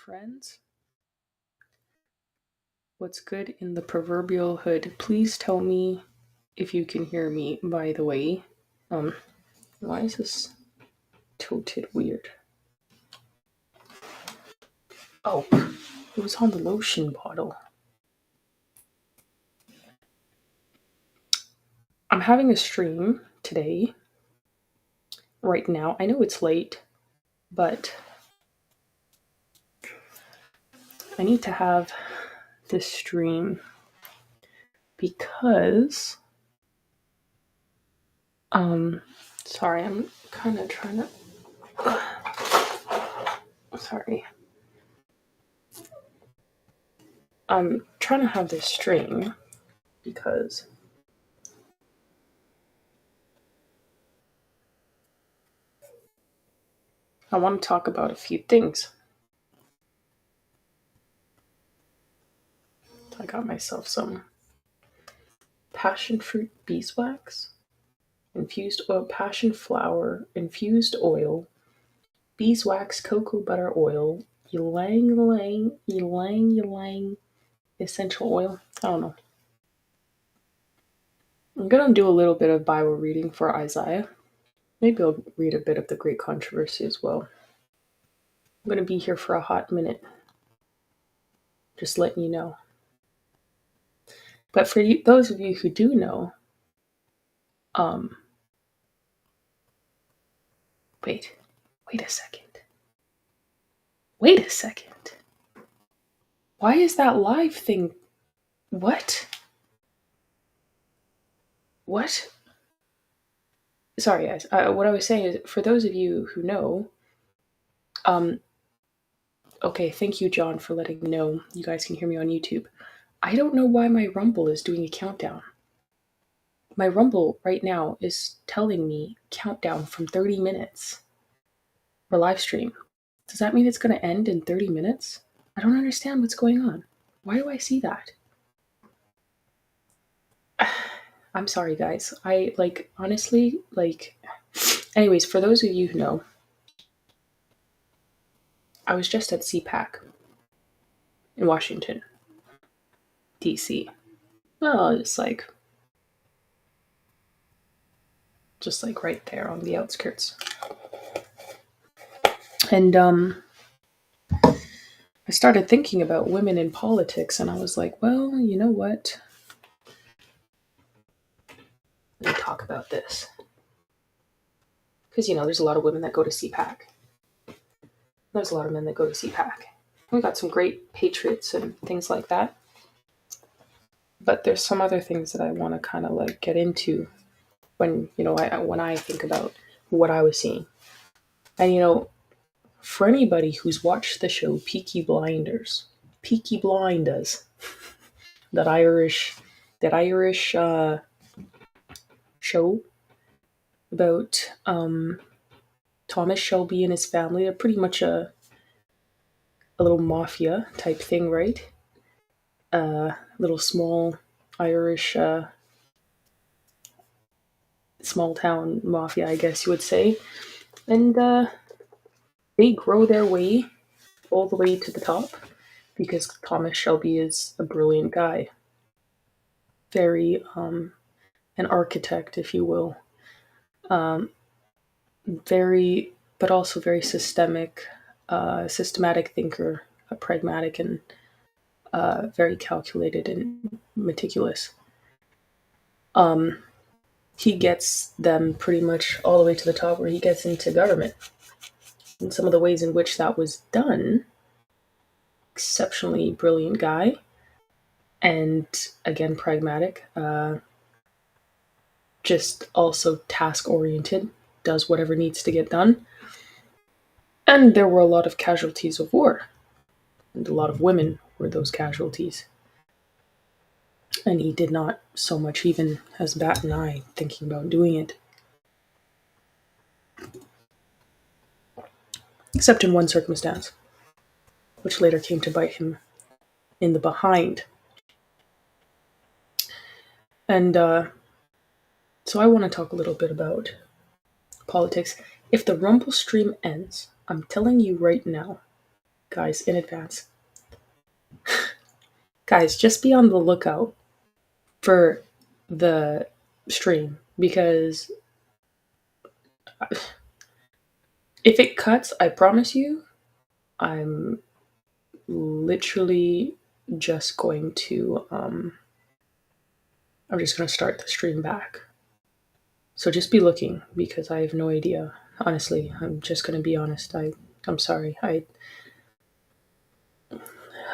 friends. What's good in the proverbial hood? Please tell me if you can hear me, by the way. Um, why is this tilted weird? Oh, it was on the lotion bottle. I'm having a stream today, right now. I know it's late, but I need to have this stream because sorry, I'm kind of trying to sorry. I'm trying to have this stream because I want to talk about a few things. I got myself some passion fruit beeswax, infused oil, passion flower, infused oil, beeswax, cocoa butter oil, ylang essential oil. I don't know. I'm gonna do a little bit of Bible reading for Isaiah. Maybe I'll read a bit of the Great Controversy as well. I'm gonna be here for a hot minute. Just letting you know. But for you, those of you who do know, um, wait a second. Wait a second. Why is that live thing? What? What? Sorry, guys. What I was saying is, for those of you who know, um, okay, thank you, John, for letting me know. You guys can hear me on YouTube. I don't know why my Rumble is doing a countdown. My Rumble right now is telling me countdown from 30 minutes for live stream. Does that mean it's going to end in 30 minutes? I don't understand what's going on. Why do I see that? I'm sorry, guys. Honestly, anyways, for those of you who know, I was just at CPAC in Washington, D.C. Well, just like right there on the outskirts. And I started thinking about women in politics, and I was like, well, you know what? Let me talk about this. Because, there's a lot of women that go to CPAC. There's a lot of men that go to CPAC. We got some great patriots and things like that. But there's some other things that I want to kind of get into when I think about what I was seeing. And for anybody who's watched the show Peaky Blinders, that Irish show about Thomas Shelby and his family. They're pretty much a little mafia type thing, right? Little small Irish small town mafia, I guess you would say. And they grow their way all the way to the top because Thomas Shelby is a brilliant guy. Very an architect, if you will. But also very systematic thinker, pragmatic, and very calculated and meticulous. He gets them pretty much all the way to the top where he gets into government. And some of the ways in which that was done, exceptionally brilliant guy, and again, pragmatic, just also task-oriented, does whatever needs to get done. And there were a lot of casualties of war, and a lot of women were those casualties. And he did not so much even as bat an eye thinking about doing it. Except in one circumstance, which later came to bite him in the behind. And so I want to talk a little bit about politics. If the Rumble stream ends, I'm telling you right now, guys, in advance. Guys, just be on the lookout for the stream because if it cuts, I promise you, I'm literally just going to I'm just going to start the stream back. So just be looking because I have no idea. Honestly, I'm just going to be honest. I'm sorry.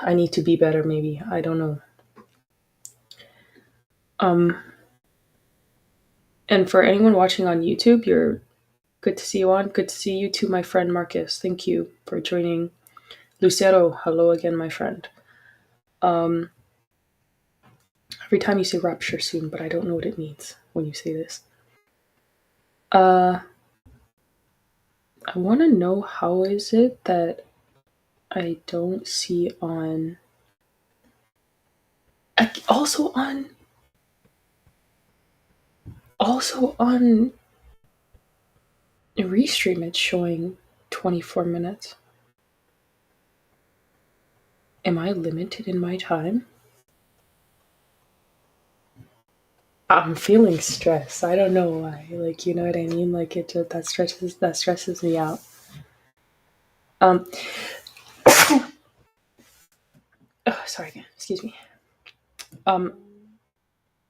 I need to be better maybe. I don't know. Um and for anyone watching on YouTube, you're good to see you on. Good to see you too, my friend Marcus. Thank you for joining. Lucero, hello again, my friend. Um every time you say rapture soon, but I don't know what it means when you say this. I want to know how is it that I don't see on also on Restream it's showing 24 minutes. Am I limited in my time? I'm feeling stress. I don't know why. Like, you know what I mean? Like it just that stresses me out. Um oh, sorry again. Excuse me. Um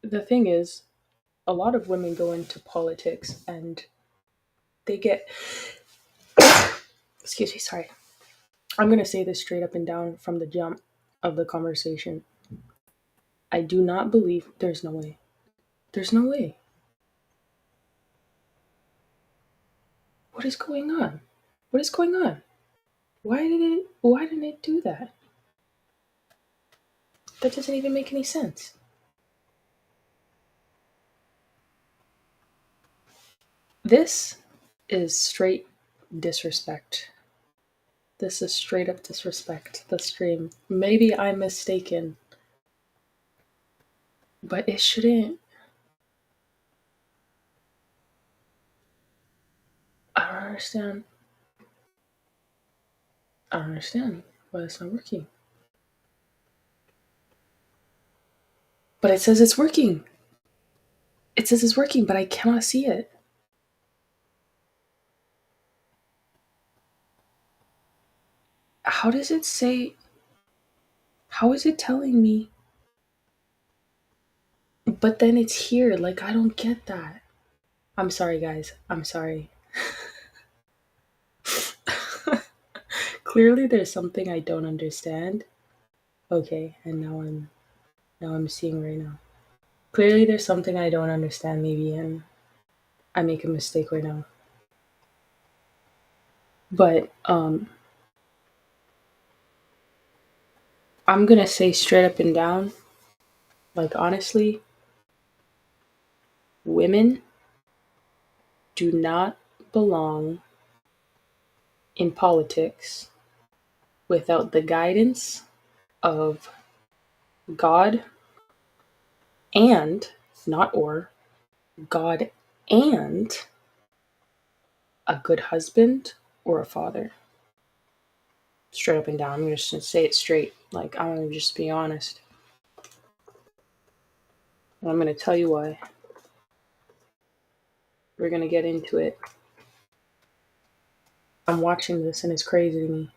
the thing is, a lot of women go into politics and they get excuse me, sorry. I'm going to say this straight up and down from the jump of the conversation. I do not believe there's no way. There's no way. What is going on? What is going on? Why didn't it do that? That doesn't even make any sense. This is straight disrespect. This is straight up disrespect. The stream. Maybe I'm mistaken, but it shouldn't. I don't understand. I don't understand why it's not working. But it says it's working. It says it's working, but I cannot see it. How does it say? How is it telling me? But then it's here. Like, I don't get that. I'm sorry, guys. I'm sorry. Clearly, there's something I don't understand. Okay, and now I'm seeing right now. Clearly, there's something I don't understand, maybe, and I make a mistake right now. But I'm gonna say straight up and down, like honestly, women do not belong in politics without the guidance of God and not or God and a good husband or a father. Straight up and down. I'm just gonna say it straight. Like I'm gonna just be honest. And I'm gonna tell you why. We're gonna get into it. I'm watching this and it's crazy to me.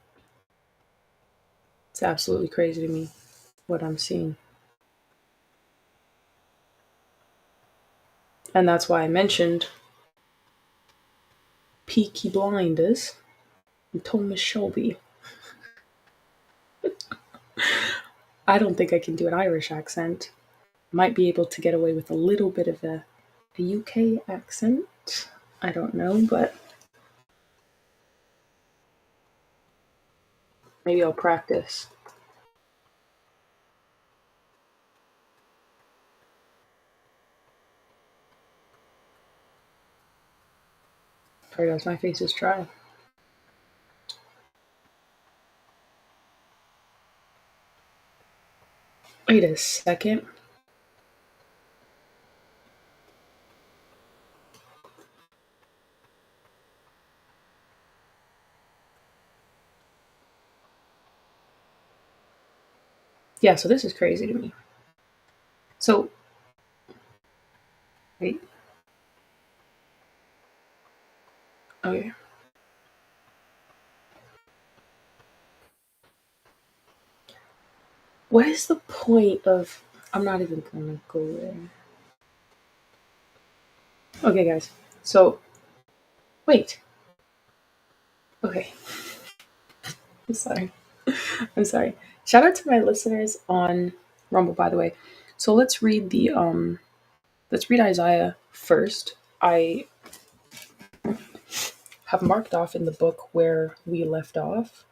It's absolutely crazy to me what I'm seeing. And that's why I mentioned Peaky Blinders and Thomas Shelby. I don't think I can do an Irish accent. Might be able to get away with a little bit of a UK accent. I don't know, but maybe I'll practice. Sorry guys, my face is dry. Wait a second. Yeah, so this is crazy to me. So, wait, okay. What is the point of. I'm not even gonna go there. Okay, guys. So, wait. Okay. I'm sorry. I'm sorry. Shout out to my listeners on Rumble, by the way. So let's read Isaiah first. I have marked off in the book where we left off.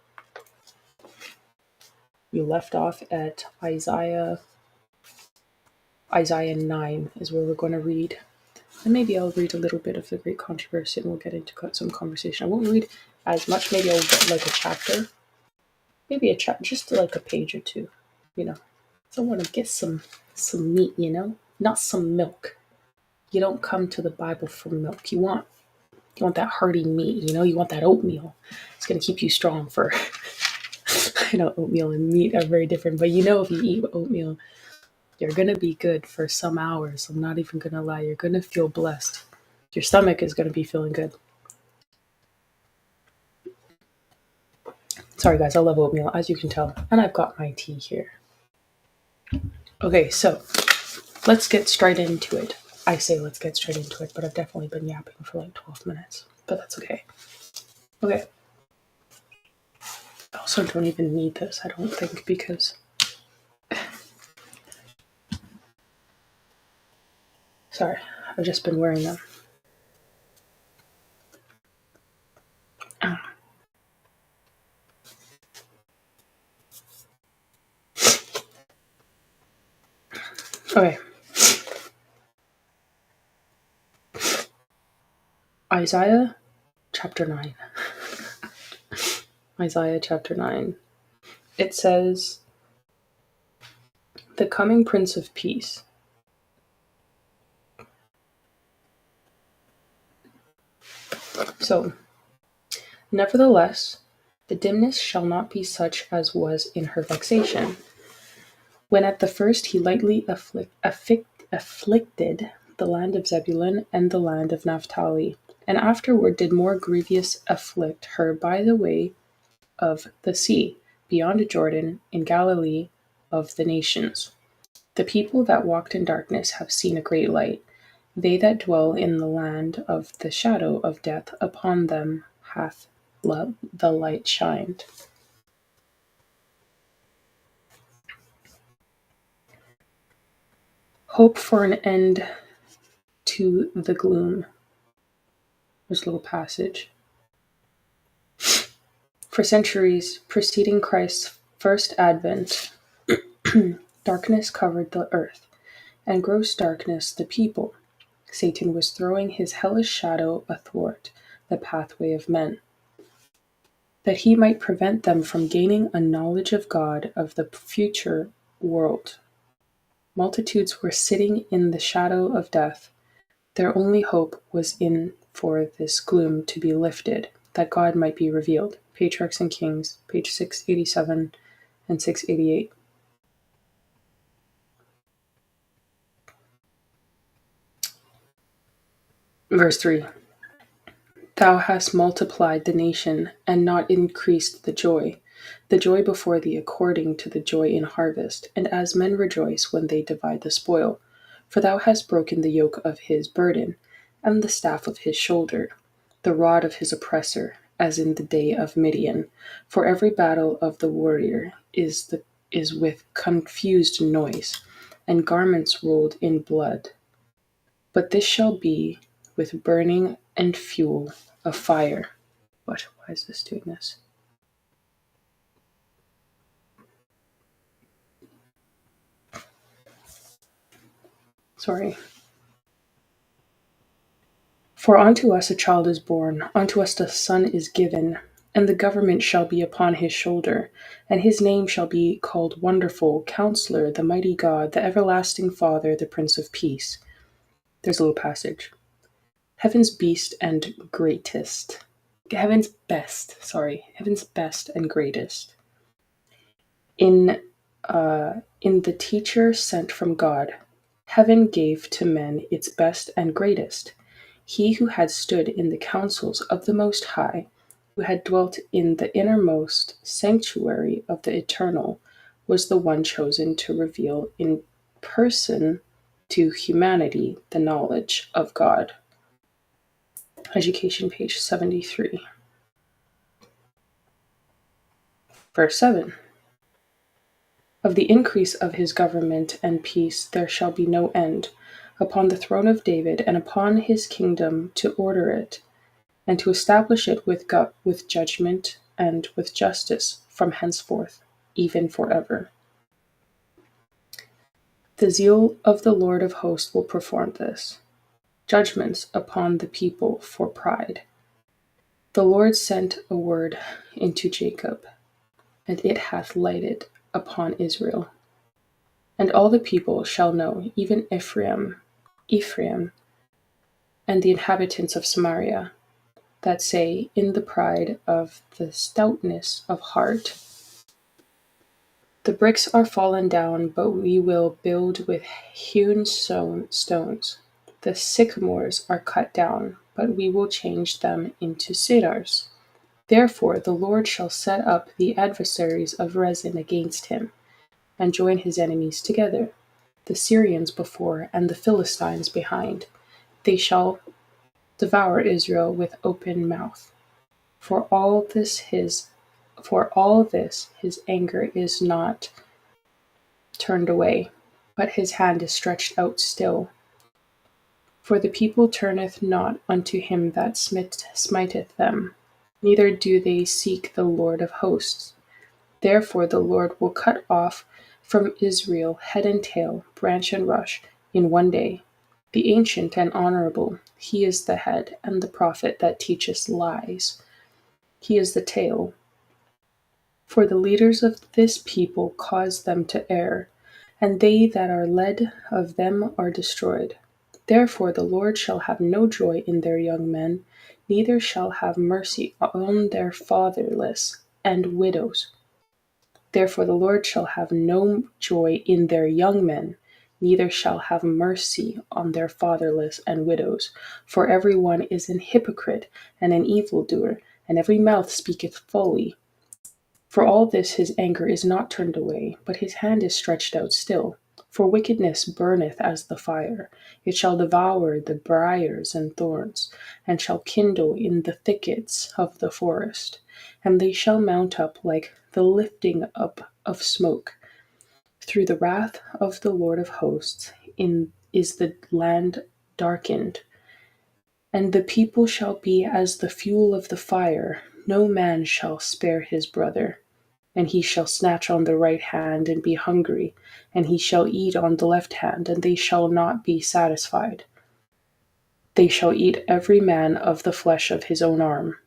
We left off at Isaiah 9 is where we're going to read. And maybe I'll read a little bit of the Great Controversy and we'll get into some conversation. I won't read as much. Maybe I'll get like a chapter. Maybe a chapter, just like a page or two, you know. So I want to get some meat, you know, not some milk. You don't come to the Bible for milk. You want that hearty meat, you know. You want that oatmeal. It's gonna keep you strong for. I know oatmeal and meat are very different, but you know if you eat oatmeal, you're gonna be good for some hours. I'm not even gonna lie. You're gonna feel blessed. Your stomach is gonna be feeling good. Sorry, guys. I love oatmeal, as you can tell, and I've got my tea here. Okay, so let's get straight into it. I say let's get straight into it, but I've definitely been yapping for like 12 minutes, but that's okay. Okay. I also don't even need this, I don't think, because. Sorry, I've just been wearing them. Okay. Isaiah chapter 9. Isaiah chapter 9. It says, the coming Prince of Peace. So, nevertheless, the dimness shall not be such as was in her vexation, when at the first he lightly afflicted the land of Zebulun and the land of Naphtali, and afterward did more grievous afflict her by the way of the sea, beyond Jordan, in Galilee of the nations. The people that walked in darkness have seen a great light. They that dwell in the land of the shadow of death, upon them hath the light shined. Hope for an end to the gloom. There's a little passage. For centuries preceding Christ's first advent, darkness covered the earth, and gross darkness the people. Satan was throwing his hellish shadow athwart the pathway of men, that he might prevent them from gaining a knowledge of God, of the future world. Multitudes were sitting in the shadow of death. Their only hope was in for this gloom to be lifted, that God might be revealed. Patriarchs and Kings, page 687 and 688. Verse 3. Thou hast multiplied the nation, and not increased the joy before thee according to the joy in harvest, and as men rejoice when they divide the spoil. For thou hast broken the yoke of his burden, and the staff of his shoulder, the rod of his oppressor, as in the day of Midian. For every battle of the warrior is with confused noise, and garments rolled in blood. But this shall be with burning and fuel of fire. What? Why is this doing this? Sorry. For unto us a child is born, unto us a son is given, and the government shall be upon his shoulder, and his name shall be called Wonderful, Counselor, the Mighty God, the Everlasting Father, the Prince of Peace. There's a little passage. Heaven's beast and greatest. Heaven's best and greatest. In In the teacher sent from God, heaven gave to men its best and greatest. He who had stood in the councils of the Most High, who had dwelt in the innermost sanctuary of the Eternal, was the one chosen to reveal in person to humanity the knowledge of God. Education, page 73. Verse 7. Of the increase of his government and peace there shall be no end, upon the throne of David and upon his kingdom, to order it, and to establish it with judgment and with justice from henceforth, even forever. The zeal of the Lord of hosts will perform this. Judgments upon the people for pride. The Lord sent a word into Jacob, and it hath lighted upon Israel. And all the people shall know, even Ephraim, and the inhabitants of Samaria, that say in the pride of the stoutness of heart, the bricks are fallen down, but we will build with hewn stones. The sycamores are cut down, but we will change them into cedars. Therefore the Lord shall set up the adversaries of Rezin against him, and join his enemies together, the Syrians before and the Philistines behind. They shall devour Israel with open mouth. For all this his anger is not turned away, but his hand is stretched out still. For the people turneth not unto him that smiteth them, neither do they seek the Lord of hosts. Therefore the Lord will cut off from Israel head and tail, branch and rush, in one day. The ancient and honorable, he is the head, and the prophet that teacheth lies, he is the tail. For the leaders of this people cause them to err, and they that are led of them are destroyed. Therefore the Lord shall have no joy in their young men, neither shall have mercy on their fatherless and widows. Therefore the Lord shall have no joy in their young men, neither shall have mercy on their fatherless and widows. For every one is an hypocrite and an evildoer, and every mouth speaketh folly. For all this his anger is not turned away, but his hand is stretched out still. For wickedness burneth as the fire, it shall devour the briars and thorns, and shall kindle in the thickets of the forest. And they shall mount up like the lifting up of smoke. Through the wrath of the Lord of hosts is the land darkened. And the people shall be as the fuel of the fire, no man shall spare his brother. And he shall snatch on the right hand and be hungry, and he shall eat on the left hand, and they shall not be satisfied. They shall eat every man of the flesh of his own arm.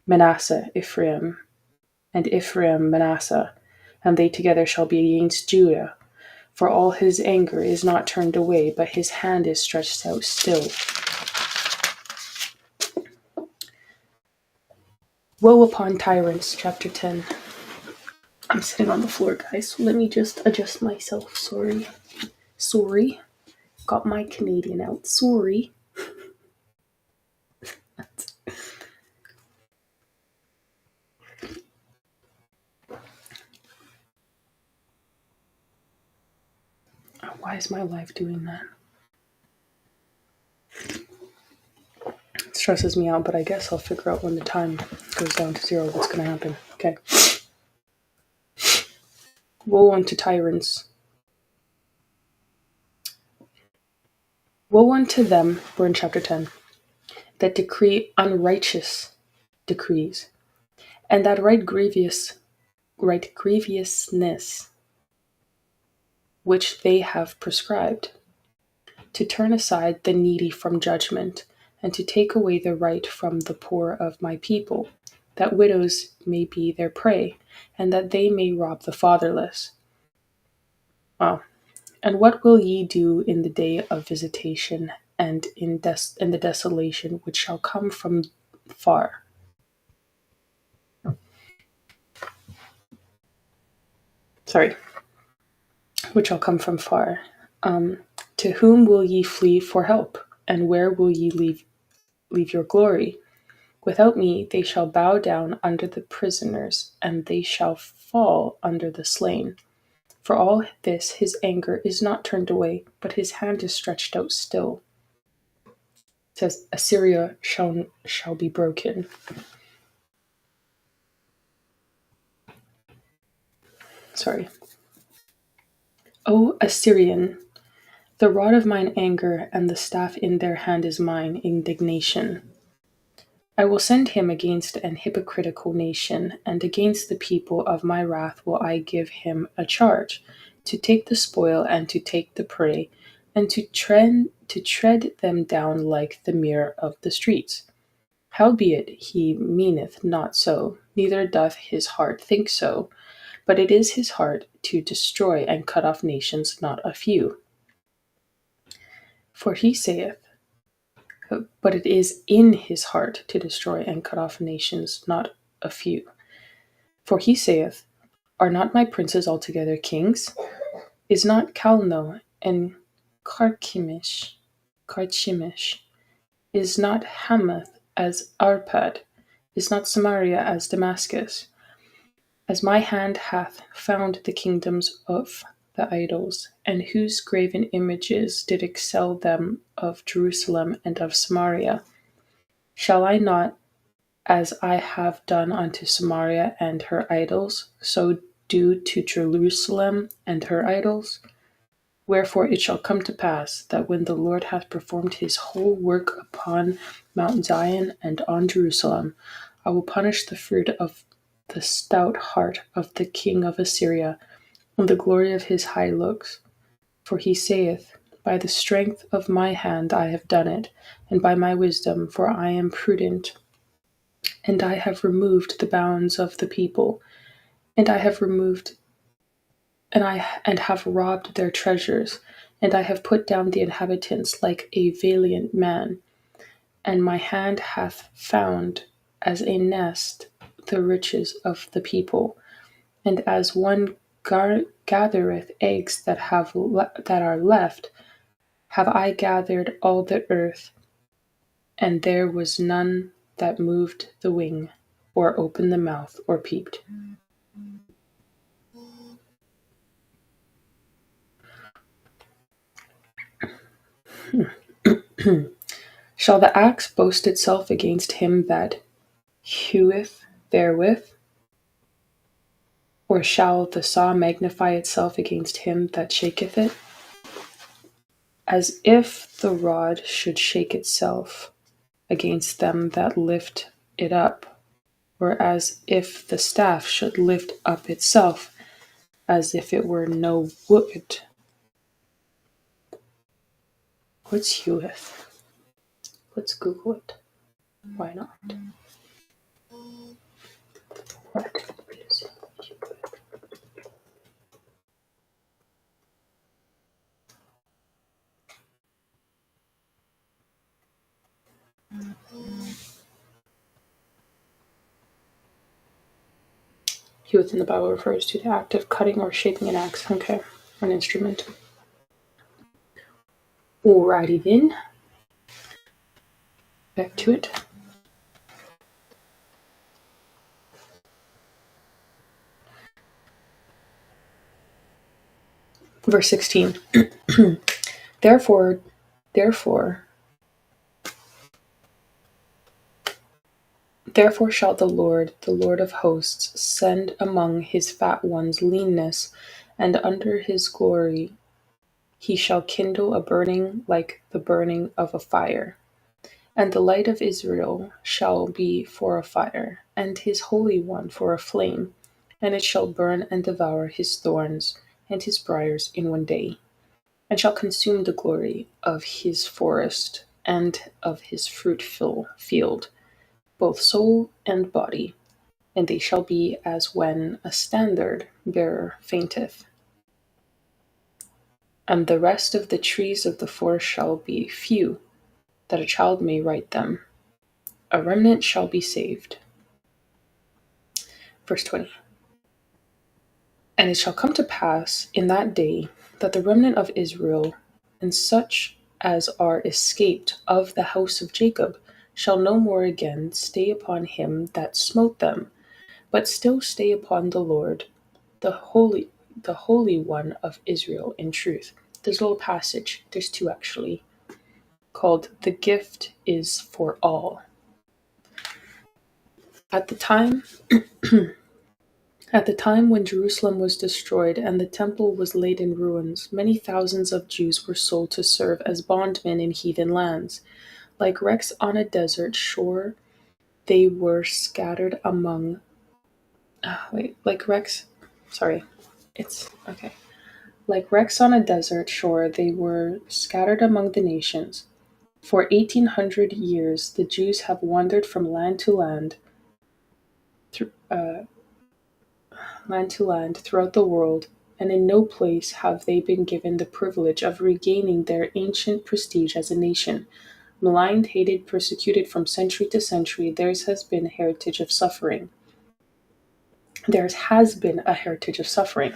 Manasseh, Ephraim, and Ephraim, Manasseh, and they together shall be against Judah. For all his anger is not turned away, but his hand is stretched out still. Woe upon tyrants, chapter 10. I'm sitting on the floor, guys, so let me just adjust myself. Sorry. Got my Canadian out. Sorry. Why is my life doing that? It stresses me out, but I guess I'll figure out when the time goes down to zero what's going to happen. Okay. Woe unto tyrants. Woe unto them, we're in chapter 10, that decree unrighteous decrees, and that right grievousness which they have prescribed, to turn aside the needy from judgment, and to take away the right from the poor of my people, that widows may be their prey, and that they may rob the fatherless. Wow. And what will ye do in the day of visitation, and in the desolation which shall come from far? Sorry. which shall come from far. Um, to whom will ye flee for help? And where will ye leave your glory? Without me they shall bow down under the prisoners, and they shall fall under the slain. For all this his anger is not turned away, but his hand is stretched out still. It says, Assyria shall be broken. Sorry. O Assyrian, the rod of mine anger and the staff in their hand is mine indignation. I will send him against an hypocritical nation, and against the people of my wrath will I give him a charge, to take the spoil and to take the prey, and to tread them down like the mere of the streets. Howbeit he meaneth not so, neither doth his heart think so, but it is his heart to destroy and cut off nations, not a few. For he saith, but it is in his heart to destroy and cut off nations, not a few. For he saith, Are not my princes altogether kings? Is not Calno and Carchemish? Is not Hamath as Arpad? Is not Samaria as Damascus? As my hand hath found the kingdoms of the idols, and whose graven images did excel them of Jerusalem and of Samaria, shall I not, as I have done unto Samaria and her idols, so do to Jerusalem and her idols? Wherefore it shall come to pass that when the Lord hath performed his whole work upon Mount Zion and on Jerusalem, I will punish the fruit of the stout heart of the king of Assyria, and the glory of his high looks. For he saith, By the strength of my hand I have done it, and by my wisdom, for I am prudent. And I have removed the bounds of the people, and I have removed and have robbed their treasures, and I have put down the inhabitants like a valiant man, and my hand hath found as a nest the riches of the people, and as one gathereth eggs that are left, have I gathered all the earth, and there was none that moved the wing, or opened the mouth, or peeped. Shall the axe boast itself against him that heweth therewith? Or shall the saw magnify itself against him that shaketh it? As if the rod should shake itself against them that lift it up, or as if the staff should lift up itself, as if it were no wood. What's heweth? Let's Google it. Why not? What is heweth? Heweth in the Bible refers to the act of cutting or shaping an axe, okay, or an instrument. Alrighty then. Back to it. Verse 16. Therefore, shall the Lord of hosts, send among his fat ones leanness, and under his glory he shall kindle a burning like the burning of a fire. And the light of Israel shall be for a fire, and his Holy One for a flame, and it shall burn and devour his thorns and his briars in one day, and shall consume the glory of his forest and of his fruitful field, both soul and body, and they shall be as when a standard bearer fainteth. And the rest of the trees of the forest shall be few, that a child may write them. A remnant shall be saved. Verse 20. And it shall come to pass in that day that the remnant of Israel, and such as are escaped of the house of Jacob, shall no more again stay upon him that smote them, but still stay upon the Lord, the Holy One of Israel in truth. There's a little passage, there's two actually, called The Gift is for All. At the time At the time when Jerusalem was destroyed and the temple was laid in ruins, many thousands of Jews were sold to serve as bondmen in heathen lands. Like wrecks on a desert shore, they were scattered among. Like wrecks. Sorry, it's okay. Like wrecks on a desert shore, they were scattered among the nations. For 1800 years, the Jews have wandered from land to land, throughout the world, and in no place have they been given the privilege of regaining their ancient prestige as a nation. Maligned, hated, persecuted from century to century, theirs has been a heritage of suffering. Theirs has been a heritage of suffering.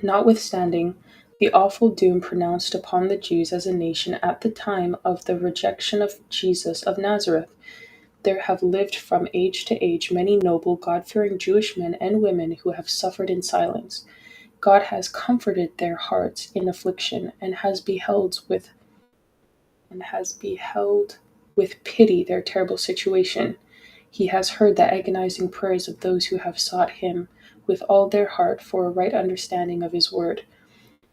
Notwithstanding the awful doom pronounced upon the Jews as a nation at the time of the rejection of Jesus of Nazareth, there have lived from age to age many noble, God-fearing Jewish men and women who have suffered in silence. God has comforted their hearts in affliction and has beheld with pity their terrible situation. He has heard the agonizing prayers of those who have sought him with all their heart for a right understanding of his word.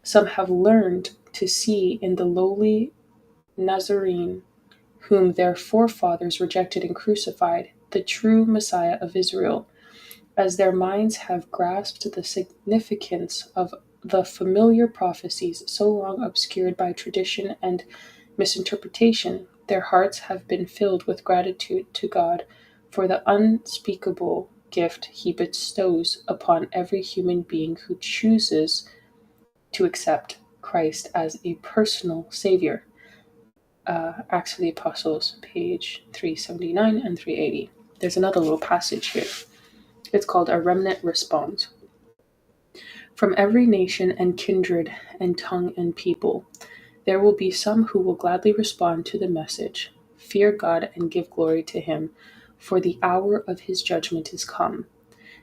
Some have learned to see in the lowly Nazarene, whom their forefathers rejected and crucified, the true Messiah of Israel. As their minds have grasped the significance of the familiar prophecies so long obscured by tradition and misinterpretation, their hearts have been filled with gratitude to God for the unspeakable gift he bestows upon every human being who chooses to accept Christ as a personal Savior. Acts of the Apostles, page 379 and 380. There's another little passage here. It's called A Remnant Responds. From every nation and kindred and tongue and people, there will be some who will gladly respond to the message. Fear God and give glory to him, for the hour of his judgment is come.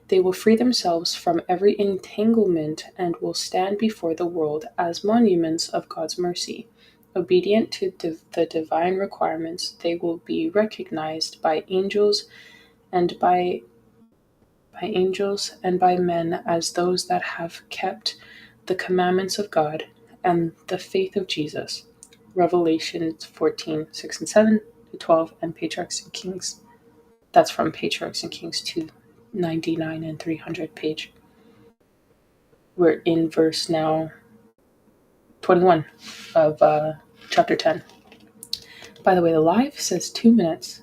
They will free themselves from every entanglement and will stand before the world as monuments of God's mercy. Obedient to the divine requirements, they will be recognized by angels and by men as those that have kept the commandments of God and the faith of Jesus. Revelation 14:6 and 7 to 12, and Patriarchs and Kings. That's from Patriarchs and Kings 299 and 300 page. We're in verse now 21 of chapter 10. By the way, the live says 2 minutes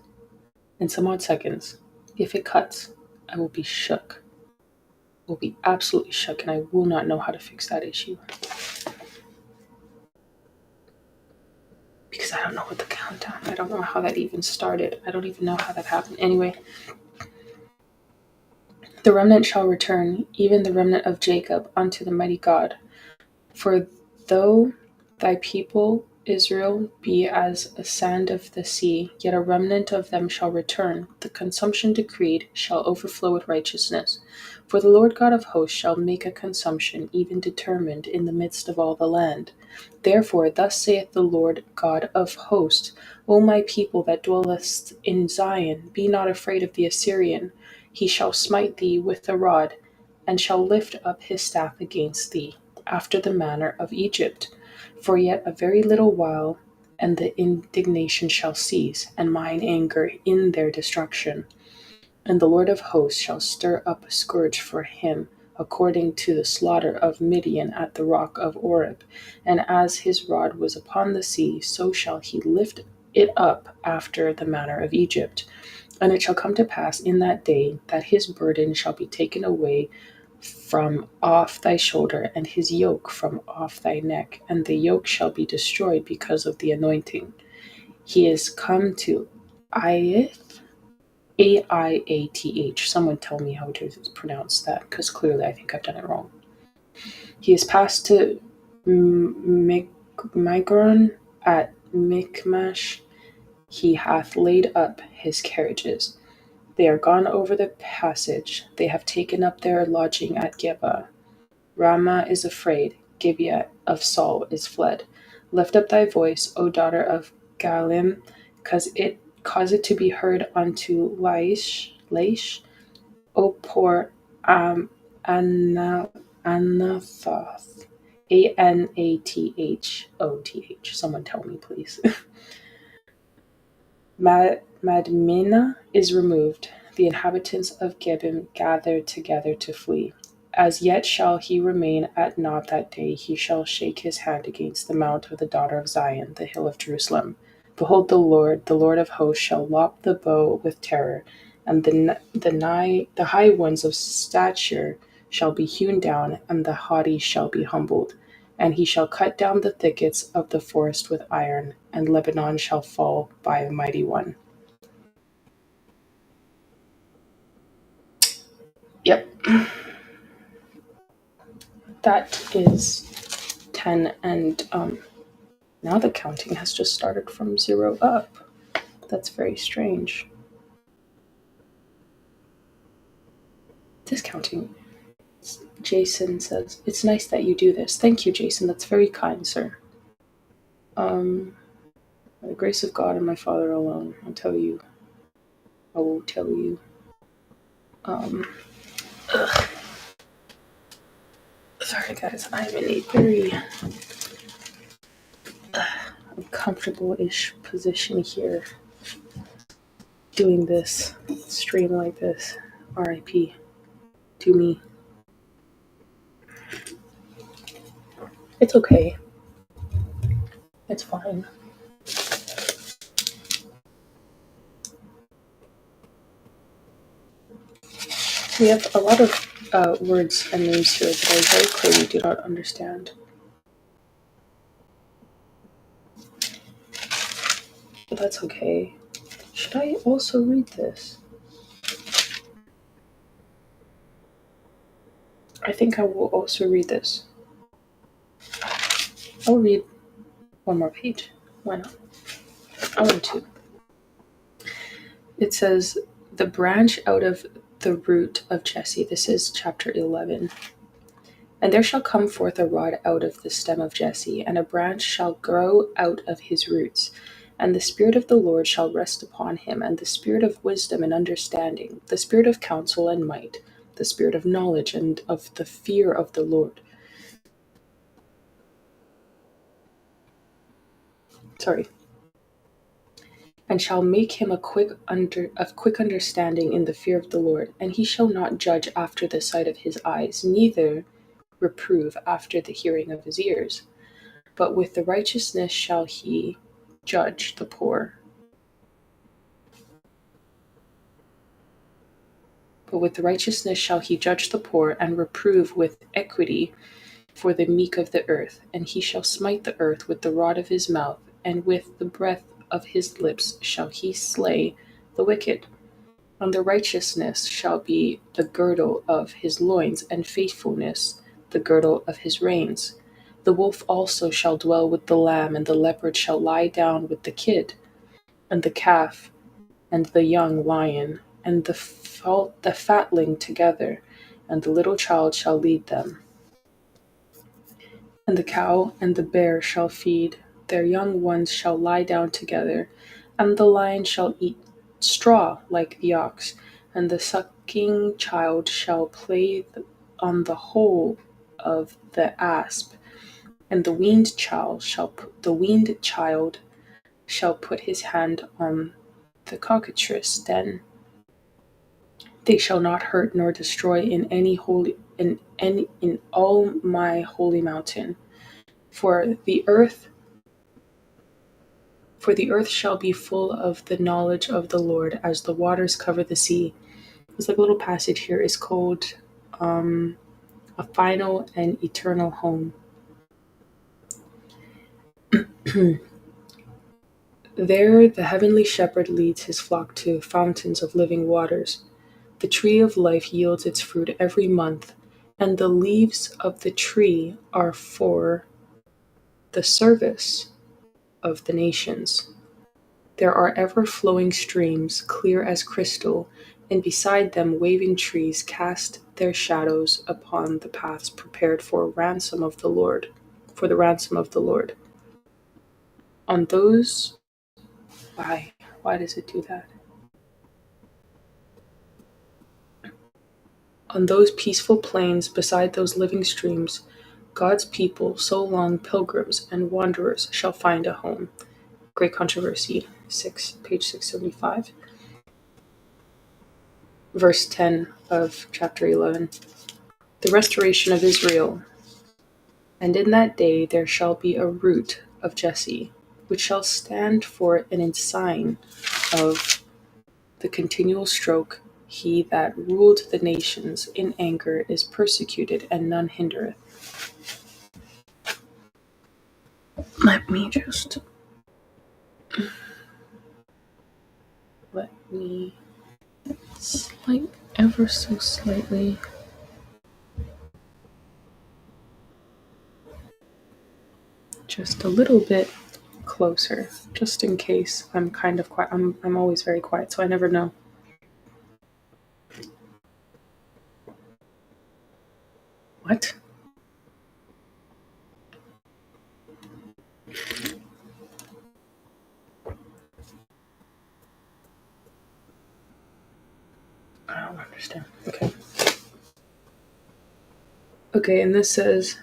and some odd seconds. If it cuts, I will be shook. Will be absolutely shook, and I will not know how to fix that issue. Because I don't know what the countdown, I don't know how that even started. I don't even know how that happened. Anyway, the remnant shall return, even the remnant of Jacob, unto the mighty God. For though thy people Israel be as a sand of the sea, yet a remnant of them shall return. The consumption decreed shall overflow with righteousness. For the Lord God of hosts shall make a consumption, even determined, in the midst of all the land. Therefore, thus saith the Lord God of hosts, O my people that dwellest in Zion, be not afraid of the Assyrian. He shall smite thee with a rod, and shall lift up his staff against thee, after the manner of Egypt. For yet a very little while, and the indignation shall cease, and mine anger in their destruction. And the Lord of hosts shall stir up a scourge for him, according to the slaughter of Midian at the rock of Oreb. And as his rod was upon the sea, so shall he lift it up after the manner of Egypt. And it shall come to pass in that day that his burden shall be taken away from off thy shoulder, and his yoke from off thy neck, and the yoke shall be destroyed because of the anointing. He is come to Aith, Aiath. Someone tell me how to pronounce that, because clearly I think I've done it wrong. He is passed to Migron at Michmash. He hath laid up his carriages. They are gone over the passage. They have taken up their lodging at Geba. Ramah is afraid. Gibeah of Saul is fled. Lift up thy voice, O daughter of Galim, cause it to be heard unto Laish, O poor Anathoth, Anathoth. Someone tell me, please. Madmenah is removed. The inhabitants of Gebim gather together to flee. As yet shall he remain at Nob that day. He shall shake his hand against the mount of the daughter of Zion, the hill of Jerusalem. Behold, the Lord of hosts, shall lop the bow with terror, and the high ones of stature shall be hewn down, and the haughty shall be humbled. And he shall cut down the thickets of the forest with iron, and Lebanon shall fall by a mighty one. Yep, that is 10, and now the counting has just started from 0 up. That's very strange. This counting. Jason says, "It's nice that you do this." Thank you, Jason. That's very kind, sir. By the grace of God and my Father alone, I will tell you. Sorry, guys. I'm in a very uncomfortable-ish position here, doing this stream like this. R.I.P. to me. It's okay. It's fine. We have a lot of words and names here that I very clearly do not understand. But that's okay. Should I also read this? I think I will also read this. I'll read one more page. Why not? I want to. It says, "The branch out of the root of Jesse." This is chapter 11. "And there shall come forth a rod out of the stem of Jesse, and a branch shall grow out of his roots. And the Spirit of the Lord shall rest upon him, and the Spirit of wisdom and understanding, the Spirit of counsel and might, the Spirit of knowledge and of the fear of the Lord." Sorry. "And shall make him of quick understanding in the fear of the Lord. And he shall not judge after the sight of his eyes, neither reprove after the hearing of his ears. But with the righteousness shall he judge the poor. But with righteousness shall he judge the poor, and reprove with equity for the meek of the earth. And he shall smite the earth with the rod of his mouth, and with the breath of his lips shall he slay the wicked. And the righteousness shall be the girdle of his loins, and faithfulness the girdle of his reins. The wolf also shall dwell with the lamb, and the leopard shall lie down with the kid, and the calf, and the young lion, and the fatling together, and the little child shall lead them. And the cow and the bear shall feed, their young ones shall lie down together, and the lion shall eat straw like the ox, and the sucking child shall play on the hole of the asp, and the weaned child shall put his hand on the cockatrice den. They shall not hurt nor destroy in all my holy mountain. For the earth shall be full of the knowledge of the Lord, as the waters cover the sea. This little passage here is called a final and eternal home. There the heavenly shepherd leads his flock to fountains of living waters. The tree of life yields its fruit every month, and the leaves of the tree are for the service of the nations. There are ever flowing streams, clear as crystal, and beside them waving trees cast their shadows upon the paths prepared for ransom of the Lord, for the ransom of the Lord. On those why does it do that? On those peaceful plains beside those living streams, God's people, so long pilgrims and wanderers, shall find a home. Great Controversy, page 675. Verse 10 of chapter 11. The restoration of Israel. And in that day there shall be a root of Jesse, which shall stand for an ensign of the continual stroke. He that ruled the nations in anger is persecuted, and none hindereth. Let me ever so slightly. Just a little bit closer, just in case I'm kind of quiet. I'm always very quiet, so I never know. What? I don't understand. Okay. Okay, and this says,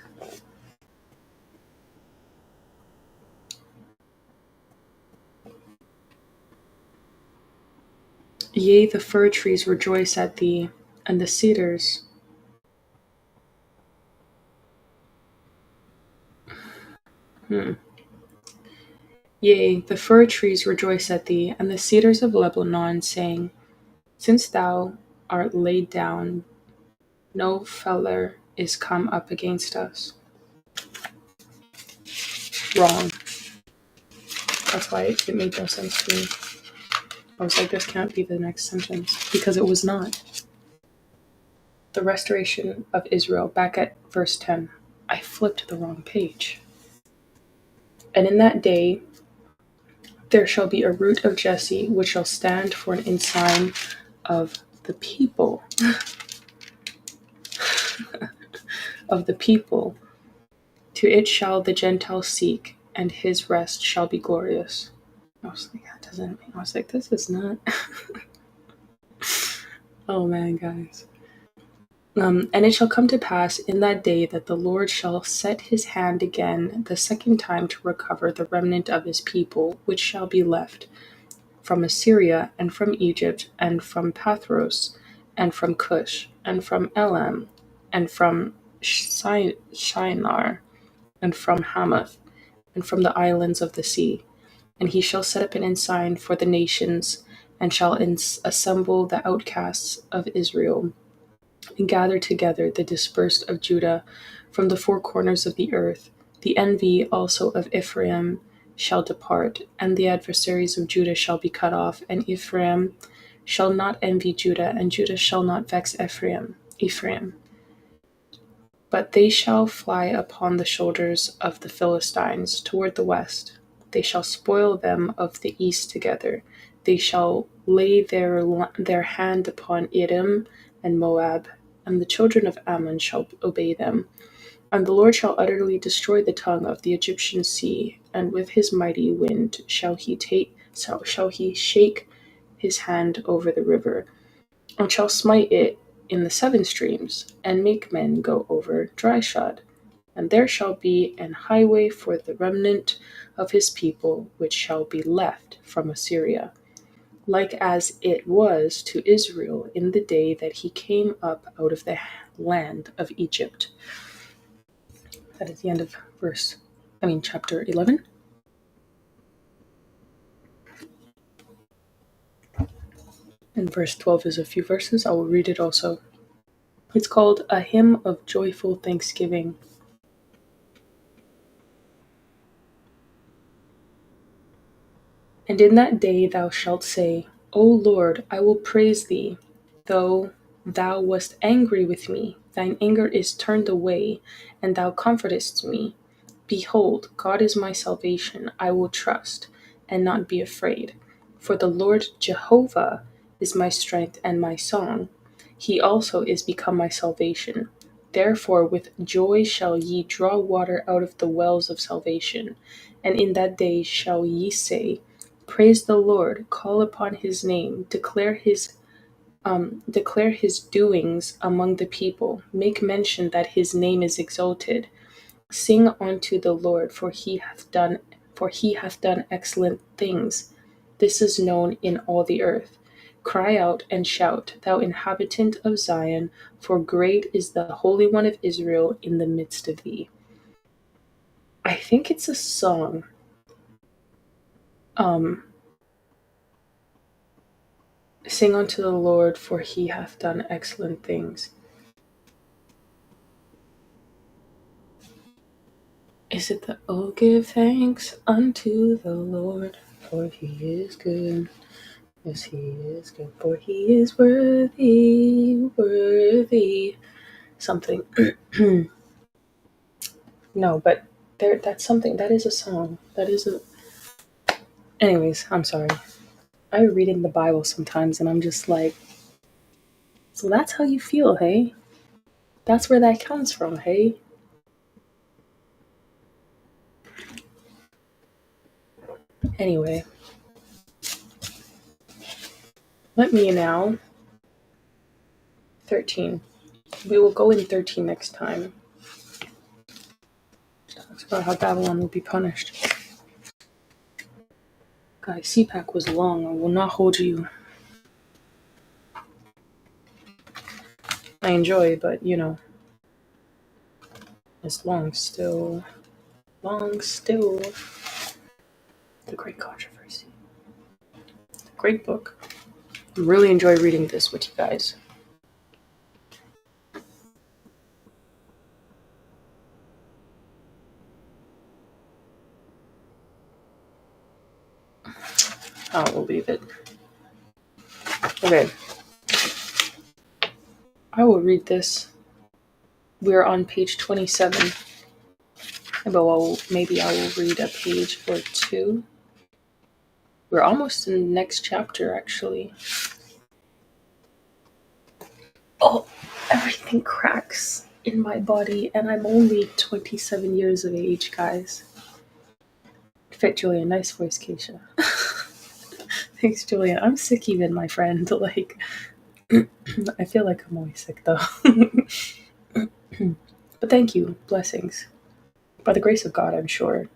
yea, the fir trees rejoice at thee, and the cedars. Yea, the fir trees rejoice at thee, and the cedars of Lebanon, saying, since thou art laid down, no feller is come up against us. Wrong. That's why it made no sense to me. I was like, this can't be the next sentence, because it was not. The restoration of Israel, back at verse 10. I flipped the wrong page. And in that day there shall be a root of Jesse, which shall stand for an ensign of the people. Of the people. To it shall the Gentiles seek, and his rest shall be glorious. I was like, that doesn't. I was like, this is not. Oh man, guys. And it shall come to pass in that day that the Lord shall set his hand again the second time to recover the remnant of his people, which shall be left from Assyria, and from Egypt, and from Pathros, and from Cush, and from Elam, and from Shinar, and from Hamath, and from the islands of the sea. And he shall set up an ensign for the nations, and shall assemble the outcasts of Israel, and gather together the dispersed of Judah from the four corners of the earth. The envy also of Ephraim shall depart, and the adversaries of Judah shall be cut off, and Ephraim shall not envy Judah, and Judah shall not vex Ephraim. But they shall fly upon the shoulders of the Philistines toward the west. They shall spoil them of the east together. They shall lay their hand upon Edom and Moab, and the children of Ammon shall obey them. And the Lord shall utterly destroy the tongue of the Egyptian sea, and with his mighty wind shall he shake his hand over the river, and shall smite it in the seven streams, and make men go over dryshod. And there shall be an highway for the remnant of his people, which shall be left from Assyria, like as it was to Israel in the day that he came up out of the land of Egypt. That is the end of chapter 11. And verse 12 is a few verses. I will read it also. It's called A Hymn of Joyful Thanksgiving. And in that day thou shalt say, O Lord, I will praise thee. Though thou wast angry with me, thine anger is turned away, and thou comfortest me. Behold, God is my salvation. I will trust and not be afraid. For the Lord Jehovah is my strength and my song. He also is become my salvation. Therefore, with joy shall ye draw water out of the wells of salvation. And in that day shall ye say, Praise the Lord, call upon his name, declare his doings among the people, make mention that his name is exalted. Sing unto the Lord, for he hath done excellent things. This is known in all the earth. Cry out and shout, thou inhabitant of Zion, for great is the Holy One of Israel in the midst of thee. I think it's a song. Sing unto the Lord, for he hath done excellent things. Is it the "Oh, give thanks unto the Lord, for he is good"? Yes, he is good, for he is worthy. Something. No, but that's something. That is a song. That is a. Anyways, I'm sorry. I read in the Bible sometimes, and I'm just like, so that's how you feel, hey? That's where that comes from, hey? Anyway, let me now. 13. We will go in 13 next time. Talks about how Babylon will be punished. Guys, CPAC was long. I will not hold you. I enjoy, but you know, it's long still. Long still. The Great Controversy. Great book. I really enjoy reading this with you guys. I will leave it. Okay. I will read this. We're on page 27. But maybe I will read a page or two. We're almost in the next chapter, actually. Oh, everything cracks in my body, and I'm only 27 years of age, guys. Fit, Julian. Nice voice, Kaysha. Thanks, Julian. I'm sick even, my friend. Like, I feel like I'm always sick, though. But thank you. Blessings. By the grace of God, I'm sure.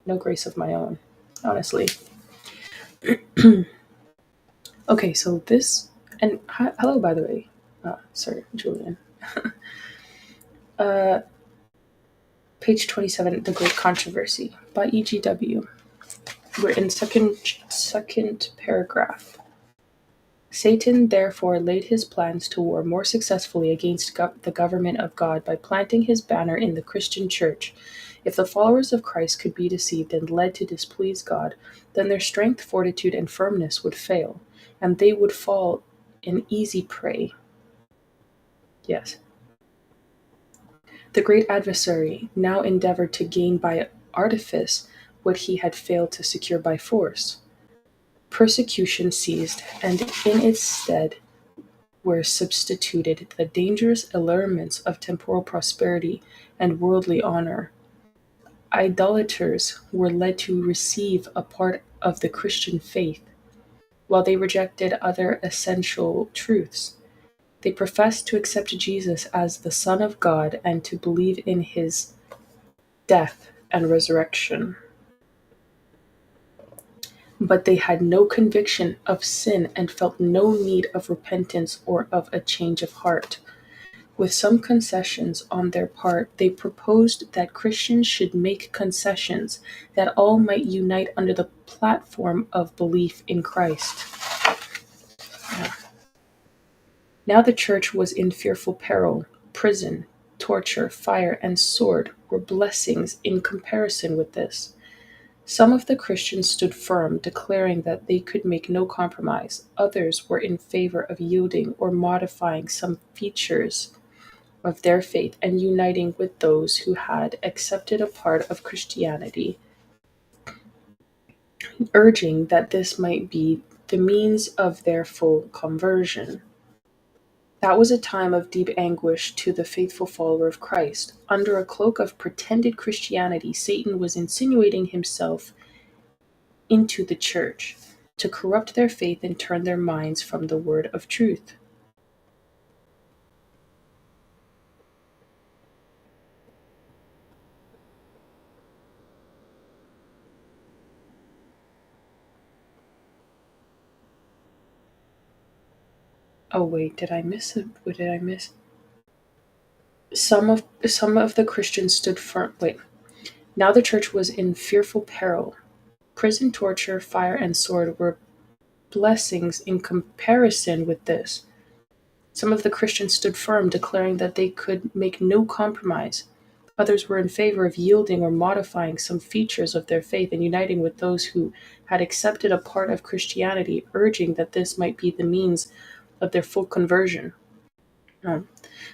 No grace of my own, honestly. Okay, so this... And hello, by the way. Sir Julian. Page 27, The Great Controversy, by E.G.W. We're in second paragraph. Satan therefore laid his plans to war more successfully against the government of God by planting his banner in the Christian church. If the followers of Christ could be deceived and led to displease God, then their strength, fortitude, and firmness would fail, and they would fall an easy prey. Yes. The great adversary now endeavored to gain by artifice what he had failed to secure by force. Persecution ceased, and in its stead were substituted the dangerous allurements of temporal prosperity and worldly honor. Idolaters were led to receive a part of the Christian faith, while they rejected other essential truths. They professed to accept Jesus as the Son of God and to believe in his death and resurrection. But they had no conviction of sin and felt no need of repentance or of a change of heart. With some concessions on their part, they proposed that Christians should make concessions, that all might unite under the platform of belief in Christ. Now the church was in fearful peril. Prison, torture, fire, and sword were blessings in comparison with this. Some of the Christians stood firm, declaring that they could make no compromise. Others were in favor of yielding or modifying some features of their faith and uniting with those who had accepted a part of Christianity, urging that this might be the means of their full conversion. That was a time of deep anguish to the faithful follower of Christ. Under a cloak of pretended Christianity, Satan was insinuating himself into the church to corrupt their faith and turn their minds from the word of truth. Oh wait, did I miss it? What did I miss? Some of the Christians stood firm. Wait, now the church was in fearful peril. Prison, torture, fire, and sword were blessings in comparison with this. Some of the Christians stood firm, declaring that they could make no compromise. Others were in favor of yielding or modifying some features of their faith and uniting with those who had accepted a part of Christianity, urging that this might be the means of their full conversion. No.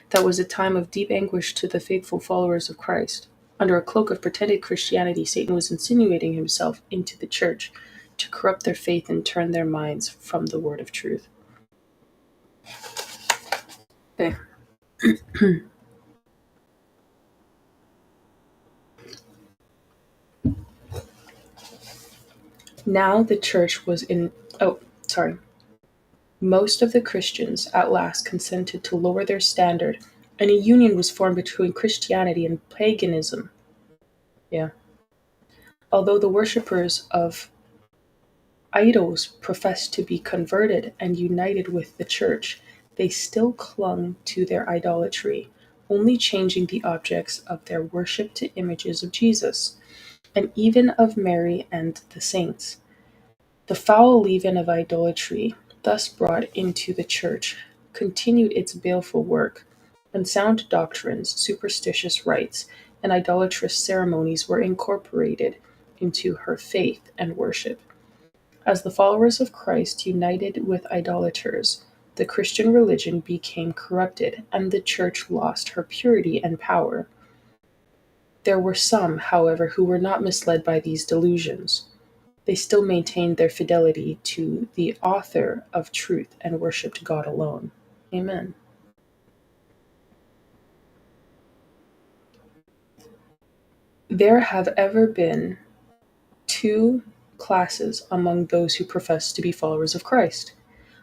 That was a time of deep anguish to the faithful followers of Christ. Under a cloak of pretended Christianity, Satan was insinuating himself into the church to corrupt their faith and turn their minds from the word of truth. Okay. Now the church was in. Oh, sorry. Most of the Christians at last consented to lower their standard, and a union was formed between Christianity and paganism. Yeah. Although the worshippers of idols professed to be converted and united with the church, they still clung to their idolatry, only changing the objects of their worship to images of Jesus, and even of Mary and the saints. The foul leaven of idolatry, thus brought into the church, continued its baleful work. Unsound doctrines, superstitious rites, and idolatrous ceremonies were incorporated into her faith and worship. As the followers of Christ united with idolaters, the Christian religion became corrupted, and the church lost her purity and power. There were some, however, who were not misled by these delusions. They still maintained their fidelity to the author of truth and worshipped God alone. Amen. There have ever been two classes among those who profess to be followers of Christ.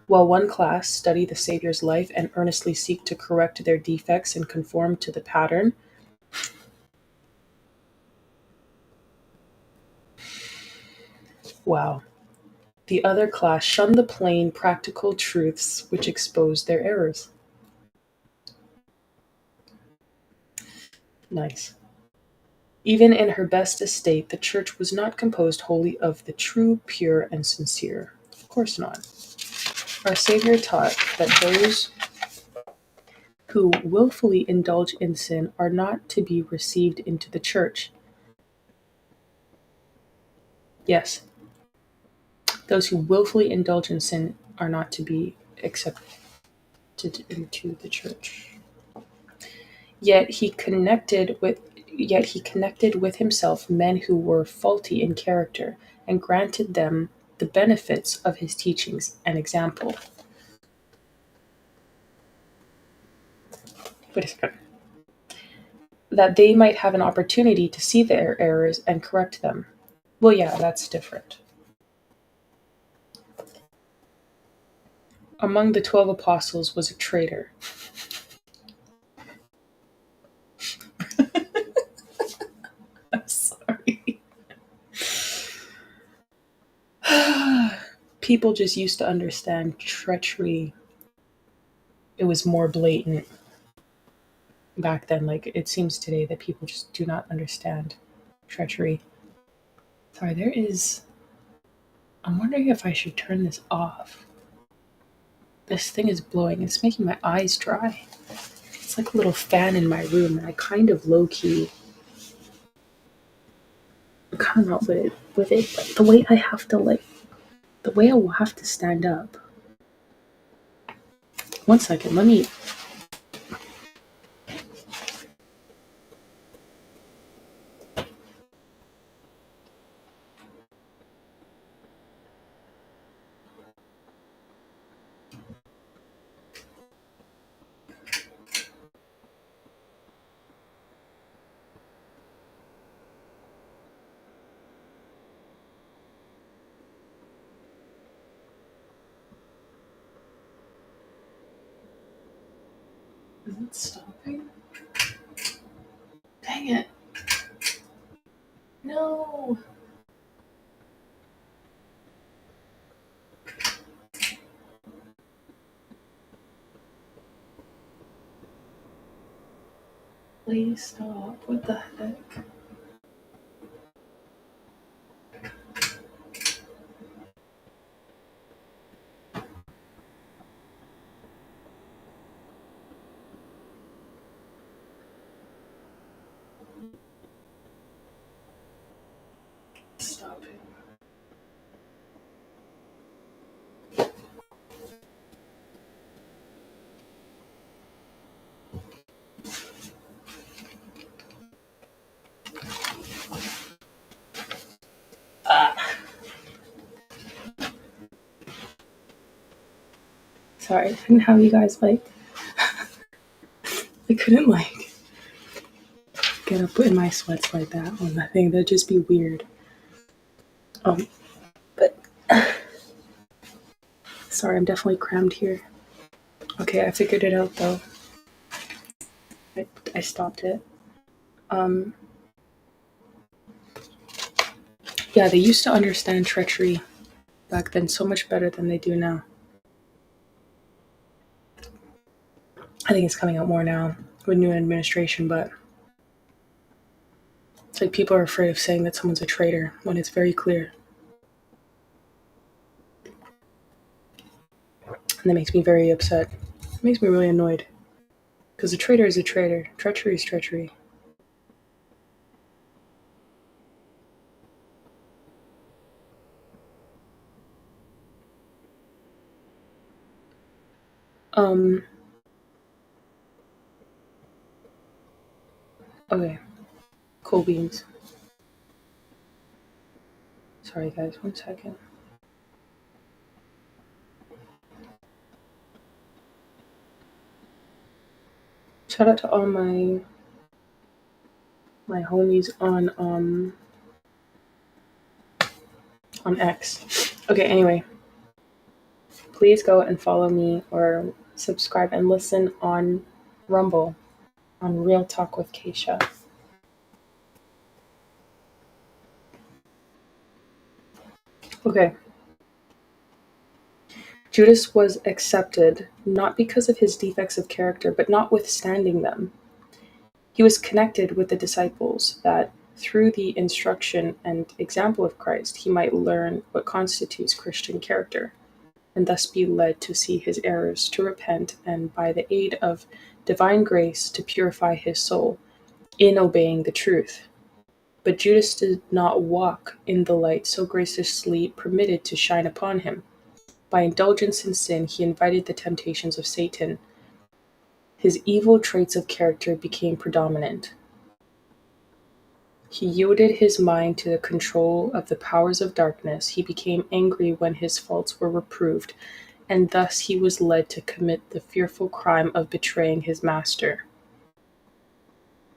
While one class study the Savior's life and earnestly seek to correct their defects and conform to the pattern, wow. The other class shun the plain, practical truths which expose their errors. Nice. Even in her best estate, the church was not composed wholly of the true, pure, and sincere. Of course not. Our Savior taught that those who willfully indulge in sin are not to be received into the church. Yes, those who willfully indulge in sin are not to be accepted into the church. Yet he connected with himself men who were faulty in character and granted them the benefits of his teachings and example. Wait a second. That they might have an opportunity to see their errors and correct them. Well, yeah, that's different. Among the 12 apostles was a traitor. I'm sorry. People just used to understand treachery. It was more blatant back then. Like, it seems today that people just do not understand treachery. Sorry, there is. I'm wondering if I should turn this off. This thing is blowing. It's making my eyes dry. It's like a little fan in my room, and I kind of don't know, with it, like, the way I have to, like, the way I will have to stand up. One second, let me. Is it stopping? Dang it. No. Please stop. What the heck? Stop it. Sorry, I didn't have you guys, like, I couldn't, like, get up in my sweats like that on that thing. That'd just be weird. But sorry, I'm definitely crammed here. Okay, I figured it out though. I stopped it. Yeah, they used to understand treachery back then so much better than they do now. I think it's coming out more now with new administration, but it's like people are afraid of saying that someone's a traitor when it's very clear. And that makes me very upset. It makes me really annoyed. Because a traitor is a traitor. Treachery is treachery. Okay. Cool beans. Sorry guys, 1 second. Shout out to all my homies on X. Okay, anyway. Please go and follow me or subscribe and listen on Rumble on Real Talk with Kaysha. Okay. Judas was accepted not because of his defects of character, but notwithstanding them. He was connected with the disciples that, through the instruction and example of Christ, he might learn what constitutes Christian character, and thus be led to see his errors, to repent, and by the aid of divine grace to purify his soul in obeying the truth. But Judas did not walk in the light so graciously permitted to shine upon him. By indulgence in sin, he invited the temptations of Satan. His evil traits of character became predominant. He yielded his mind to the control of the powers of darkness. He became angry when his faults were reproved, and thus he was led to commit the fearful crime of betraying his master.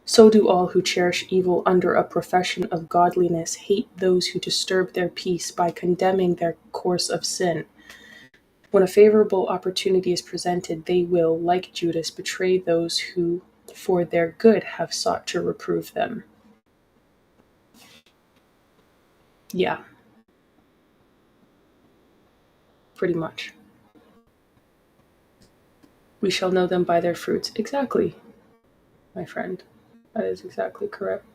So do all who cherish evil under a profession of godliness hate those who disturb their peace by condemning their course of sin. When a favorable opportunity is presented, they will, like Judas, betray those who, for their good, have sought to reprove them. Yeah. Pretty much. We shall know them by their fruits. Exactly, my friend. That is exactly correct.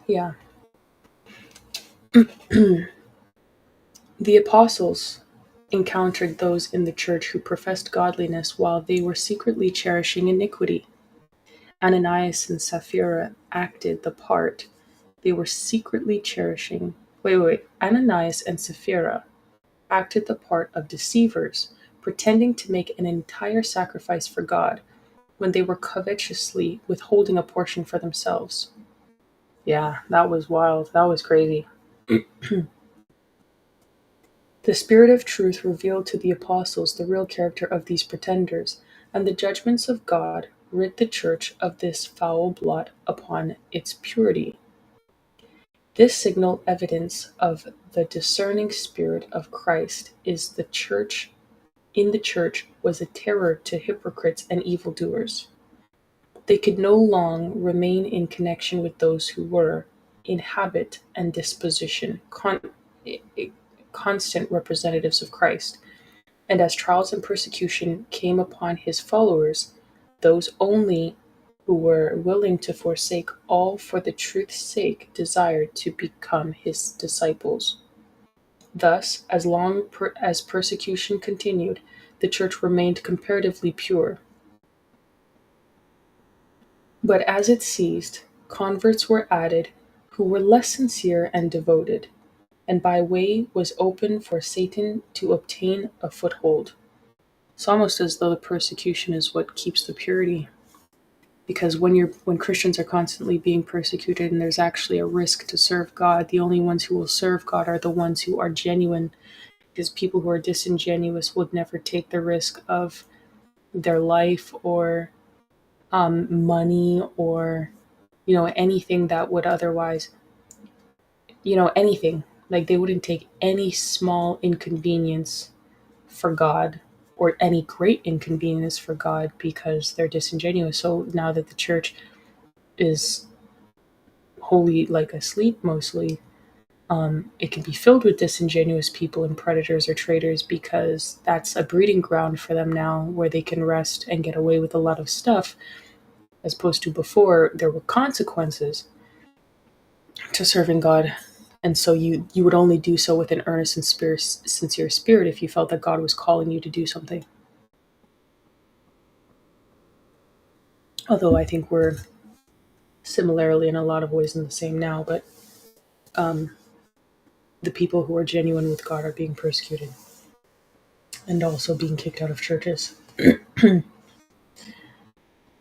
Yeah. The apostles encountered those in the church who professed godliness while they were secretly cherishing iniquity. Ananias and Sapphira acted the part they were secretly cherishing. Ananias and Sapphira acted the part of deceivers, pretending to make an entire sacrifice for God when they were covetously withholding a portion for themselves. Yeah, that was wild. That was crazy. The Spirit of truth revealed to the apostles the real character of these pretenders, and the judgments of God rid the church of this foul blot upon its purity. This signal evidence of the discerning Spirit of Christ is the church in the church was a terror to hypocrites and evildoers. They could no longer remain in connection with those who were, in habit and disposition, constant representatives of Christ. And as trials and persecution came upon his followers, those only who were willing to forsake all for the truth's sake desired to become his disciples. Thus, as long as persecution continued, the church remained comparatively pure. But as it ceased, converts were added who were less sincere and devoted, and by way was open for Satan to obtain a foothold. It's almost as though the persecution is what keeps the purity. Because when Christians are constantly being persecuted and there's actually a risk to serve God, the only ones who will serve God are the ones who are genuine. Because people who are disingenuous would never take the risk of their life or money or anything that would otherwise anything, like they wouldn't take any small inconvenience for God or any great inconvenience for God because they're disingenuous. So now that the church is wholly like asleep mostly, it can be filled with disingenuous people and predators or traitors because that's a breeding ground for them now where they can rest and get away with a lot of stuff, as opposed to before there were consequences to serving God. And so you would only do so with an earnest and sincere spirit if you felt that God was calling you to do something. Although I think we're similarly in a lot of ways in the same now, but the people who are genuine with God are being persecuted and also being kicked out of churches.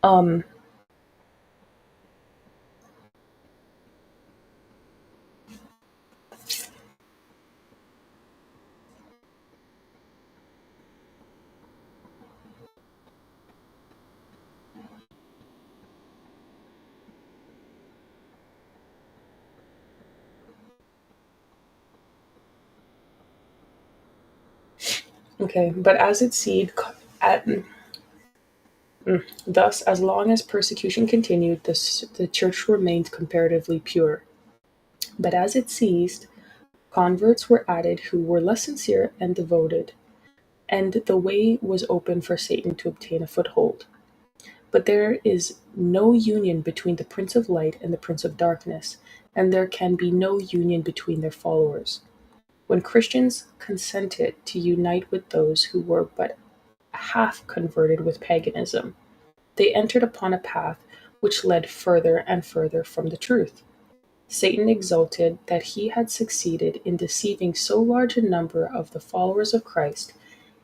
um, okay, but as its seed, at, thus, as long as persecution continued, the church remained comparatively pure. But as it ceased, converts were added who were less sincere and devoted, and the way was open for Satan to obtain a foothold. But there is no union between the Prince of Light and the Prince of Darkness, and there can be no union between their followers. When Christians consented to unite with those who were but half converted with paganism, they entered upon a path which led further and further from the truth. Satan exulted that he had succeeded in deceiving so large a number of the followers of Christ.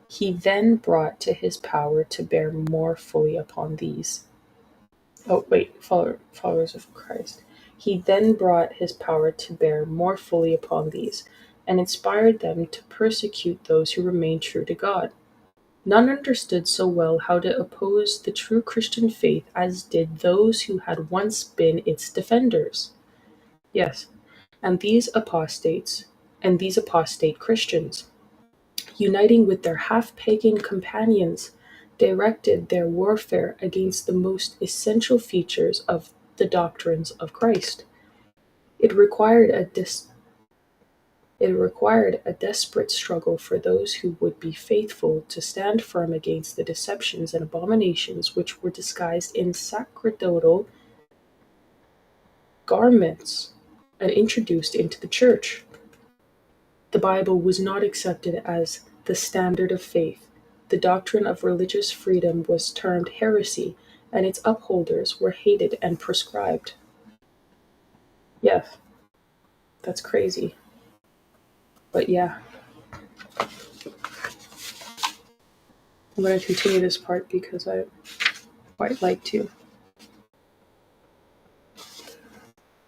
He then brought to his power to bear more fully upon these. Followers of Christ. He then brought his power to bear more fully upon these, and inspired them to persecute those who remained true to God. None understood so well how to oppose the true Christian faith as did those who had once been its defenders. Yes, and these apostate Christians, uniting with their half-pagan companions, directed their warfare against the most essential features of the doctrines of Christ. It required a desperate struggle for those who would be faithful to stand firm against the deceptions and abominations which were disguised in sacerdotal garments and introduced into the church. The Bible was not accepted as the standard of faith. The doctrine of religious freedom was termed heresy, and its upholders were hated and proscribed. Yes, that's crazy. But yeah, I'm going to continue this part because I quite like to.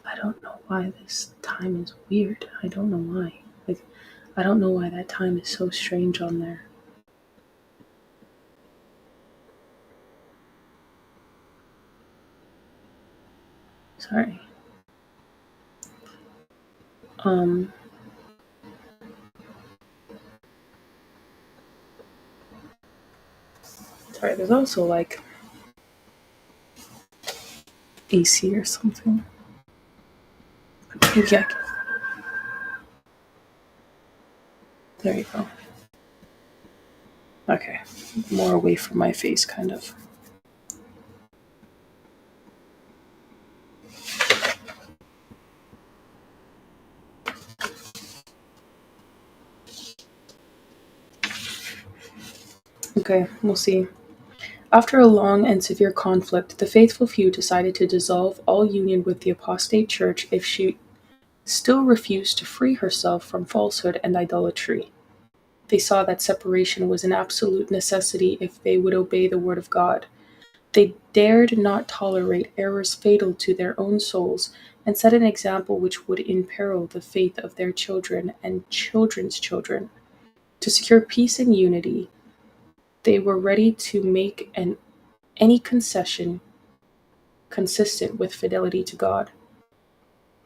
I don't know why this time is weird. I don't know why. Like, I don't know why that time is so strange on there. Sorry. Sorry, there's also like AC or something. Yeah. There you go. Okay. More away from my face, kind of. Okay, we'll see. After a long and severe conflict, the faithful few decided to dissolve all union with the apostate church if she still refused to free herself from falsehood and idolatry. They saw that separation was an absolute necessity if they would obey the word of God. They dared not tolerate errors fatal to their own souls and set an example which would imperil the faith of their children and children's children. To secure peace and unity, they were ready to make any concession consistent with fidelity to God.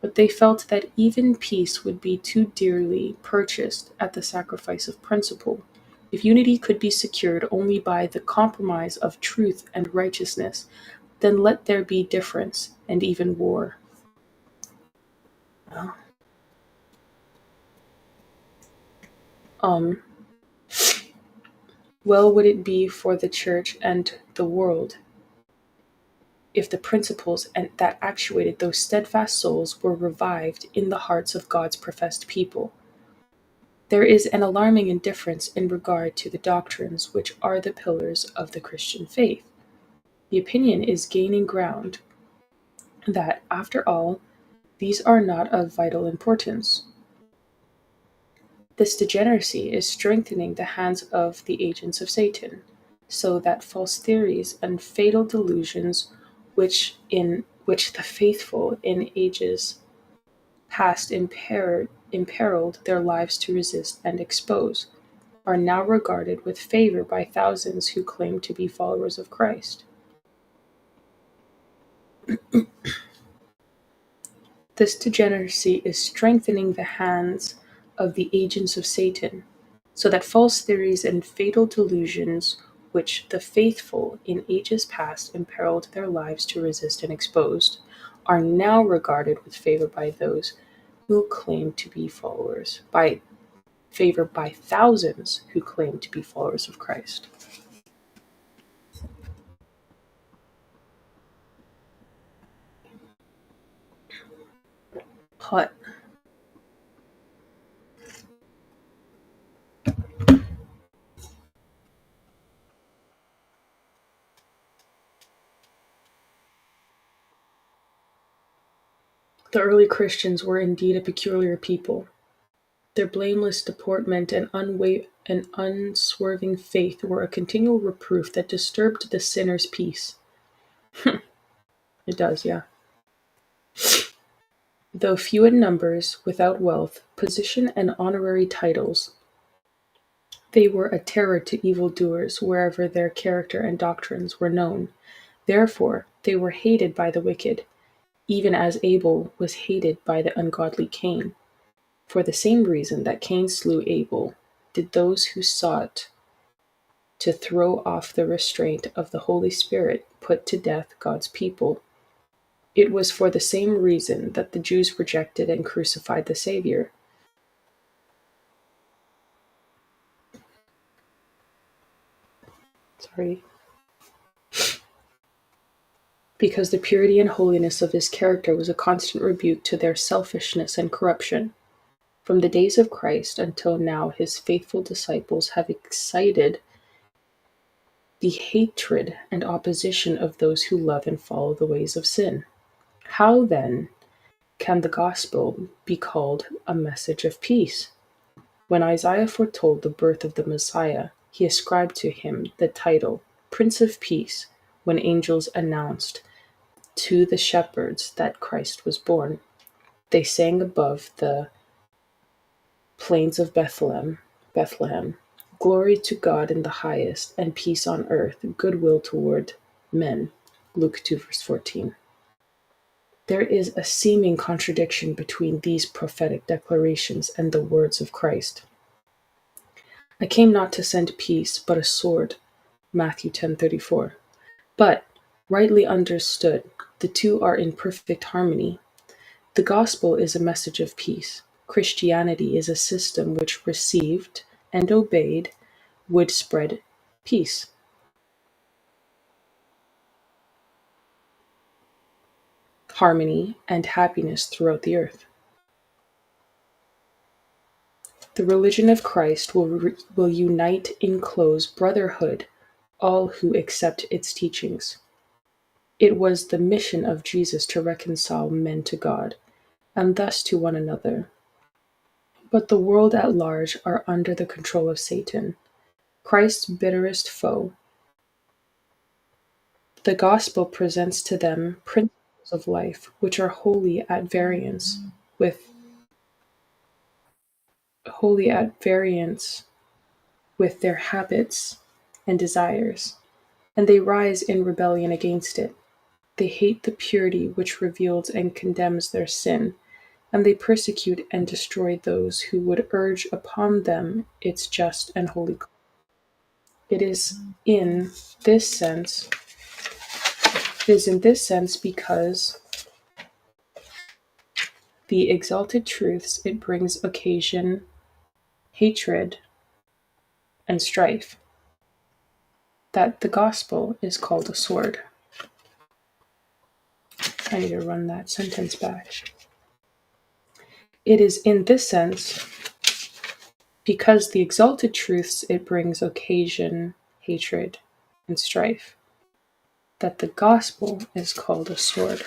But they felt that even peace would be too dearly purchased at the sacrifice of principle. If unity could be secured only by the compromise of truth and righteousness, then let there be difference and even war. Um, well would it be for the church and the world if the principles that actuated those steadfast souls were revived in the hearts of God's professed people. There is an alarming indifference in regard to the doctrines which are the pillars of the Christian faith. The opinion is gaining ground that, after all, these are not of vital importance. This degeneracy is strengthening the hands of the agents of Satan, so that false theories and fatal delusions which the faithful in ages past imperiled their lives to resist and expose, are now regarded with favor by thousands who claim to be followers of Christ. This degeneracy is strengthening the hands of the agents of Satan, so that false theories and fatal delusions which the faithful in ages past imperiled their lives to resist and expose, are now regarded with favor by those who claim to be followers, by favor by thousands who claim to be followers of Christ. Hot. The early Christians were indeed a peculiar people. Their blameless deportment and unswerving faith were a continual reproof that disturbed the sinner's peace. It does, yeah. Though few in numbers, without wealth, position, and honorary titles, they were a terror to evildoers wherever their character and doctrines were known. Therefore, they were hated by the wicked, even as Abel was hated by the ungodly Cain. For the same reason that Cain slew Abel, did those who sought to throw off the restraint of the Holy Spirit put to death God's people. It was for the same reason that the Jews rejected and crucified the Savior. Because the purity and holiness of his character was a constant rebuke to their selfishness and corruption. From the days of Christ until now, his faithful disciples have excited the hatred and opposition of those who love and follow the ways of sin. How then can the gospel be called a message of peace? When Isaiah foretold the birth of the Messiah, he ascribed to him the title Prince of Peace when angels announced to the shepherds that Christ was born. They sang above the plains of Bethlehem, glory to God in the highest, and peace on earth, goodwill toward men. Luke 2, verse 14. There is a seeming contradiction between these prophetic declarations and the words of Christ. I came not to send peace, but a sword. Matthew 10:34. But, rightly understood, the two are in perfect harmony. The gospel is a message of peace. Christianity is a system which received and obeyed would spread peace. Harmony and happiness throughout the earth. The religion of Christ will unite in close brotherhood all who accept its teachings. It was the mission of Jesus to reconcile men to God, and thus to one another. But the world at large are under the control of Satan, Christ's bitterest foe. The gospel presents to them principles of life which are with wholly at variance with their habits and desires, and they rise in rebellion against it. They hate the purity which reveals and condemns their sin, and they persecute and destroy those who would urge upon them its just and holy cause. It is in this sense because the exalted truths it brings occasion hatred and strife that the gospel is called a sword. I need to run that sentence back. It is in this sense because the exalted truths it brings occasion hatred and strife that the gospel is called a sword.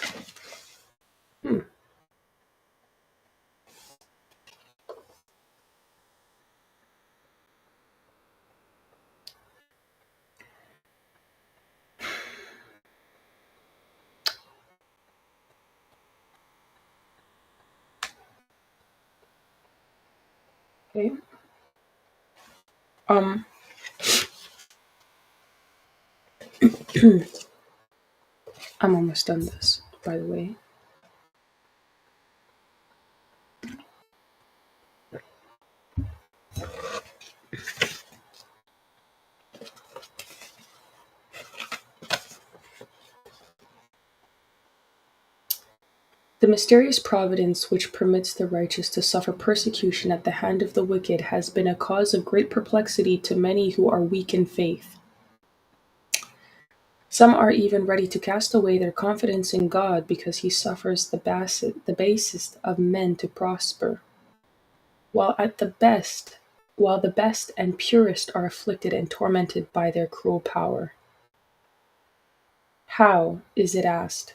Okay. I'm almost done this, by the way. The mysterious providence which permits the righteous to suffer persecution at the hand of the wicked has been a cause of great perplexity to many who are weak in faith. Some are even ready to cast away their confidence in God because he suffers the basest of men to prosper, while the best and purest are afflicted and tormented by their cruel power. How, is it asked,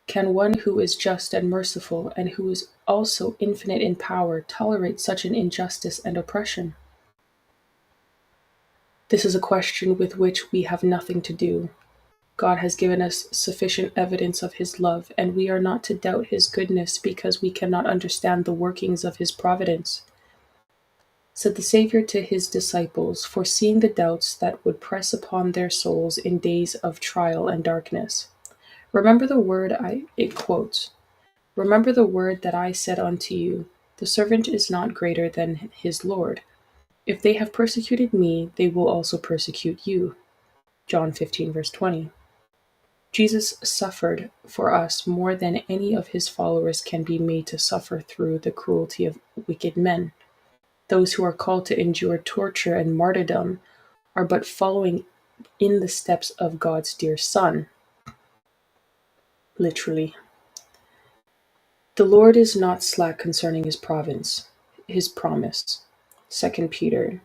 can one who is just and merciful, and who is also infinite in power, tolerate such an injustice and oppression? This is a question with which we have nothing to do. God has given us sufficient evidence of his love, and we are not to doubt his goodness because we cannot understand the workings of his providence. Said the Savior to his disciples, foreseeing the doubts that would press upon their souls in days of trial and darkness. Remember the word Remember the word that I said unto you, the servant is not greater than his Lord. If they have persecuted me, they will also persecute you. John 15, verse 20. Jesus suffered for us more than any of his followers can be made to suffer through the cruelty of wicked men. Those who are called to endure torture and martyrdom are but following in the steps of God's dear Son. Literally. The Lord is not slack concerning his province, his promise. 2 Peter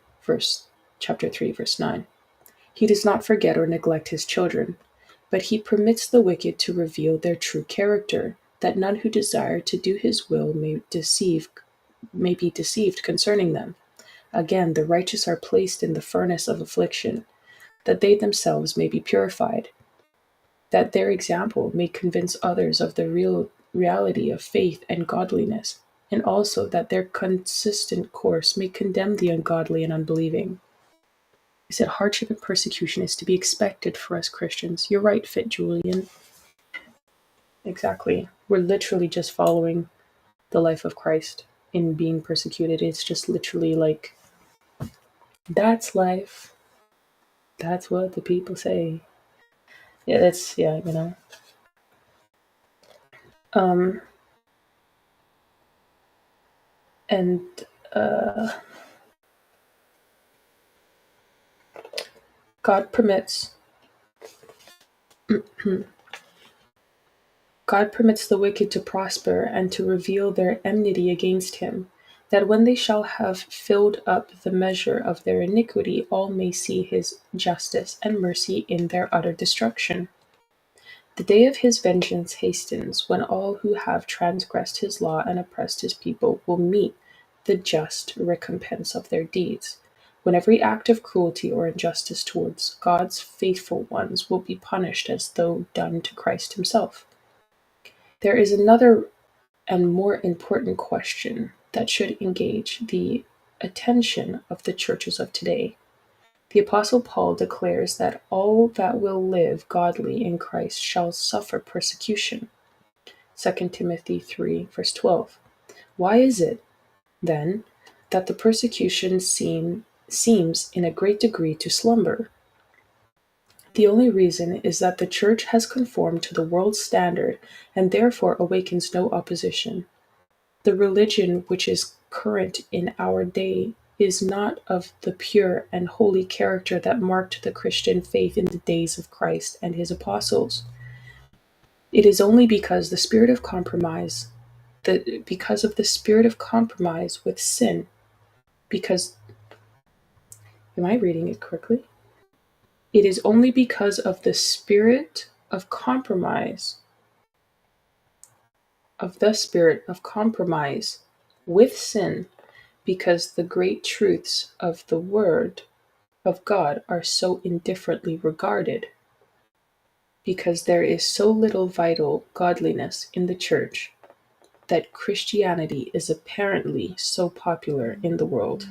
chapter 3 verse 9. He does not forget or neglect his children, but he permits the wicked to reveal their true character, that none who desire to do his will may be deceived concerning them. Again, the righteous are placed in the furnace of affliction, that they themselves may be purified, that their example may convince others of the reality of faith and godliness, and also that their consistent course may condemn the ungodly and unbelieving. He said hardship and persecution is to be expected for us Christians. You're right, Fit Julian. Exactly. We're literally just following the life of Christ in being persecuted. It's just literally like, that's life. That's what the people say. Yeah, that's, yeah, you know. And God permits God permits the wicked to prosper and to reveal their enmity against him, that when they shall have filled up the measure of their iniquity, all may see his justice and mercy in their utter destruction. The day of his vengeance hastens, when all who have transgressed his law and oppressed his people will meet the just recompense of their deeds, when every act of cruelty or injustice towards God's faithful ones will be punished as though done to Christ himself. There is another and more important question that should engage the attention of the churches of today. The Apostle Paul declares that all that will live godly in Christ shall suffer persecution. 2 Timothy 3, verse 12. Why is it, then, that the persecution seems in a great degree to slumber? The only reason is that the Church has conformed to the world's standard and therefore awakens no opposition. The religion which is current in our day is not of the pure and holy character that marked the Christian faith in the days of Christ and his apostles. It is only because of the spirit of compromise with sin, because, am I reading it correctly? It is only because of the spirit of compromise with sin, because the great truths of the Word of God are so indifferently regarded, because there is so little vital godliness in the church, that Christianity is apparently so popular in the world.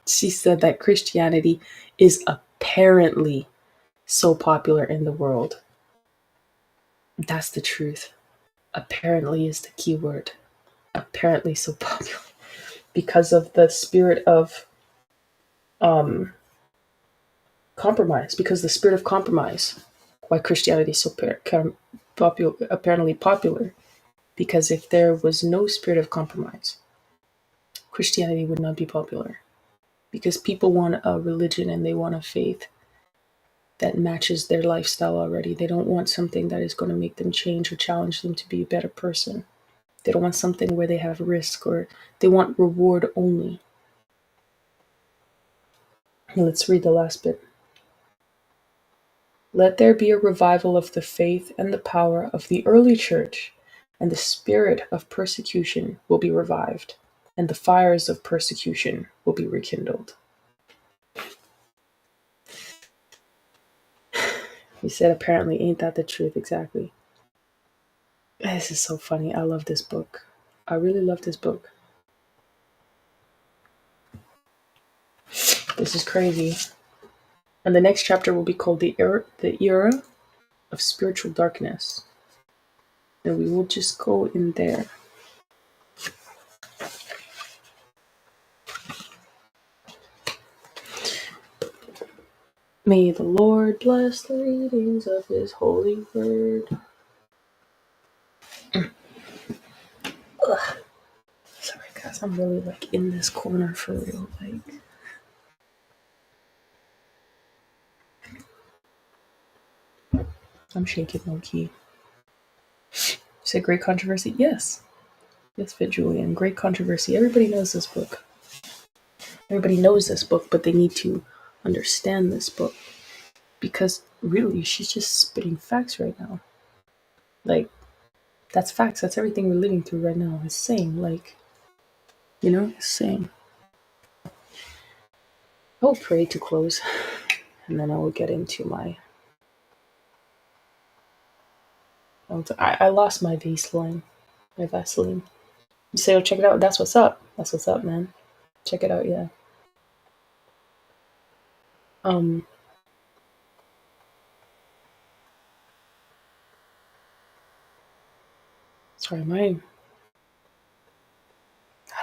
She said that Christianity is apparently so popular in the world. That's the truth. Apparently is the key word. Apparently so popular. Because of the spirit of compromise. Because the spirit of compromise. Why Christianity is so apparently popular. Because if there was no spirit of compromise, Christianity would not be popular. Because people want a religion and they want a faith that matches their lifestyle already. They don't want something that is going to make them change or challenge them to be a better person. They don't want something where they have risk, or they want reward only. Let's read the last bit. Let there be a revival of the faith and the power of the early church, and the spirit of persecution will be revived, and the fires of persecution will be rekindled. He said, apparently, ain't that the truth? Exactly. This is so funny. I love this book. I really love this book. This is crazy. And the next chapter will be called the era of spiritual darkness. And we will just go in there. May the Lord bless the readings of his holy word. Ugh. Sorry guys, I'm really like in this corner for real. Like, I'm shaking low key. Is it Great Controversy? Yes. Yes, Fit Julian. Great Controversy. Everybody knows this book. Everybody knows this book, but they need to understand this book. Because really, she's just spitting facts right now. Like, that's facts. That's everything we're living through right now. It's saying, like, it's saying. I'll pray to close, and then I will get into my. I lost my Vaseline. My Vaseline. You say, oh, check it out. That's what's up. That's what's up, man. Check it out, yeah. Sorry, I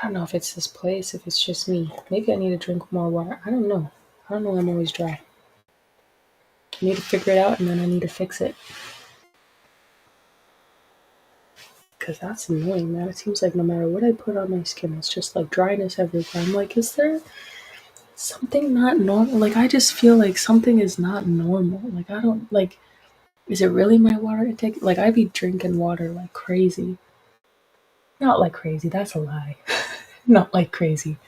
don't know if it's this place, if it's just me. Maybe I need to drink more water. I don't know. I'm always dry. I need to figure it out, and then I need to fix it. Because that's annoying, man. It seems like no matter what I put on my skin, it's just like dryness everywhere. I'm like, is there something not normal? Like, I just feel like something is not normal. Like, I don't, like, is it really my water intake? Like, I be drinking water like crazy. Not like crazy, that's a lie. Not like crazy.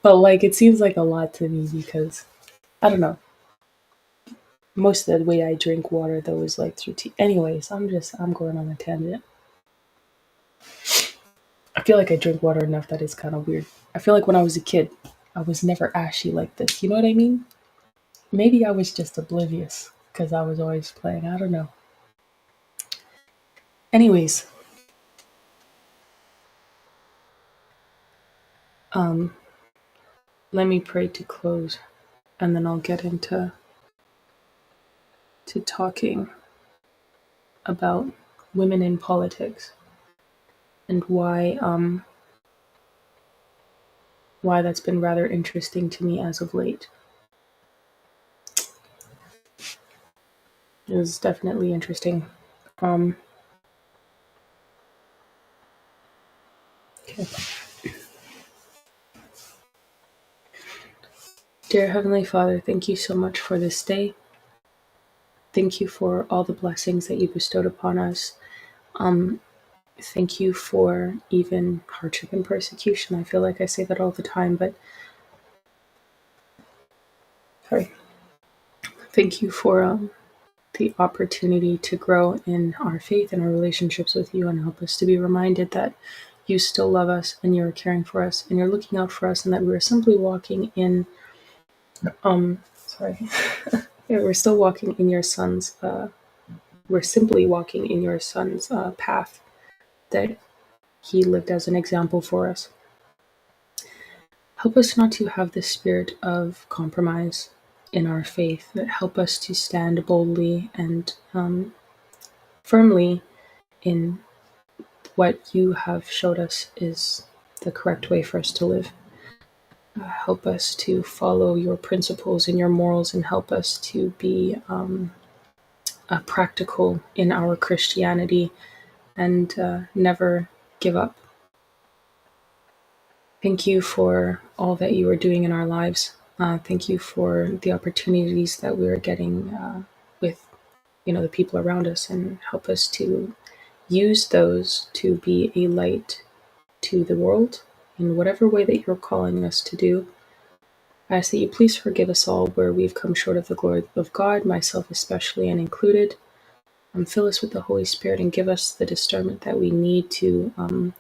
But, like, it seems like a lot to me because, I don't know. Most of the way I drink water, though, is like through tea. Anyways, I'm going on a tangent. I feel like I drink water enough that it's kind of weird. I feel like when I was a kid, I was never ashy like this. You know what I mean? Maybe I was just oblivious because I was always playing. I don't know. Anyways, let me pray to close, and then I'll get into talking about women in politics and why that's been rather interesting to me as of late. It was definitely interesting. Okay. Dear Heavenly Father, thank you so much for this day. Thank you for all the blessings that you bestowed upon us. Thank you for even hardship and persecution. I feel like I say that all the time, but sorry. Thank you for the opportunity to grow in our faith and our relationships with you, and help us to be reminded that you still love us and you're caring for us and you're looking out for us, and that we're simply walking in we're still walking in your son's we're simply walking in your son's path that he lived as an example for us. Help us not to have the spirit of compromise in our faith, that help us to stand boldly and firmly in what you have showed us is the correct way for us to live. Help us to follow your principles and your morals, and help us to be practical in our Christianity and never give up. Thank you for all that you are doing in our lives. Thank you for the opportunities that we are getting with the people around us, and help us to use those to be a light to the world in whatever way that you're calling us to do. I ask that you please forgive us all where we've come short of the glory of God, myself especially and included. Fill us with the Holy Spirit and give us the discernment that we need to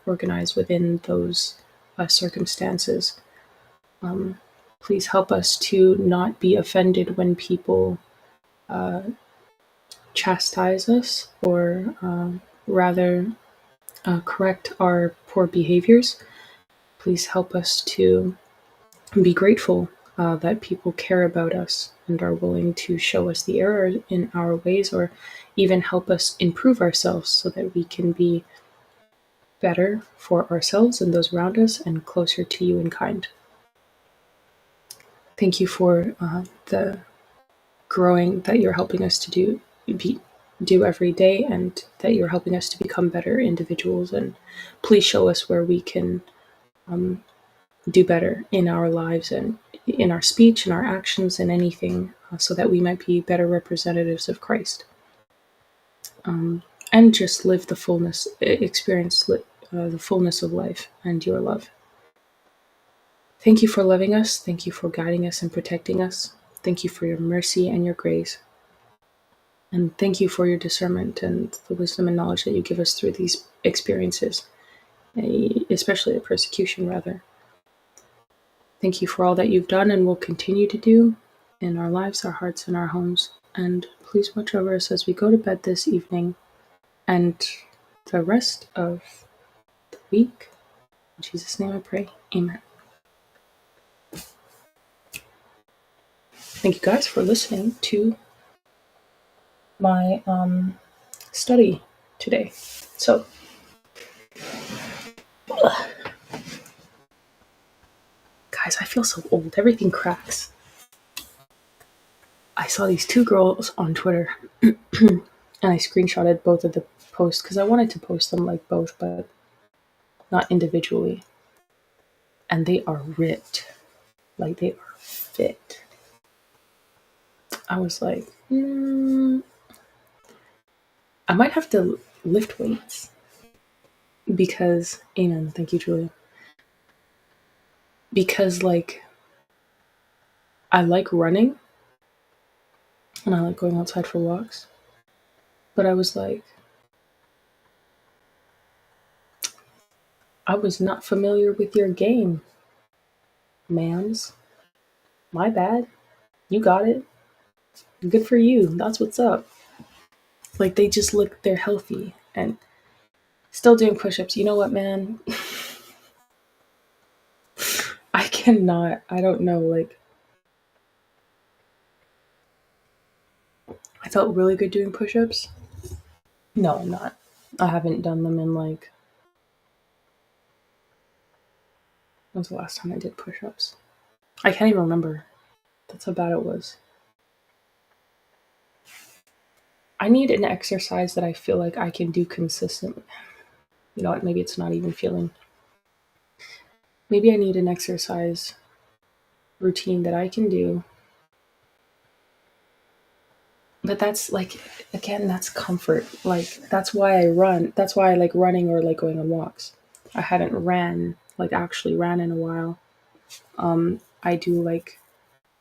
organize within those circumstances. Please help us to not be offended when people chastise us, or rather correct our poor behaviors. Please help us to be grateful that people care about us and are willing to show us the error in our ways, or even help us improve ourselves so that we can be better for ourselves and those around us and closer to you in kind. Thank you for the growing that you're helping us to do every day, and that you're helping us to become better individuals. And please show us where we can do better in our lives and in our speech and our actions and anything, so that we might be better representatives of Christ. and just live the fullness, experience the fullness of life and your love. Thank you for loving us. Thank you for guiding us and protecting us. Thank you for your mercy and your grace. And thank you for your discernment and the wisdom and knowledge that you give us through these experiences, especially the persecution, rather. Thank you for all that you've done and will continue to do in our lives, our hearts, and our homes. And please watch over us as we go to bed this evening and the rest of the week. In Jesus' name I pray. Amen. Thank you guys for listening to my study today. So, guys, I feel so old. Everything cracks. I saw these two girls on Twitter and I screenshotted both of the posts because I wanted to post them like both, but not individually. And they are ripped. Like, they are fit. I was like, I might have to lift weights because, amen, thank you, Julia. Because, like, I like running and I like going outside for walks. But I was like, I was not familiar with your game, ma'ams. My bad. You got it. Good for you. That's what's up. Like, they just look, they're healthy and still doing push-ups. You know what, man? I cannot. I don't know. Like, I felt really good doing push-ups. No, I'm not. I haven't done them in like, when was the last time I did push-ups? I can't even remember. That's how bad it was. I need an exercise that I feel like I can do consistently. You know what? Maybe it's not even feeling. Maybe I need an exercise routine that I can do. But that's like, again, that's comfort. Like, that's why I run. That's why I like running or like going on walks. I hadn't actually ran in a while. I do like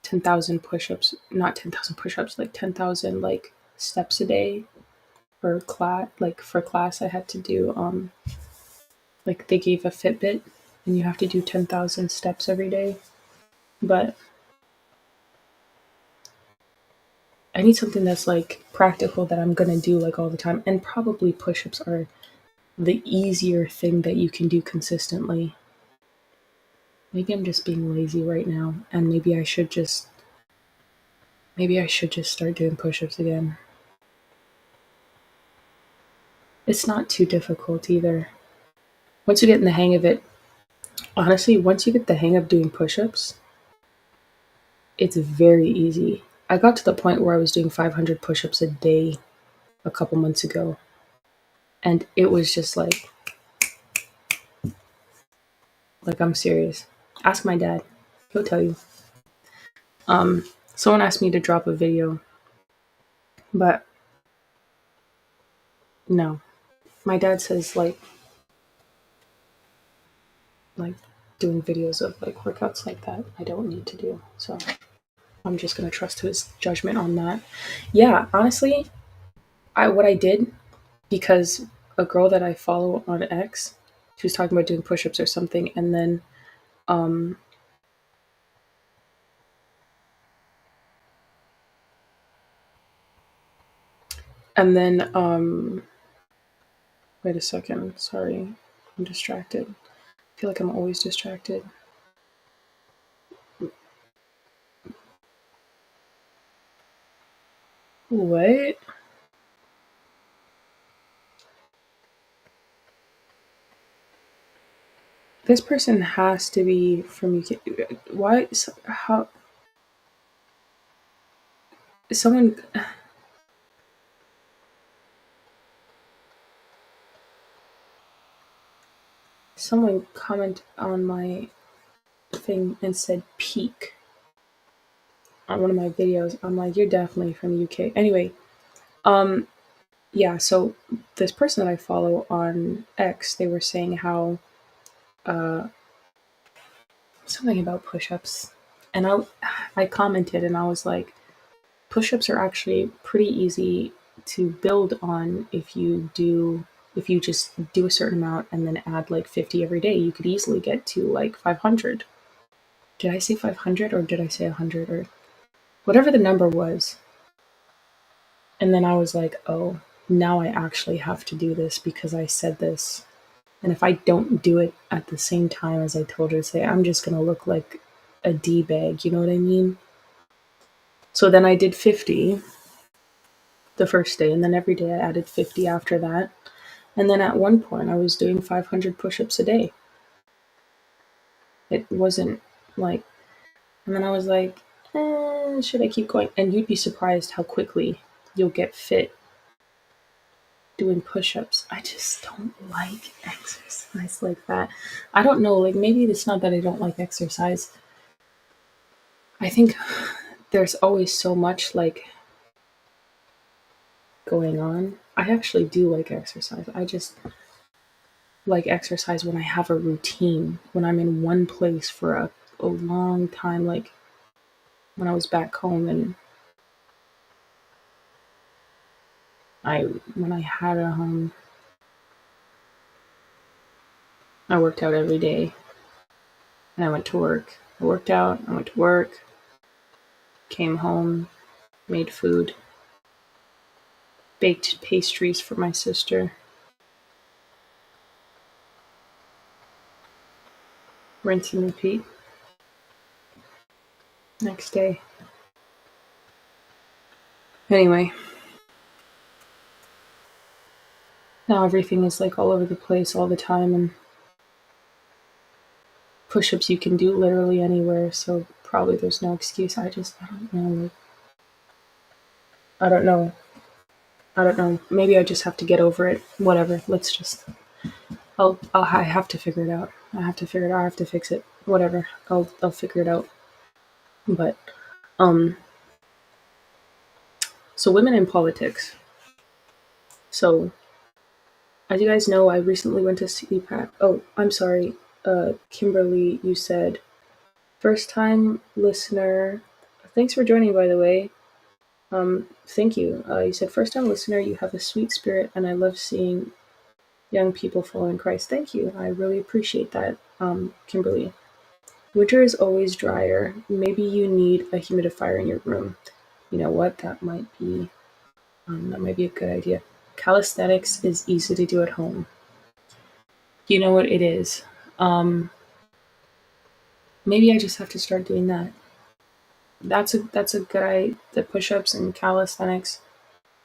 10,000 push-ups, not 10,000 push-ups, like 10,000 like steps a day for class. Like, for class I had to do like, they gave a Fitbit and you have to do 10,000 steps every day. But I need something that's like practical that I'm gonna do like all the time. And probably push-ups are the easier thing that you can do consistently. Maybe I'm just being lazy right now, and maybe I should just start doing push-ups again. It's not too difficult either. Once you get in the hang of it, honestly, once you get the hang of doing push-ups, it's very easy. I got to the point where I was doing 500 push-ups a day a couple months ago. And it was just like I'm serious. Ask my dad. He'll tell you. Someone asked me to drop a video, but no. My dad says like doing videos of like workouts like that I don't need to do. So I'm just gonna trust his judgment on that. Yeah, honestly, what I did, because a girl that I follow on X, she was talking about doing push-ups or something, and then wait a second, sorry, I'm distracted. I feel like I'm always distracted. What? This person has to be from UK. Why? How? Someone. Someone comment on my thing and said peak on one of my videos. I'm like, you're definitely from the UK. Anyway, yeah, so this person that I follow on X, they were saying how uh, something about push-ups, and I commented and I was like, push-ups are actually pretty easy to build on if you just do a certain amount and then add like 50 every day. You could easily get to like 500. Did I say 500 or did I say 100 or whatever the number was? And then I was like, oh, now I actually have to do this because I said this. And if I don't do it at the same time as I told her to say, I'm just going to look like a D bag. You know what I mean? So then I did 50 the first day, and then every day I added 50 after that. And then at one point, I was doing 500 push ups a day. It wasn't like, and then I was like, should I keep going? And you'd be surprised how quickly you'll get fit doing push ups. I just don't like exercise like that. I don't know, like maybe it's not that I don't like exercise. I think there's always so much like going on. I actually do like exercise. I just like exercise when I have a routine, when I'm in one place for a long time, like when I was back home and I when I had a home, I worked out every day and I went to work. I worked out, I went to work, came home, made food, baked pastries for my sister, rinse and repeat. Next day. Anyway, now everything is like all over the place all the time, and push-ups you can do literally anywhere, so probably there's no excuse. I don't know. Like, I don't know. I don't know. Maybe I just have to get over it. Whatever. Let's just. I have to figure it out. I have to figure it out. I have to fix it. Whatever. I'll figure it out. But um, so women in politics. So as you guys know, I recently went to CPAC. Oh, I'm sorry. Kimberly, you said first time listener. Thanks for joining, by the way. Thank you. You said first time listener. You have a sweet spirit, and I love seeing young people following Christ. Thank you. I really appreciate that, Kimberly. Winter is always drier. Maybe you need a humidifier in your room. You know what? That might be a good idea. Calisthenics is easy to do at home. You know what it is. Um, Maybe I just have to start doing that. That's a good idea. The push-ups and calisthenics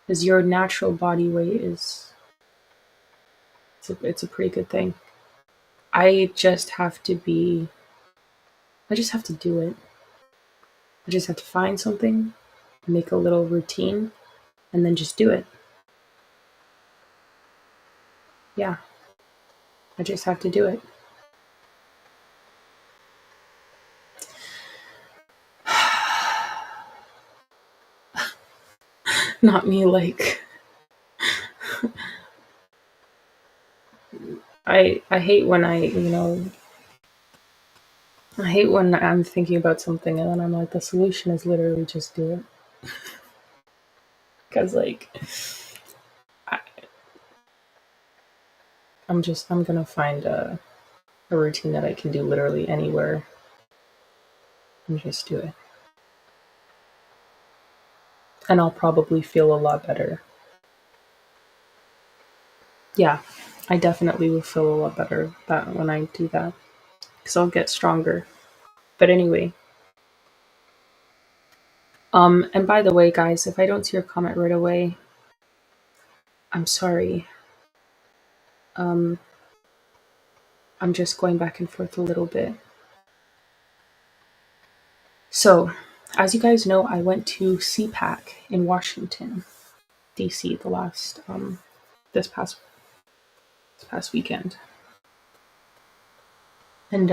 is your natural body weight is it's a pretty good thing. I just have to be. I just have to do it. I just have to find something, make a little routine, and then just do it. Yeah, I just have to do it. Not me like I hate when I hate when I'm thinking about something and then I'm like the solution is literally just do it. Cuz like I, I'm going to find a routine that I can do literally anywhere and just do it. And I'll probably feel a lot better. Yeah, I definitely will feel a lot better that when I do that cuz I'll get stronger. But anyway, and by the way, guys, if I don't see your comment right away, I'm sorry. Um, I'm just going back and forth a little bit. So, as you guys know, I went to CPAC in Washington, D.C. the last this past this past weekend, and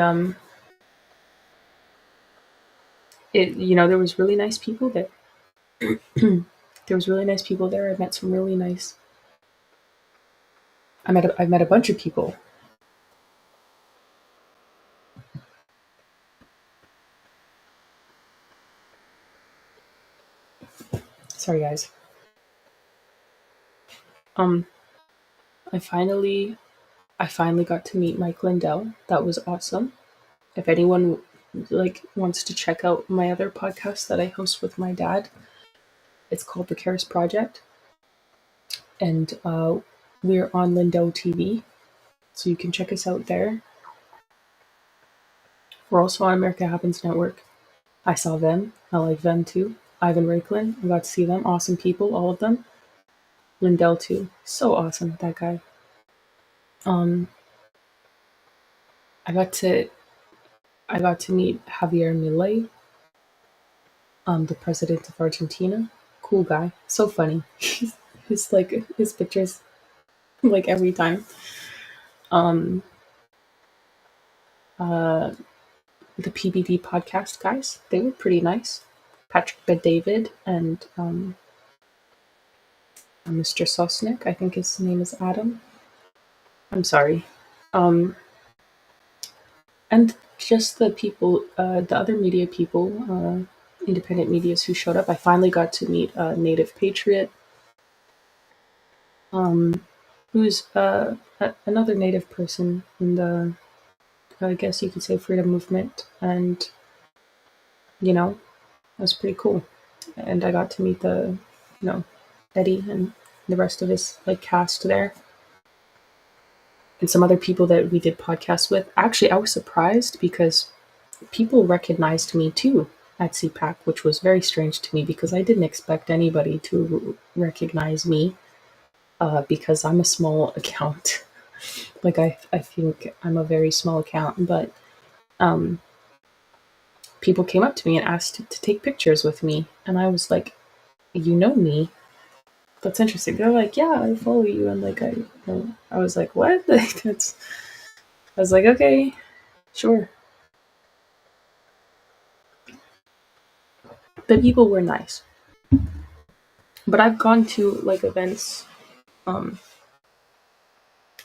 it there was really nice people there. There was really nice people there. I met some really nice I've met a bunch of people. Sorry, guys. Um, I finally I finally got to meet Mike Lindell. That was awesome. If anyone wants to check out my other podcast that I host with my dad, it's called the Karis Project, and we're on Lindell TV, so you can check us out there. We're also on America Happens Network. I saw them. I like them too. Ivan Raiklin, I got to see them. Awesome people, all of them. Lindell too. So awesome, that guy. Um, I got to I got to meet Javier Milei, the president of Argentina. Cool guy. So funny. His his pictures like every time. Um uh the PBD podcast guys, they were pretty nice. Patrick Bet David and Mr. Sosnick, I think his name is Adam. I'm sorry. Um and just the people, the other media people, independent medias who showed up. I finally got to meet a Native Patriot, um, who's another Native person in the, I guess you could say, freedom movement, and that was pretty cool. And I got to meet Eddie and the rest of his cast there, and some other people that we did podcasts with. Actually, I was surprised because people recognized me too at CPAC, which was very strange to me because I didn't expect anybody to recognize me, because I'm a small account. I think I'm a very small account, but um, people came up to me and asked to take pictures with me, and I was like, "You know me? That's interesting." They're like, "Yeah, I follow you," and I was like, "What?" I was like, "Okay, sure." The people were nice, but I've gone to events. Um,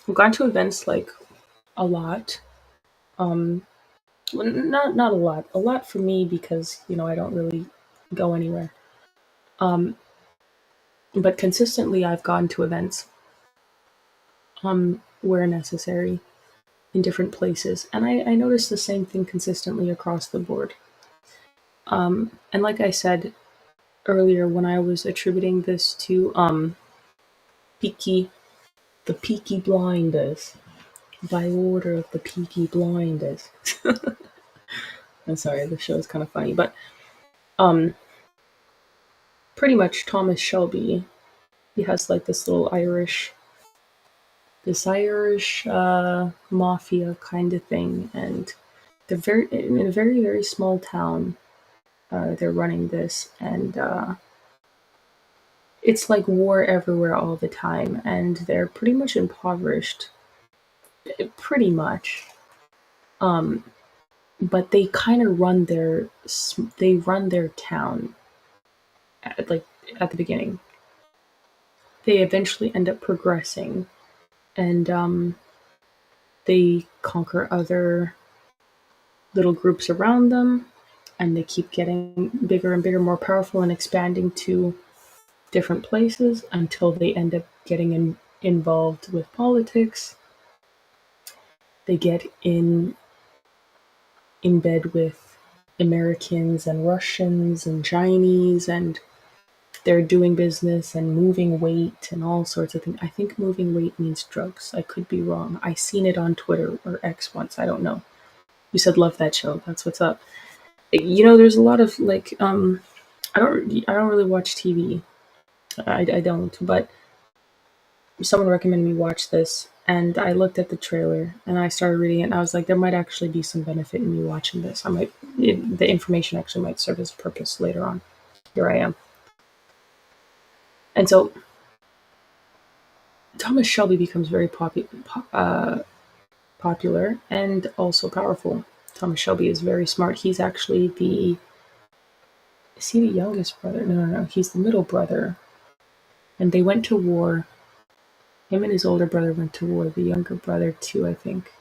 I've gone to events a lot. Um, well, not a lot. A lot for me because I don't really go anywhere. Um, but consistently, I've gone to events where necessary in different places, and I noticed the same thing consistently across the board. And like I said earlier, when I was attributing this to Peaky, the Peaky Blinders, by order of the Peaky Blinders. I'm sorry, the show is kind of funny, but um, pretty much Thomas Shelby, he has this Irish mafia kind of thing, and they're very in a very very small town. They're running this, and it's like war everywhere all the time, and they're pretty much impoverished, pretty much. Um, but they kind of run their town at the beginning. They eventually end up progressing, and they conquer other little groups around them, and they keep getting bigger and bigger, more powerful, and expanding to different places until they end up getting involved with politics. They get in bed with Americans and Russians and Chinese, and they're doing business and moving weight and all sorts of things. I think moving weight means drugs. I could be wrong. I seen it on Twitter or X once. I don't know. You said love that show. That's what's up. There's a lot of I don't really watch TV. I don't, but someone recommended me watch this, and I looked at the trailer and I started reading it, and I was like, there might actually be some benefit in me watching this. The information actually might serve as a purpose later on. Here I am. And so Thomas Shelby becomes very popular and also powerful. Thomas Shelby is very smart. He's actually is he the youngest brother? No, he's the middle brother. And they went to war Him and his older brother went to war. The younger brother too, I think.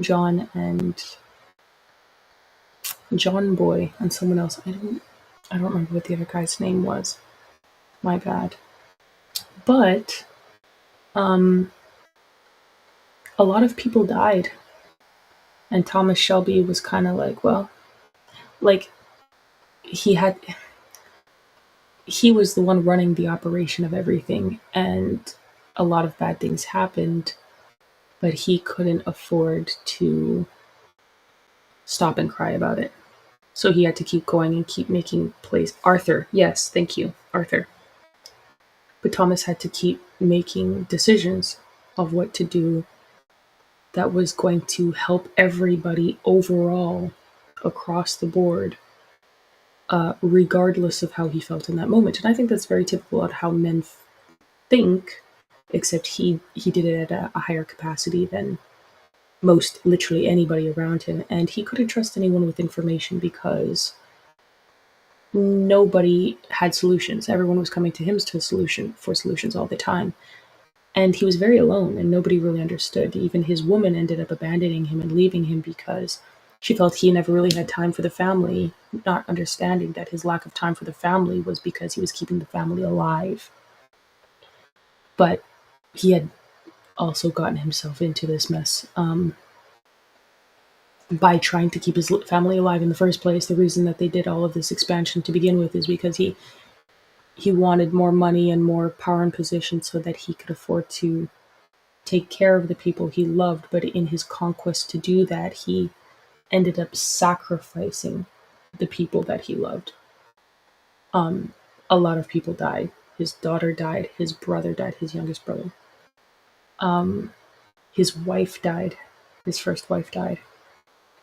John and John Boy and someone else. I don't remember what the other guy's name was. My bad. But a lot of people died, and Thomas Shelby was kind of like, well, like he had he was the one running the operation of everything, and a lot of bad things happened, but he couldn't afford to stop and cry about it. So he had to keep going and keep making plays. Arthur, yes, thank you, Arthur. But Thomas had to keep making decisions of what to do that was going to help everybody overall across the board, regardless of how he felt in that moment. And I think that's very typical of how men think, except he did it at a higher capacity than most, literally anybody around him. And he couldn't trust anyone with information because nobody had solutions. Everyone was coming to him for solutions all the time. And he was very alone, and nobody really understood. Even his woman ended up abandoning him and leaving him because she felt he never really had time for the family, not understanding that his lack of time for the family was because he was keeping the family alive. But he had also gotten himself into this mess by trying to keep his family alive in the first place. The reason that they did all of this expansion to begin with is because he wanted more money and more power and position so that he could afford to take care of the people he loved. But in his conquest to do that, he ended up sacrificing the people that he loved. A lot of people died. His daughter died. His brother died. His youngest brother. His wife died. His first wife died.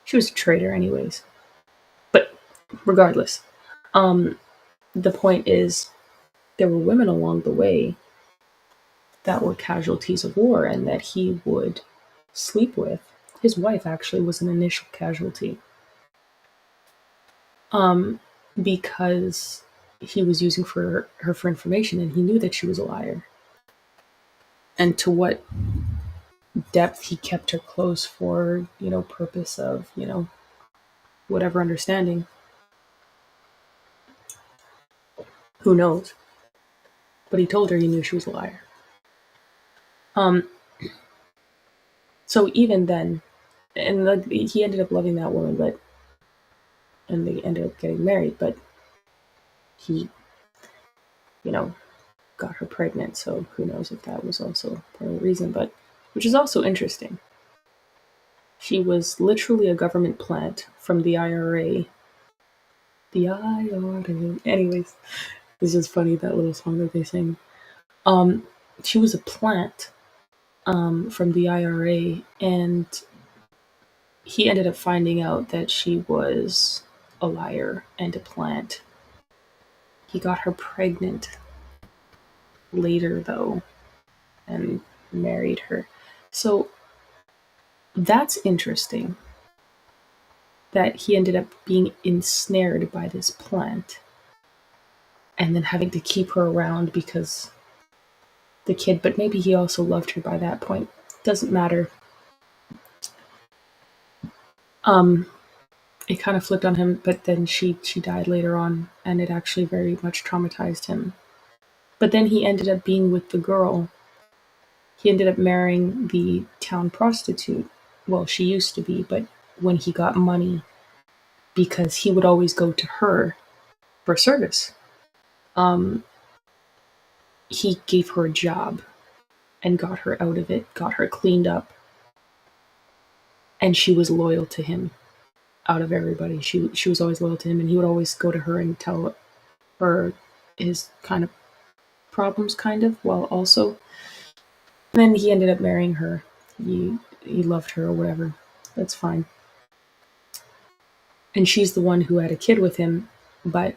She was a traitor anyways. But regardless, the point is there were women along the way that were casualties of war and that he would sleep with. His wife actually was an initial casualty. Because he was using her for information, and he knew that she was a liar. And to what depth he kept her close for, purpose of, whatever understanding. Who knows? But he told her he knew she was a liar. So even then, and he ended up loving that woman, and they ended up getting married, but he, got her pregnant, so who knows if that was also part of the reason, but which is also interesting. She was literally a government plant from the IRA. The IRA. Anyways, it's just funny, that little song that they sing. She was a plant from the IRA, and he ended up finding out that she was a liar and a plant. He got her pregnant later, though, and married her. So that's interesting, that he ended up being ensnared by this plant and then having to keep her around because the kid, but maybe he also loved her by that point. Doesn't matter. It kind of flipped on him, but then she died later on, and it actually very much traumatized him. But then he ended up being with the girl. He ended up marrying the town prostitute. Well, she used to be, but when he got money, because he would always go to her for service, he gave her a job and got her out of it, got her cleaned up, and she was loyal to him. Out of everybody, she was always loyal to him, and he would always go to her and tell her his kind of problems, while also. And then he ended up marrying her. He loved her or whatever. That's fine. And she's the one who had a kid with him, but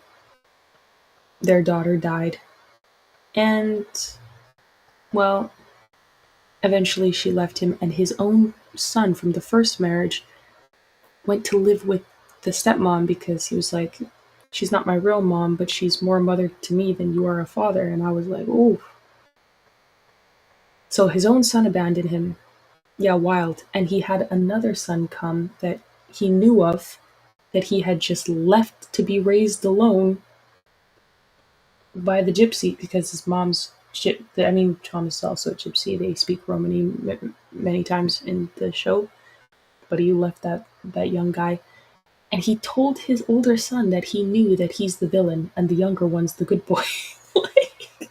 their daughter died. And, well, eventually she left him, and his own son from the first marriage went to live with the stepmom because he was like, she's not my real mom, but she's more mother to me than you are a father. And I was like, ooh. So his own son abandoned him. Yeah, wild. And he had another son come that he knew of, that he had just left to be raised alone by the gypsy, because his mom's I mean, Thomas is also a gypsy. They speak Romany many times in the show, but he left that young guy, and he told his older son that he knew that he's the villain and the younger one's the good boy. Like,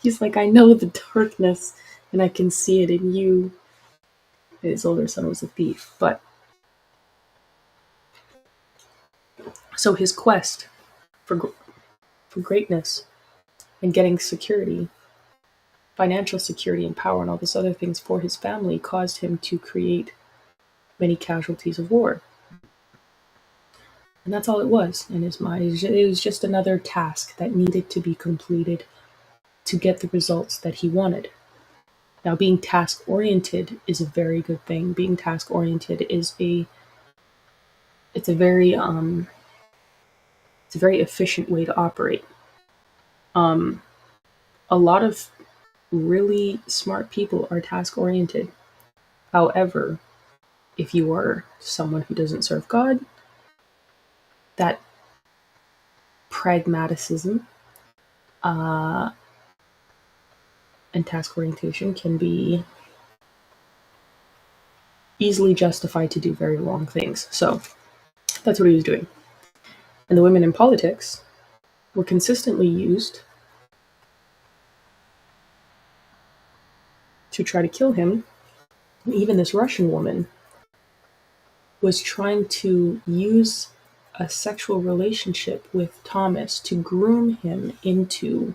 he's like, I know the darkness, and I can see it in you. His older son was a thief, but so his quest for for greatness and getting security, financial security and power and all these other things for his family caused him to create many casualties of war. And that's all it was in his mind. It was just another task that needed to be completed to get the results that he wanted. Now, being task oriented is a very good thing. Being task oriented is it's a very it's a very efficient way to operate. Um, a lot of really smart people are task oriented. However, if you are someone who doesn't serve God, that pragmaticism uh, and task orientation can be easily justified to do very wrong things. So that's what he was doing. And the women in politics were consistently used to try to kill him. And even this Russian woman was trying to use a sexual relationship with Thomas to groom him into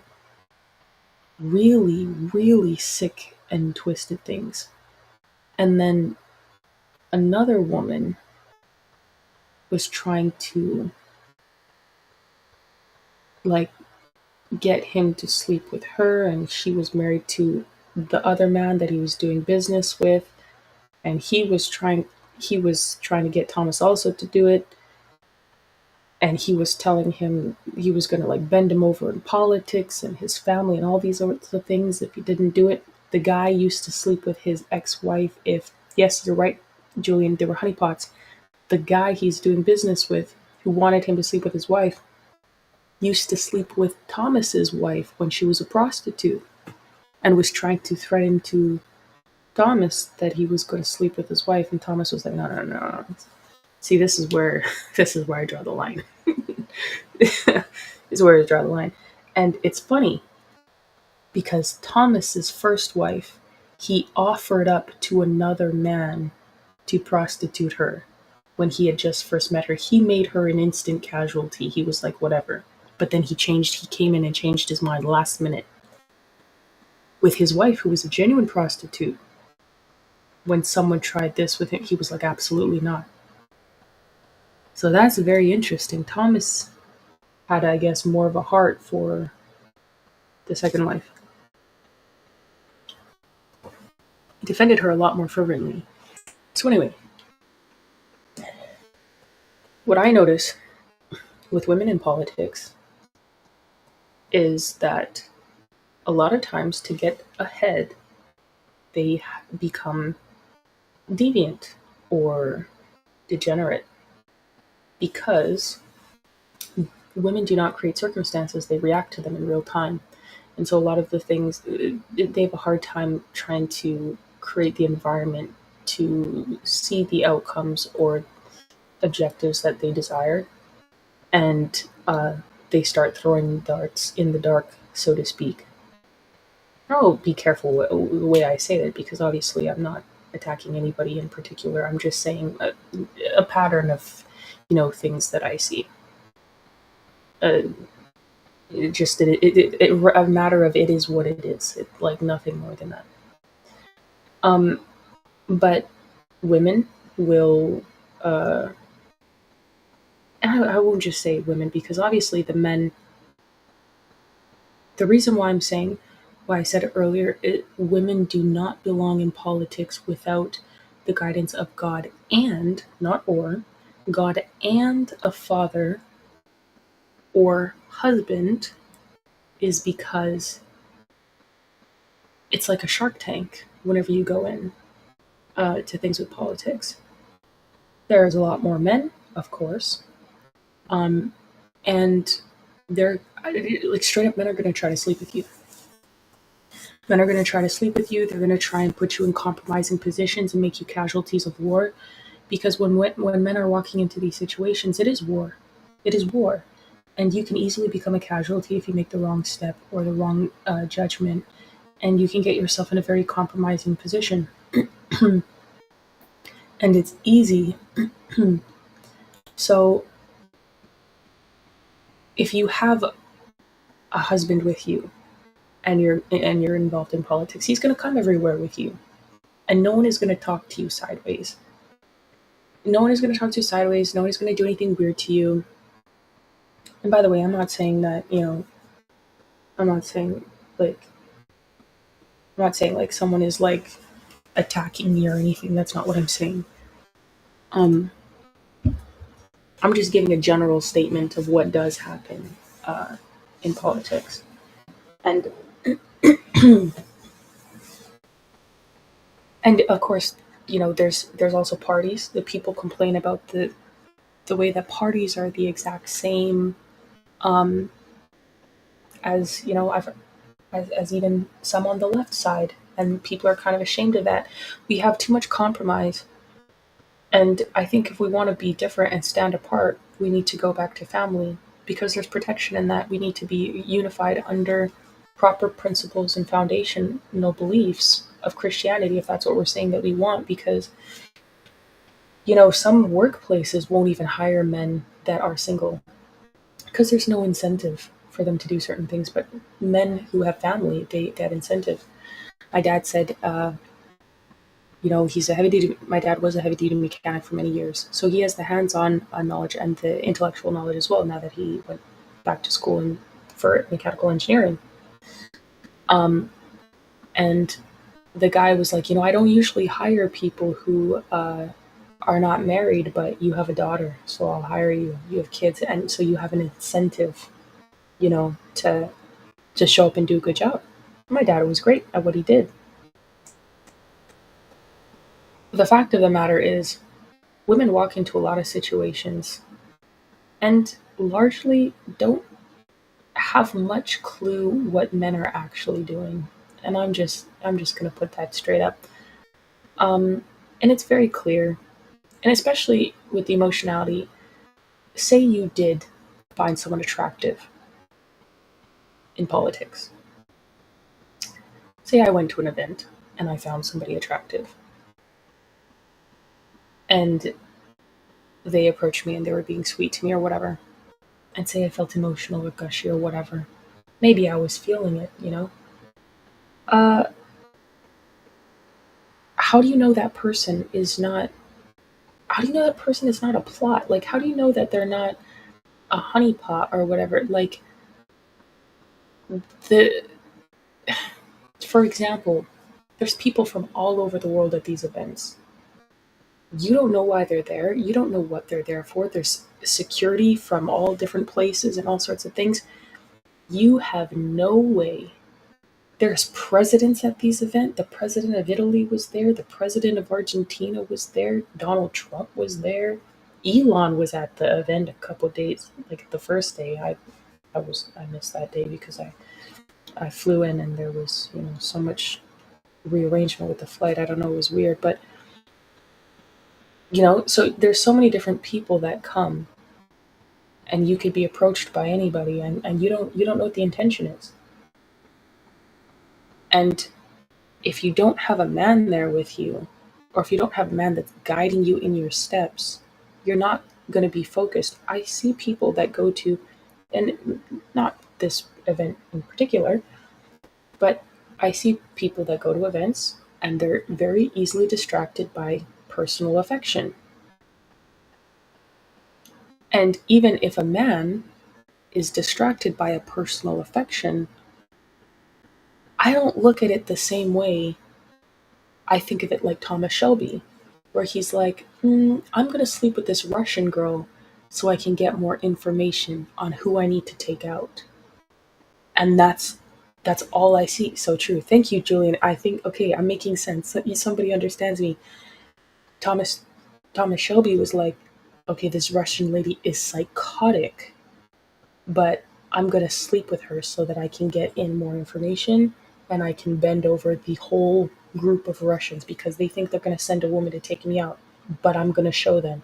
really, really sick and twisted things. And then another woman was trying to, like, get him to sleep with her, and she was married to the other man that he was doing business with, and he was trying to get Thomas also to do it, and he was telling him he was going to, like, bend him over in politics and his family and all these sorts of things if he didn't do it. The guy used to sleep with his ex-wife. If, yes, you're right, Julian, they were honeypots. The guy he's doing business with, who wanted him to sleep with his wife, used to sleep with Thomas's wife when she was a prostitute, and was trying to threaten to Thomas that he was going to sleep with his wife, and Thomas was like, no, no, no, no. See, this is where I draw the line. This is where I draw the line. And it's funny because Thomas's first wife, he offered up to another man to prostitute her when he had just first met her. He made her an instant casualty. He was like, whatever. But then he came in and changed his mind last minute. With his wife, who was a genuine prostitute, when someone tried this with him, he was like, absolutely not. So that's very interesting. Thomas had, I guess, more of a heart for the second wife. He defended her a lot more fervently. So anyway, what I notice with women in politics is that a lot of times to get ahead, they become deviant or degenerate because women do not create circumstances, they react to them in real time. And so a lot of the things, they have a hard time trying to create the environment to see the outcomes or objectives that they desire. And they start throwing darts in the dark, so to speak. Oh, be careful the way I say that, because obviously I'm not attacking anybody in particular. I'm just saying a pattern of, things that I see. Just a matter of it is what it is. Like nothing more than that. But women will, and I won't just say women, because obviously the men. The reason why I said it earlier, women do not belong in politics without the guidance of God and, not or, God and a father or husband, is because it's like a Shark Tank whenever you go in to things with politics. There's a lot more men, of course, um, and they're like straight up men are going to try to sleep with you. Men are going to try to sleep with you. They're going to try and put you in compromising positions and make you casualties of war. Because when men are walking into these situations, it is war. It is war. And you can easily become a casualty if you make the wrong step or the wrong judgment. And you can get yourself in a very compromising position. And it's easy. So if you have a husband with you and you're involved in politics, he's going to come everywhere with you. And no one is going to talk to you sideways. No one is going to talk to you sideways. No one is going to do anything weird to you. And by the way, I'm not saying that, I'm not saying like, I'm not saying like someone is like attacking me or anything. That's not what I'm saying. Um, I'm just giving a general statement of what does happen in politics. And and of course, there's also parties that people complain about the way that parties are the exact same um, as as even some on the left side, and people are kind of ashamed of that. We have too much compromise, and I think if we want to be different and stand apart, we need to go back to family because there's protection in that. We need to be unified under proper principles and foundational beliefs of Christianity, if that's what we're saying that we want, because some workplaces won't even hire men that are single because there's no incentive for them to do certain things. But men who have family, they have incentive. My dad said, he's a heavy duty. My dad was a heavy duty mechanic for many years, so he has the hands-on knowledge and the intellectual knowledge as well. Now that he went back to school for mechanical engineering, and the guy was like, I don't usually hire people who are not married, but you have a daughter, so I'll hire you. You have kids, and so you have an incentive, to show up and do a good job. My dad was great at what he did. The fact of the matter is, women walk into a lot of situations and largely don't have much clue what men are actually doing. And I'm just gonna put that straight up. And it's very clear, and especially with the emotionality. Say you did find someone attractive in politics. Say I went to an event and I found somebody attractive, and they approached me and they were being sweet to me or whatever, and say I felt emotional or gushy or whatever. Maybe I was feeling it. Uh, how do you know that person is not? How do you know that person is not a plot? Like, how do you know that they're not a honeypot or whatever? Like, the for example, there's people from all over the world at these events. You don't know why they're there. You don't know what they're there for. There's security from all different places and all sorts of things. You have no way. There's presidents at these events. The president of Italy was there. The president of Argentina was there. Donald Trump was there. Elon was at the event a couple days, like the first day. I missed that day because I flew in and there was so much rearrangement with the flight. I don't know, it was weird, but so there's so many different people that come, and you could be approached by anybody, and you don't know what the intention is. And if you don't have a man there with you, or if you don't have a man that's guiding you in your steps, you're not going to be focused. I see people that go to, and not this event in particular, but I see people that go to events and they're very easily distracted by personal affection. And even if a man is distracted by a personal affection, I don't look at it the same way. I think of it like Thomas Shelby, where he's like, I'm going to sleep with this Russian girl so I can get more information on who I need to take out. And that's That's all I see. So true. Thank you, Julian. I think, okay, I'm making sense. Somebody understands me. Thomas Thomas Shelby was like, okay, this Russian lady is psychotic, but I'm gonna sleep with her so that I can get in more information and I can bend over the whole group of Russians because they think they're gonna send a woman to take me out, but I'm gonna show them.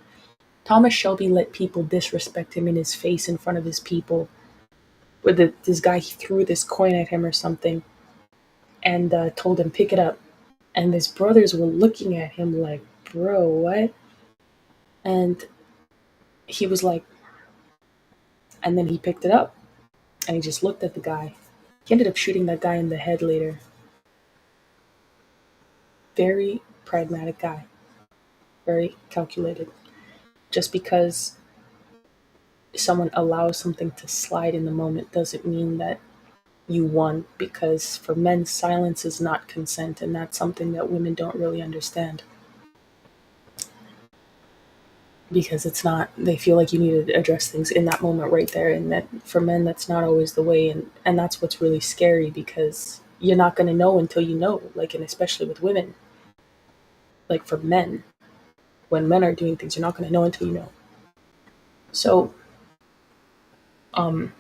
Thomas Shelby let people disrespect him in his face in front of his people. Where this guy he threw this coin at him or something and told him pick it up, and his brothers were looking at him like, bro, what? And he was like, and then he picked it up and he just looked at the guy. He ended up shooting that guy in the head later. Very pragmatic guy, very calculated. Just because someone allows something to slide in the moment doesn't mean that you won, because for men, silence is not consent, and that's something that women don't really understand. Because it's not, they feel like you need to address things in that moment right there, and that for men, that's not always the way, and that's what's really scary, because you're not going to know until you know, like, and especially with women. Like for men, when men are doing things, you're not going to know until you know. So, um,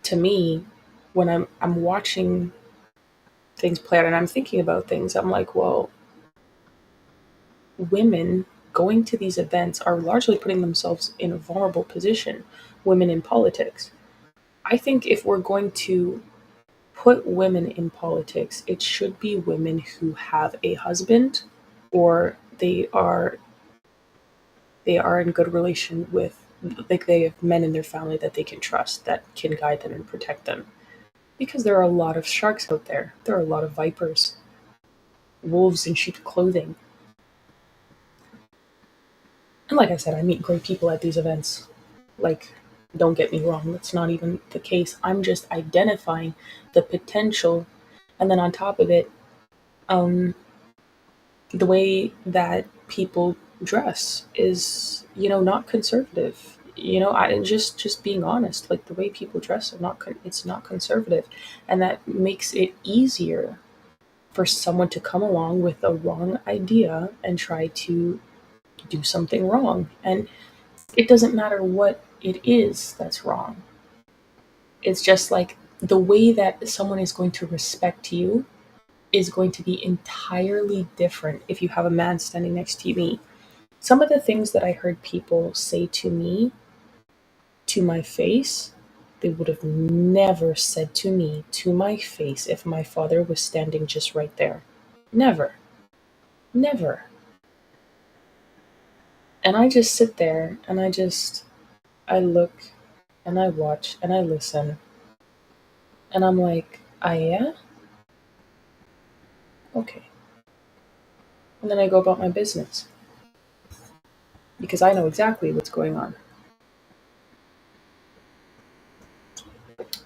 to me, when I'm watching things play out and I'm thinking about things, I'm like, well, women going to these events are largely putting themselves in a vulnerable position. Women in politics. I think if we're going to put women in politics, it should be women who have a husband or they are in good relation with, like, they have men in their family that they can trust, that can guide them and protect them. Because there are a lot of sharks out there. There are a lot of vipers, wolves in sheep's clothing. And like I said, I meet great people at these events. Like, don't get me wrong, that's not even the case. I'm just identifying the potential. And then on top of it, um, the way that people dress is, not conservative. I just being honest, like the way people dress are not, it's not conservative. And that makes it easier for someone to come along with a wrong idea and try to do something wrong. And it doesn't matter what it is that's wrong. It's just like the way that someone is going to respect you is going to be entirely different if you have a man standing next to me. Some of the things that I heard people say to me, to my face, they would have never said to me, to my face, if my father was standing just right there. Never. Never. And I just sit there and I look and I watch and I listen. And I'm like, ah, yeah? Okay. And then I go about my business because I know exactly what's going on.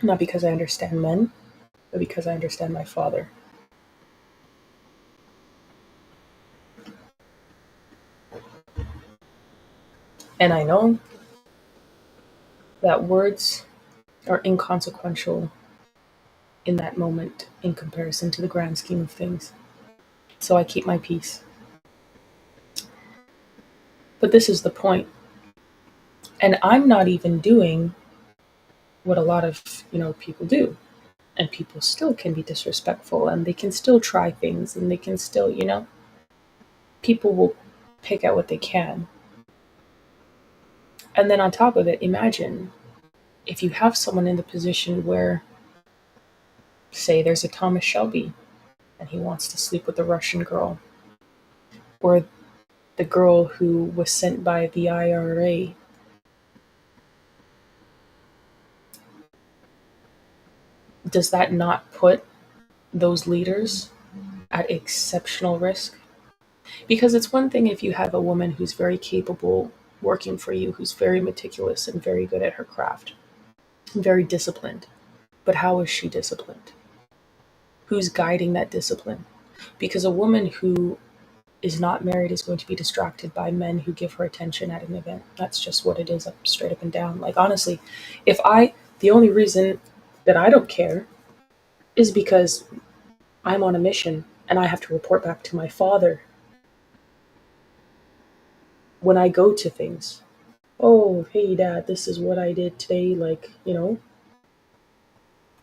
Not because I understand men, but because I understand my father. And I know that words are inconsequential in that moment in comparison to the grand scheme of things. So I keep my peace. But this is the point. And I'm not even doing what a lot of, people do. And people still can be disrespectful and they can still try things and they can still, people will pick at what they can. And then on top of it, imagine if you have someone in the position where, say, there's a Thomas Shelby and he wants to sleep with a Russian girl, or the girl who was sent by the IRA. Does that not put those leaders at exceptional risk? Because it's one thing if you have a woman who's very capable working for you, who's very meticulous and very good at her craft, very disciplined. But how is she disciplined? Who's guiding that discipline? Because a woman who is not married is going to be distracted by men who give her attention at an event. That's just what it is, straight up and down. Like, honestly, the only reason that I don't care is because I'm on a mission and I have to report back to my father when I go to things. Oh, hey, dad, this is what I did today. Like,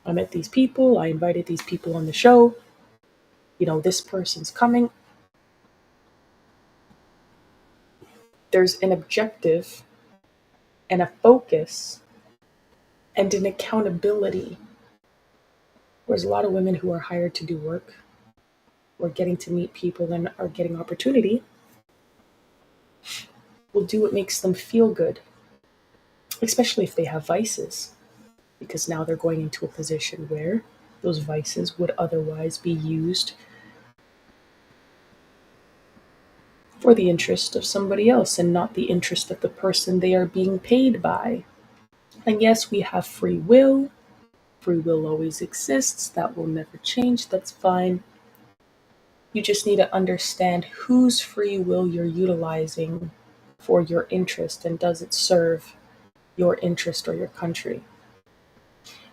I met these people, I invited these people on the show. This person's coming. There's an objective and a focus and an accountability. Whereas a lot of women who are hired to do work or getting to meet people and are getting opportunity will do what makes them feel good, especially if they have vices, because now they're going into a position where those vices would otherwise be used for the interest of somebody else and not the interest of the person they are being paid by. And yes, we have free will. Free will always exists. That will never change. That's fine. You just need to understand whose free will you're utilizing for your interest and does it serve your interest or your country.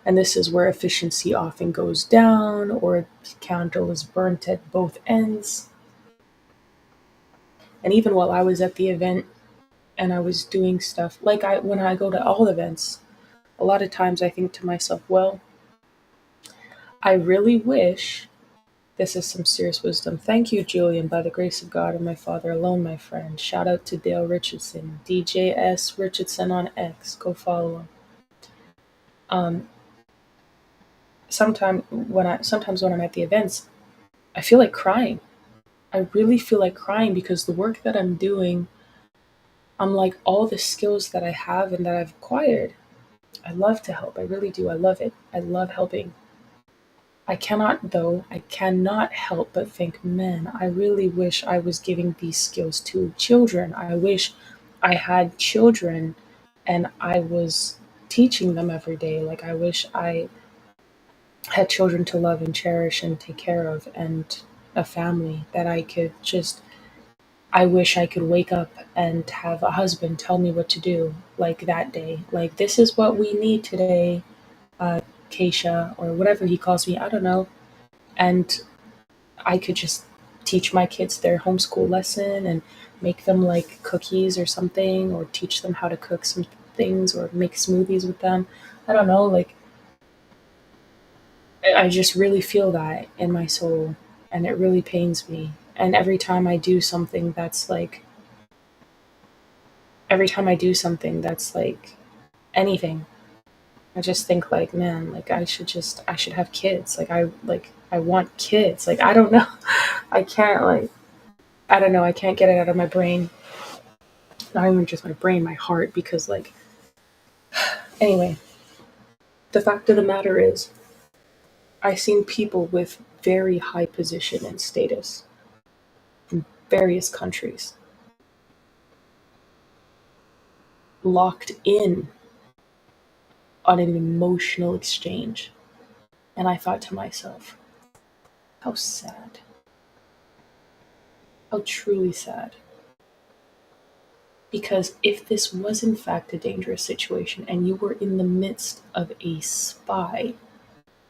And this is where efficiency often goes down or the candle is burnt at both ends. And even while I was at the event and I was doing stuff, like when I go to all events, a lot of times I think to myself, well, I really wish this is some serious wisdom. Thank you, Julian, by the grace of God and my Father alone, my friend. Shout out to Dale Richardson, DJS Richardson on X. Go follow him. Um, sometimes when I'm at the events, I feel like crying. I really feel like crying because the work that I'm doing, I'm like all the skills that I have and that I've acquired. I love to help. I really do. I love it. I love helping. I cannot help but think, man, I really wish I was giving these skills to children. I wish I had children and I was teaching them every day. Like, I wish I had children to love and cherish and take care of and a family that I could just, I wish I could wake up and have a husband tell me what to do like that day. Like, this is what we need today, uh, Kaysha, or whatever he calls me. I don't know. And I could just teach my kids their homeschool lesson and make them like cookies or something, or teach them how to cook some things or make smoothies with them. I don't know, like I just really feel that in my soul and it really pains me. And every time I do something that's like anything, I just think like, man, like I should have kids. I want kids. Like I don't know. I can't like I don't know, I can't get it out of my brain. Not even just my brain, my heart, because like anyway, the fact of the matter is I've seen people with very high position and status in various countries locked in on an emotional exchange. And I thought to myself, how sad. How truly sad. Because if this was in fact a dangerous situation and you were in the midst of a spy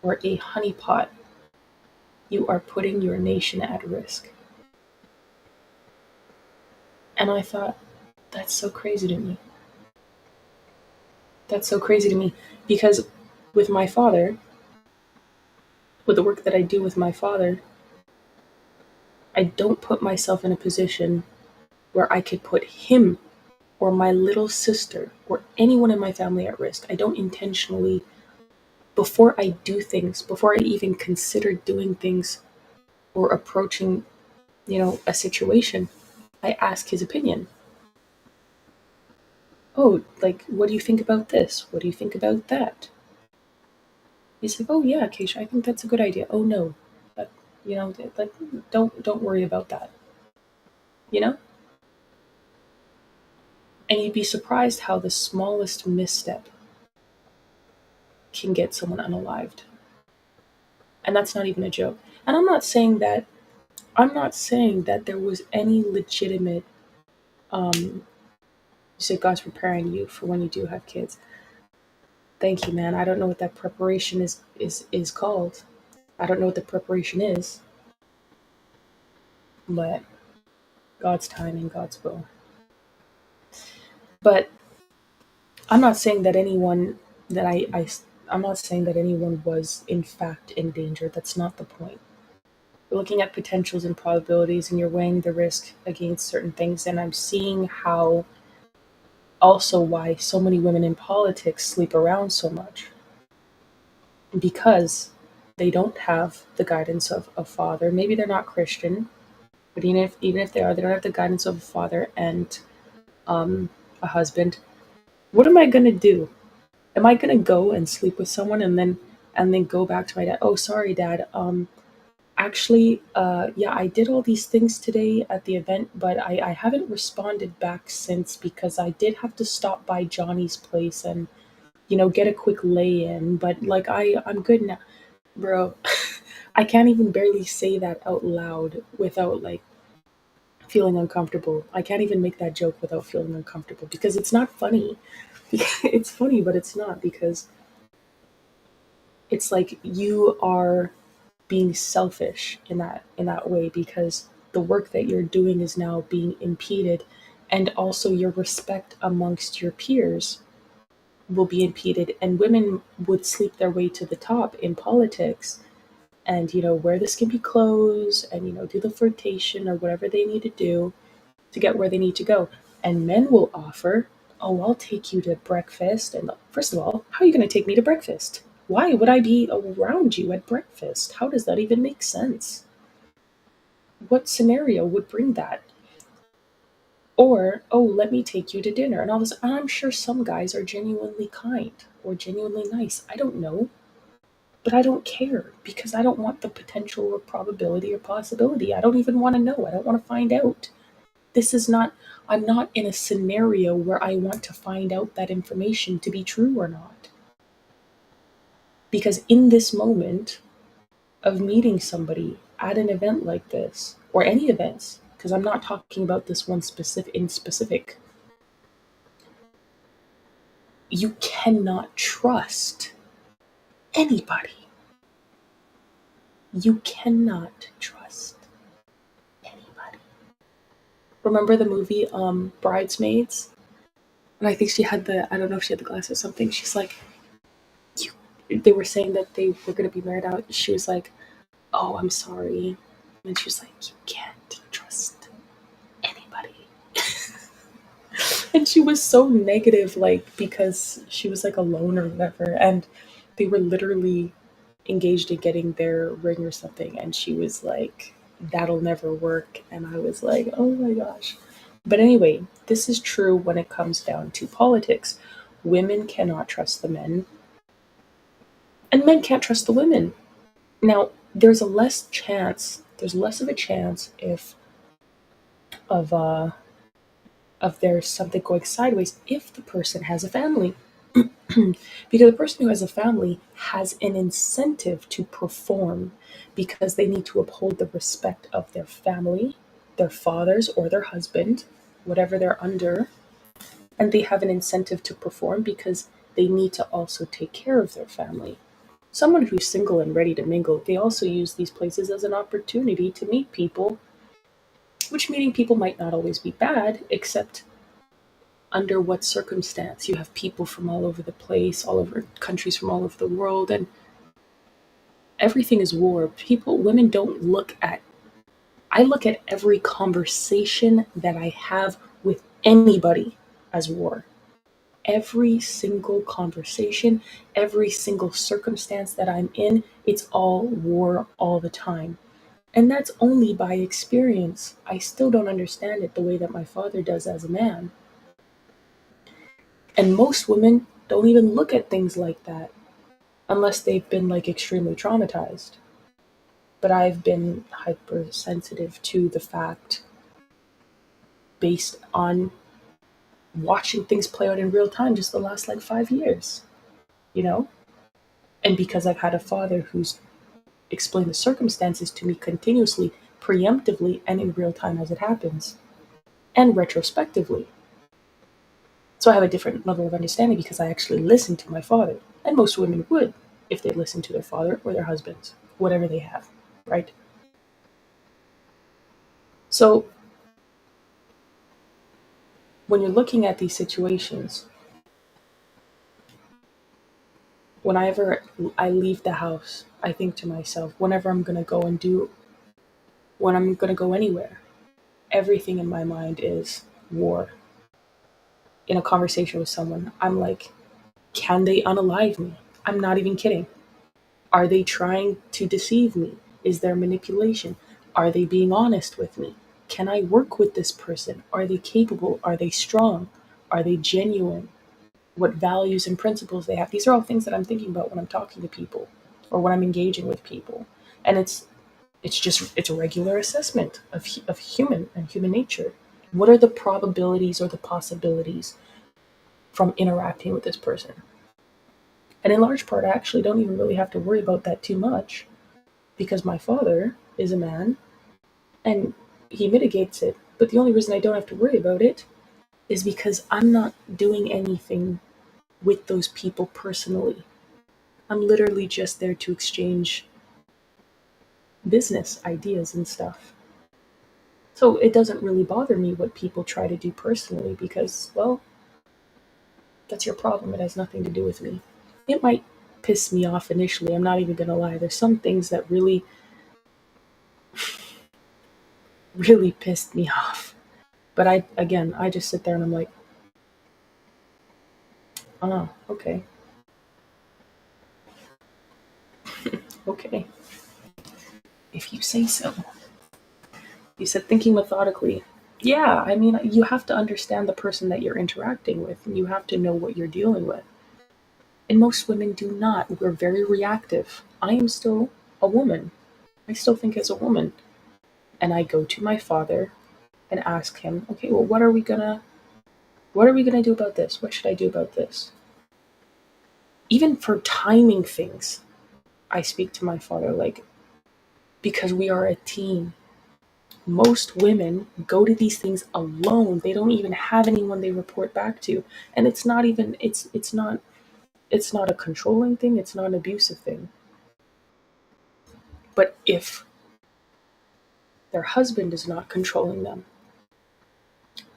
or a honeypot, you are putting your nation at risk. And I thought, that's so crazy to me. That's so crazy to me because with my father, with the work that I do with my father, I don't put myself in a position where I could put him or my little sister or anyone in my family at risk. I don't intentionally, before I do things, before I even consider doing things or approaching, a situation, I ask his opinion. Oh, like, what do you think about this? What do you think about that? He's like, oh yeah, Kaysha, I think that's a good idea. Oh no, but like, don't worry about that. You know, and you'd be surprised how the smallest misstep can get someone unalived, and that's not even a joke. And I'm not saying that there was any legitimate. You said God's preparing you for when you do have kids. Thank you, man. I don't know what that preparation is called. I don't know what the preparation is, but God's timing, God's will. But I'm not saying that anyone that I'm not saying that anyone was in fact in danger. That's not the point. You're looking at potentials and probabilities and you're weighing the risk against certain things, and I'm seeing how also why so many women in politics sleep around so much because they don't have the guidance of a father. Maybe they're not Christian, but even if they are, they don't have the guidance of a father and um, a husband. What am I gonna do? Am I gonna go and sleep with someone and then go back to my dad? Oh, sorry, dad. Actually, yeah, I did all these things today at the event, but I haven't responded back since because I did have to stop by Johnny's place and get a quick lay in. But like I'm good now, bro. I can't even barely say that out loud without like feeling uncomfortable. I can't even make that joke without feeling uncomfortable because it's not funny. It's funny, but it's not because it's like you are being selfish in that way because the work that you're doing is now being impeded, and also your respect amongst your peers will be impeded, and women would sleep their way to the top in politics and wear the skimpy clothes and do the flirtation or whatever they need to do to get where they need to go. And men will offer, oh, I'll take you to breakfast. And first of all, how are you going to take me to breakfast? Why would I be around you at breakfast? How does that even make sense? What scenario would bring that? Or, oh, let me take you to dinner. And all this, I'm sure some guys are genuinely kind or genuinely nice. I don't know. But I don't care because I don't want the potential or probability or possibility. I don't even want to know. I don't want to find out. This is not, I'm not in a scenario where I want to find out that information to be true or not. Because in this moment of meeting somebody at an event like this, or any events, because I'm not talking about this one specific, you cannot trust anybody. You cannot trust anybody. Remember the movie Bridesmaids? And I think she had I don't know if she had the glass or something. She's like, you, they were saying that they were going to be married out. She was like, oh, I'm sorry. And she was like, you can't trust anybody. And she was so negative, like, because she was like alone or whatever. And they were literally engaged in getting their ring or something. And she was like, that'll never work. And I was like, oh my gosh. But anyway, this is true when it comes down to politics. Women cannot trust the men, and men can't trust the women. Now, there's less of a chance if of there's something going sideways if the person has a family. Because the person who has a family has an incentive to perform because they need to uphold the respect of their family, their fathers or their husband, whatever they're under, and they have an incentive to perform because they need to also take care of their family. Someone who's single and ready to mingle, they also use these places as an opportunity to meet people, which meeting people might not always be bad, except under what circumstance. You have people from all over the place, all over countries from all over the world, and everything is war. Women don't look at, I look at every conversation that I have with anybody as war. Every single conversation, every single circumstance that I'm in, it's all war all the time. And that's only by experience. I still don't understand it the way that my father does as a man. And most women don't even look at things like that unless they've been like extremely traumatized. But I've been hypersensitive to the fact based on watching things play out in real time just the last like 5 years, you know? And because I've had a father who's explained the circumstances to me continuously, preemptively, and in real time as it happens, and retrospectively. So I have a different level of understanding because I actually listen to my father. And most women would if they listened to their father or their husbands. whatever they have, right? So when you're looking at these situations, whenever I leave the house, I think to myself, whenever I'm going to go and do, when I'm going to go anywhere, everything in my mind is war. In a conversation with someone, I'm like, can they unalive me? I'm not even kidding. Are they trying to deceive me? Is there manipulation? Are they being honest with me? Can I work with this person? Are they capable? Are they strong? Are they genuine? What values and principles they have? These are all things that I'm thinking about when I'm talking to people or when I'm engaging with people. And it's a regular assessment of human and human nature. What are the probabilities or the possibilities from interacting with this person? And in large part, I actually don't even really have to worry about that too much because my father is a man and he mitigates it. But the only reason I don't have to worry about it is because I'm not doing anything with those people personally. I'm literally just there to exchange business ideas and stuff. So it doesn't really bother me what people try to do personally because, well, that's your problem. It has nothing to do with me. It might piss me off initially. I'm not even going to lie. There's some things that really, really pissed me off. But I just sit there and I'm like, oh, okay. Okay. If you say so. You said thinking methodically. Yeah, I mean, you have to understand the person that you're interacting with, and you have to know what you're dealing with. And most women do not. We're very reactive. I am still a woman. I still think as a woman. And I go to my father and ask him, okay, well, what are we gonna do about this? What should I do about this? Even for timing things, I speak to my father like, because we are a team. Most women go to these things alone. They don't even have anyone they report back to. And it's not a controlling thing, it's not an abusive thing. But if their husband is not controlling them,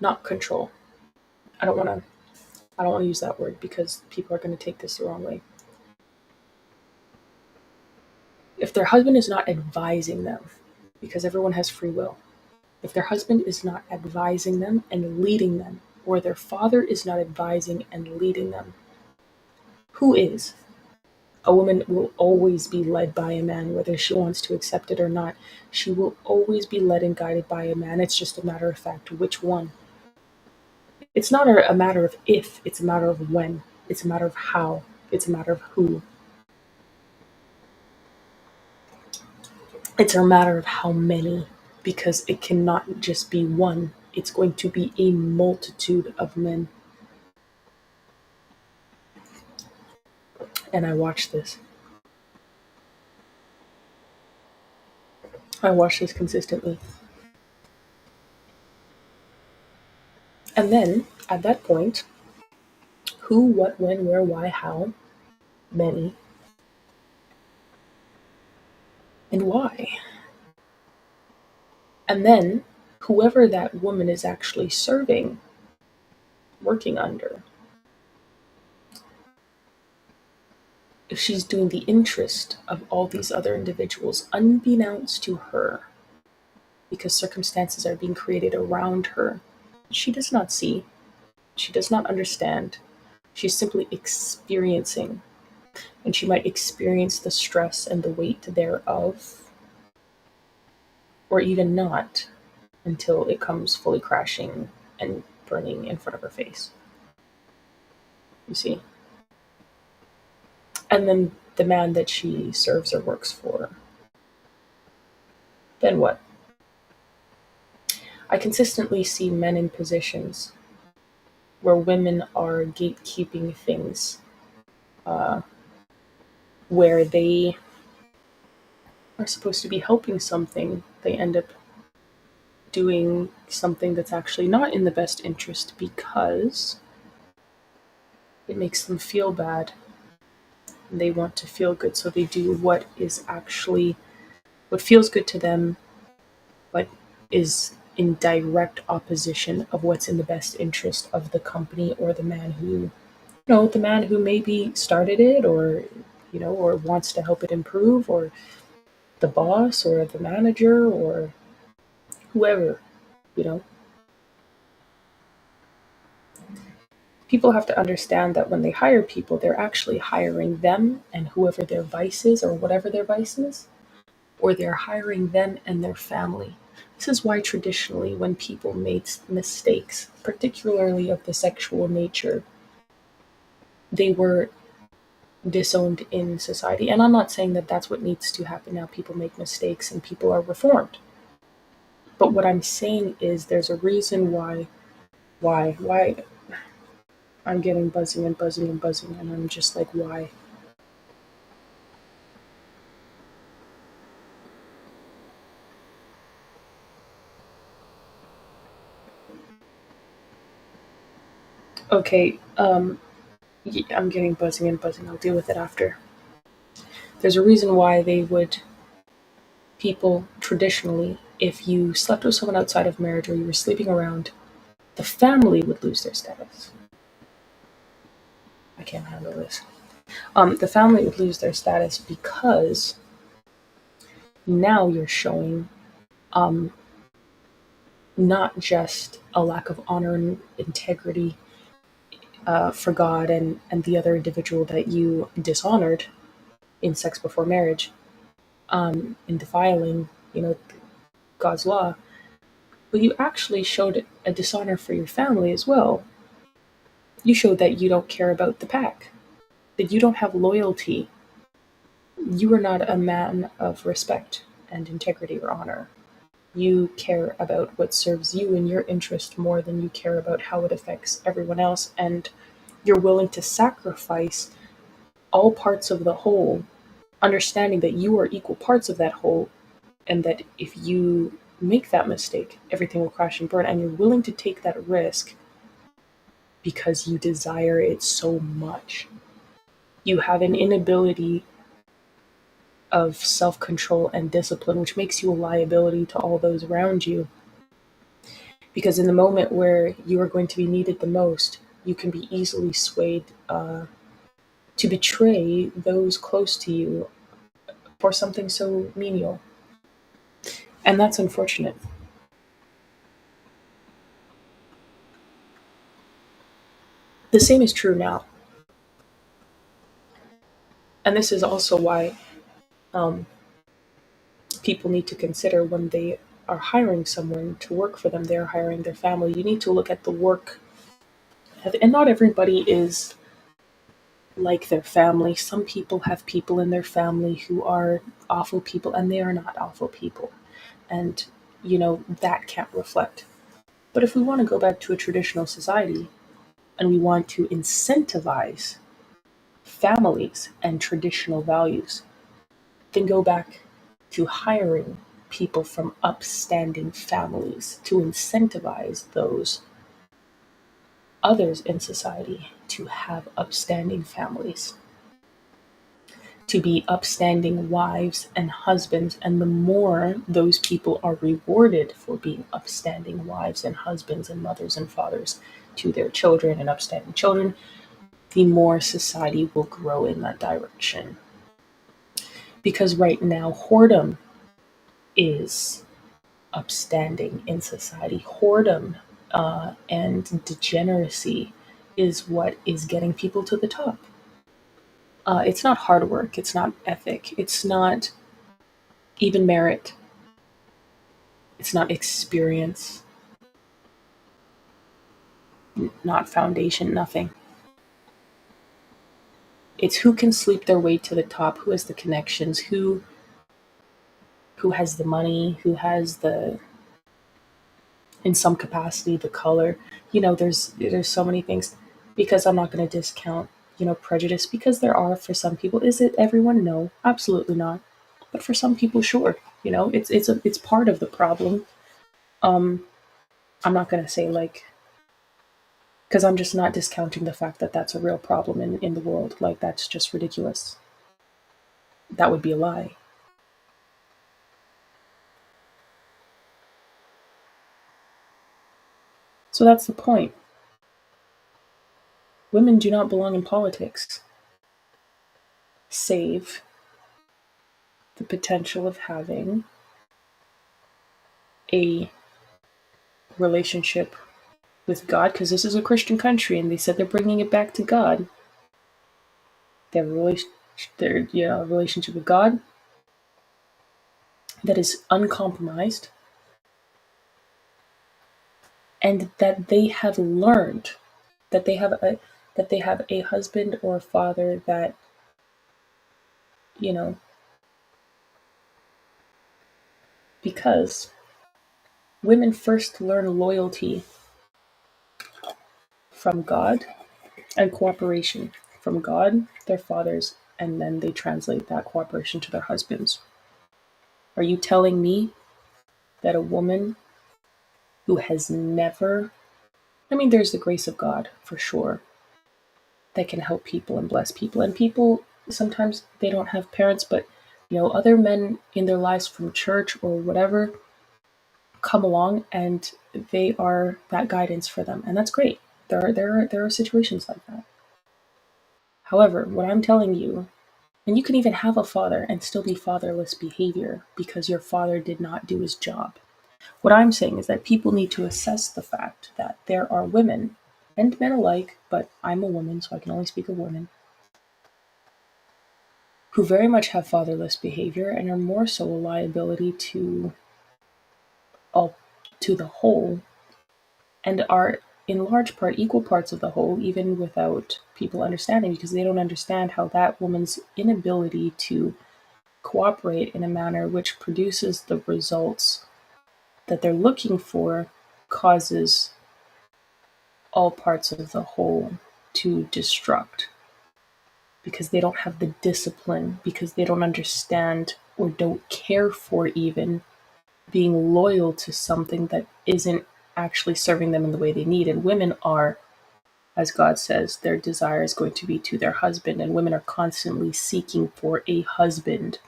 not control. I don't want to I don't want to use that word because people are going to take this the wrong way. If their husband is not advising them, because everyone has free will, if their husband is not advising them and leading them, or their father is not advising and leading them, who is? A woman will always be led by a man, whether she wants to accept it or not. She will always be led and guided by a man. It's just a matter of fact which one. It's not a matter of if, it's a matter of when. It's a matter of how. It's a matter of who. It's a matter of how many, because it cannot just be one. It's going to be a multitude of men. And I watch this. I watch this consistently. And then, at that point, who, what, when, where, why, how, many, and why. And then, whoever that woman is actually serving, working under, if she's doing the interest of all these other individuals, unbeknownst to her, because circumstances are being created around her, she does not see, she does not understand, she's simply experiencing, and she might experience the stress and the weight thereof, or even not, until it comes fully crashing and burning in front of her face. You see? And then the man that she serves or works for, then what? I consistently see men in positions where women are gatekeeping things, uh, where they are supposed to be helping something, they end up doing something that's actually not in the best interest because it makes them feel bad. They want to feel good, so they do what is actually what feels good to them, but is in direct opposition of what's in the best interest of the company or the man who, the man who maybe started it, or or wants to help it improve, or the boss or the manager or whoever, you know. People have to understand that when they hire people, they're actually hiring them and whoever their vice is or whatever their vice is, or they're hiring them and their family. This is why traditionally, when people made mistakes, particularly of the sexual nature, they were disowned in society. And I'm not saying that that's what needs to happen now. People make mistakes and people are reformed. But what I'm saying is there's a reason why I'm getting buzzing and buzzing and buzzing, and I'm just like, why? Okay, I'm getting buzzing and buzzing. I'll deal with it after. There's a reason why people traditionally, if you slept with someone outside of marriage or you were sleeping around, the family would lose their status. I can't handle this. The family would lose their status because now you're showing um, not just a lack of honor and integrity for God and the other individual that you dishonored in sex before marriage, in defiling, God's law, but you actually showed a dishonor for your family as well. You showed that you don't care about the pack, that you don't have loyalty. You are not a man of respect and integrity or honor. You care about what serves you and your interest more than you care about how it affects everyone else, and you're willing to sacrifice all parts of the whole, understanding that you are equal parts of that whole, and that if you make that mistake, everything will crash and burn, and you're willing to take that risk because you desire it so much. You have an inability of self control and discipline, which makes you a liability to all those around you. Because in the moment where you are going to be needed the most, you can be easily swayed to betray those close to you for something so menial. And that's unfortunate. The same is true now. And this is also why um, people need to consider when they are hiring someone to work for them, they're hiring their family. You need to look at the work. And not everybody is like their family. Some people have people in their family who are awful people, and they are not awful people. And, that can't reflect. But if we want to go back to a traditional society and we want to incentivize families and traditional values, then go back to hiring people from upstanding families to incentivize those others in society to have upstanding families, to be upstanding wives and husbands. And the more those people are rewarded for being upstanding wives and husbands and mothers and fathers to their children and upstanding children, the more society will grow in that direction. Because right now, whoredom is upstanding in society. Whoredom and degeneracy is what is getting people to the top. It's not hard work, it's not ethic, it's not even merit, it's not experience, not foundation, nothing. It's who can sleep their way to the top, who has the connections, who has the money, who has the, in some capacity, the color. There's so many things. Because I'm not going to discount, prejudice, because there are for some people. Is it everyone? No, absolutely not. But for some people, sure. It's part of the problem. I'm not going to say like Because I'm just not discounting the fact that that's a real problem in the world. Like, that's just ridiculous. That would be a lie. So that's the point. Women do not belong in politics, save the potential of having a relationship with God, because this is a Christian country and they said they're bringing it back to God. They have a relationship with God that is uncompromised, and that they have learned that they have a husband or a father that, you know, because women first learn loyalty from God and cooperation from God, their fathers, and then they translate that cooperation to their husbands. Are you telling me that a woman who has never, I mean, there's the grace of God for sure that can help people and bless people, and people sometimes they don't have parents, but other men in their lives from church or whatever come along and they are that guidance for them, and that's great. There are situations like that. However, what I'm telling you, and you can even have a father and still be fatherless behavior because your father did not do his job. What I'm saying is that people need to assess the fact that there are women and men alike, but I'm a woman, so I can only speak of women, who very much have fatherless behavior and are more so a liability all to the whole, and are in large part equal parts of the whole, even without people understanding, because they don't understand how that woman's inability to cooperate in a manner which produces the results that they're looking for causes all parts of the whole to destruct, because they don't have the discipline, because they don't understand or don't care for even being loyal to something that isn't actually serving them in the way they need. And women are, as God says, their desire is going to be to their husband, and women are constantly seeking for a husband.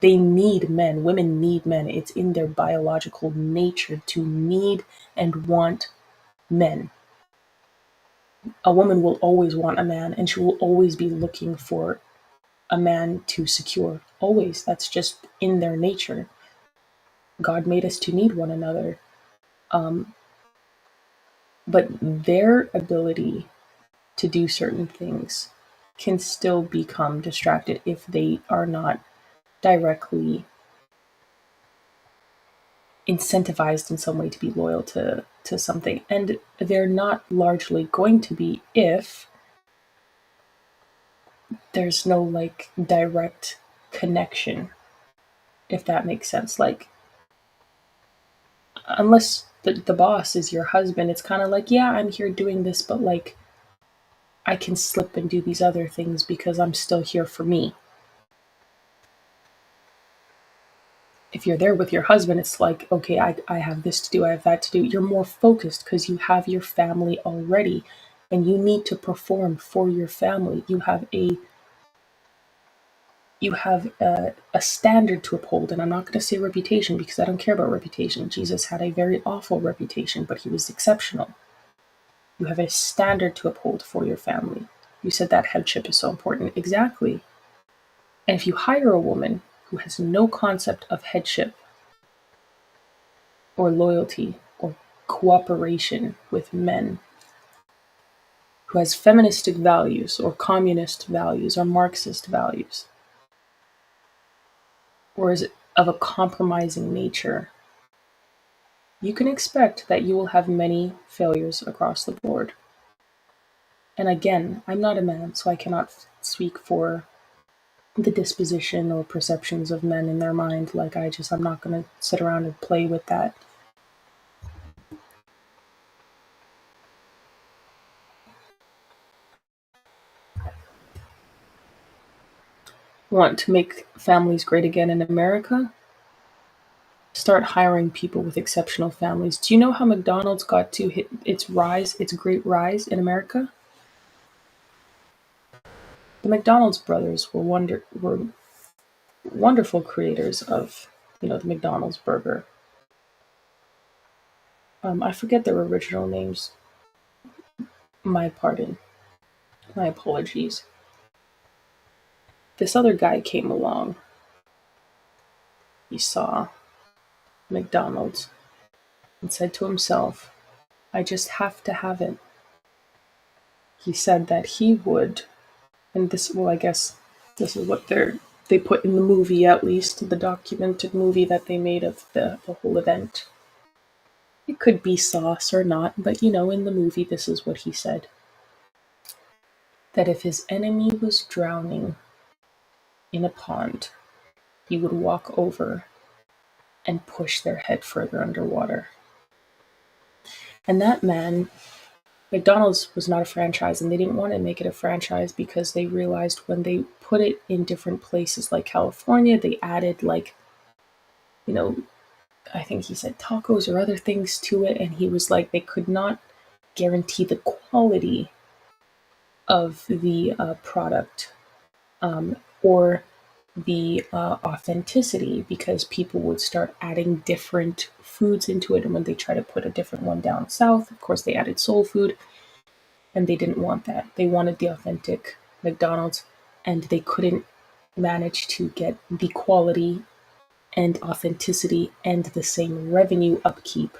They need men. Women need men. It's in their biological nature to need and want men. A woman will always want a man, and she will always be looking for a man to secure. Always. That's just in their nature. God made us to need one another. But their ability to do certain things can still become distracted if they are not directly incentivized in some way to be loyal to something. And they're not largely going to be if there's no like direct connection, if that makes sense. Like, unless the boss is your husband, it's kind of like, yeah, I'm here doing this, but like I can slip and do these other things because I'm still here for me. If you're there with your husband, it's like, okay, I have this to do, I have that to do. You're more focused because you have your family already and you need to perform for your family. You have a standard to uphold, and I'm not going to say reputation because I don't care about reputation. Jesus had a very awful reputation, but he was exceptional. You have a standard to uphold for your family. You said that headship is so important. Exactly. And if you hire a woman who has no concept of headship or loyalty or cooperation with men, who has feministic values or communist values or Marxist values, or is of a compromising nature, you can expect that you will have many failures across the board. And again, I'm not a man, so I cannot speak for the disposition or perceptions of men in their mind. Like, I'm not going to sit around and play with that. Want to make families great again in America? start hiring people with exceptional families. Do you know how McDonald's got to hit its great rise in America? The McDonald's brothers were wonderful creators of, the McDonald's burger. I forget their original names. My pardon. My apologies. This other guy came along. He saw McDonald's and said to himself, I just have to have it. He said that he would, and I guess this is what they put in the movie, at least, the documented movie that they made of the whole event. It could be sauce or not, but in the movie, this is what he said. That if his enemy was drowning in a pond, he would walk over and push their head further underwater. And that man, McDonald's was not a franchise, and they didn't want to make it a franchise because they realized when they put it in different places like California, they added I think he said tacos or other things to it, and he was like, they could not guarantee the quality of the product or the authenticity, because people would start adding different foods into it. And when they try to put a different one down south, of course, they added soul food, and they didn't want that. They wanted the authentic McDonald's, and they couldn't manage to get the quality and authenticity and the same revenue upkeep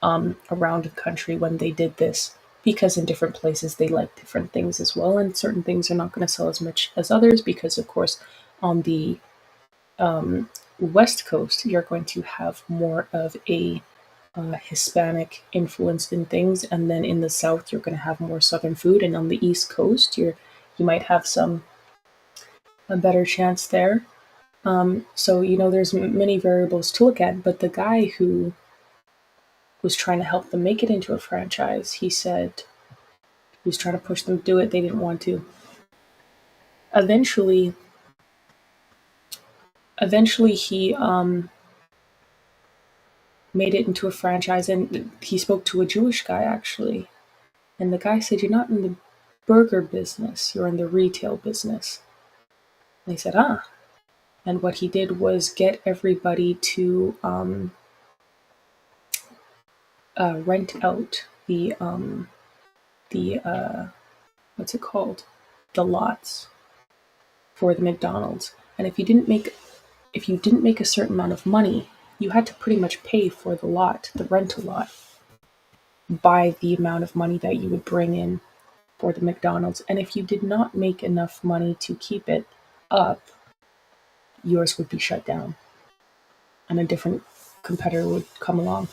around the country when they did this, because in different places they like different things as well, and certain things are not going to sell as much as others, because of course on the West Coast you're going to have more of a Hispanic influence in things, and then in the South you're going to have more Southern food, and on the East Coast you might have a better chance there. So there's many variables to look at, but the guy who was trying to help them make it into a franchise, he said he was trying to push them to do it. They didn't want to. Eventually he made it into a franchise, and he spoke to a Jewish guy actually, and the guy said, "You're not in the burger business. You're in the retail business." And he said, "Ah." And what he did was get everybody to rent out the what's it called? The lots for the McDonald's. And if you didn't make a certain amount of money, you had to pretty much pay for the lot, the rental lot, by the amount of money that you would bring in for the McDonald's. And if you did not make enough money to keep it up, yours would be shut down and a different competitor would come along.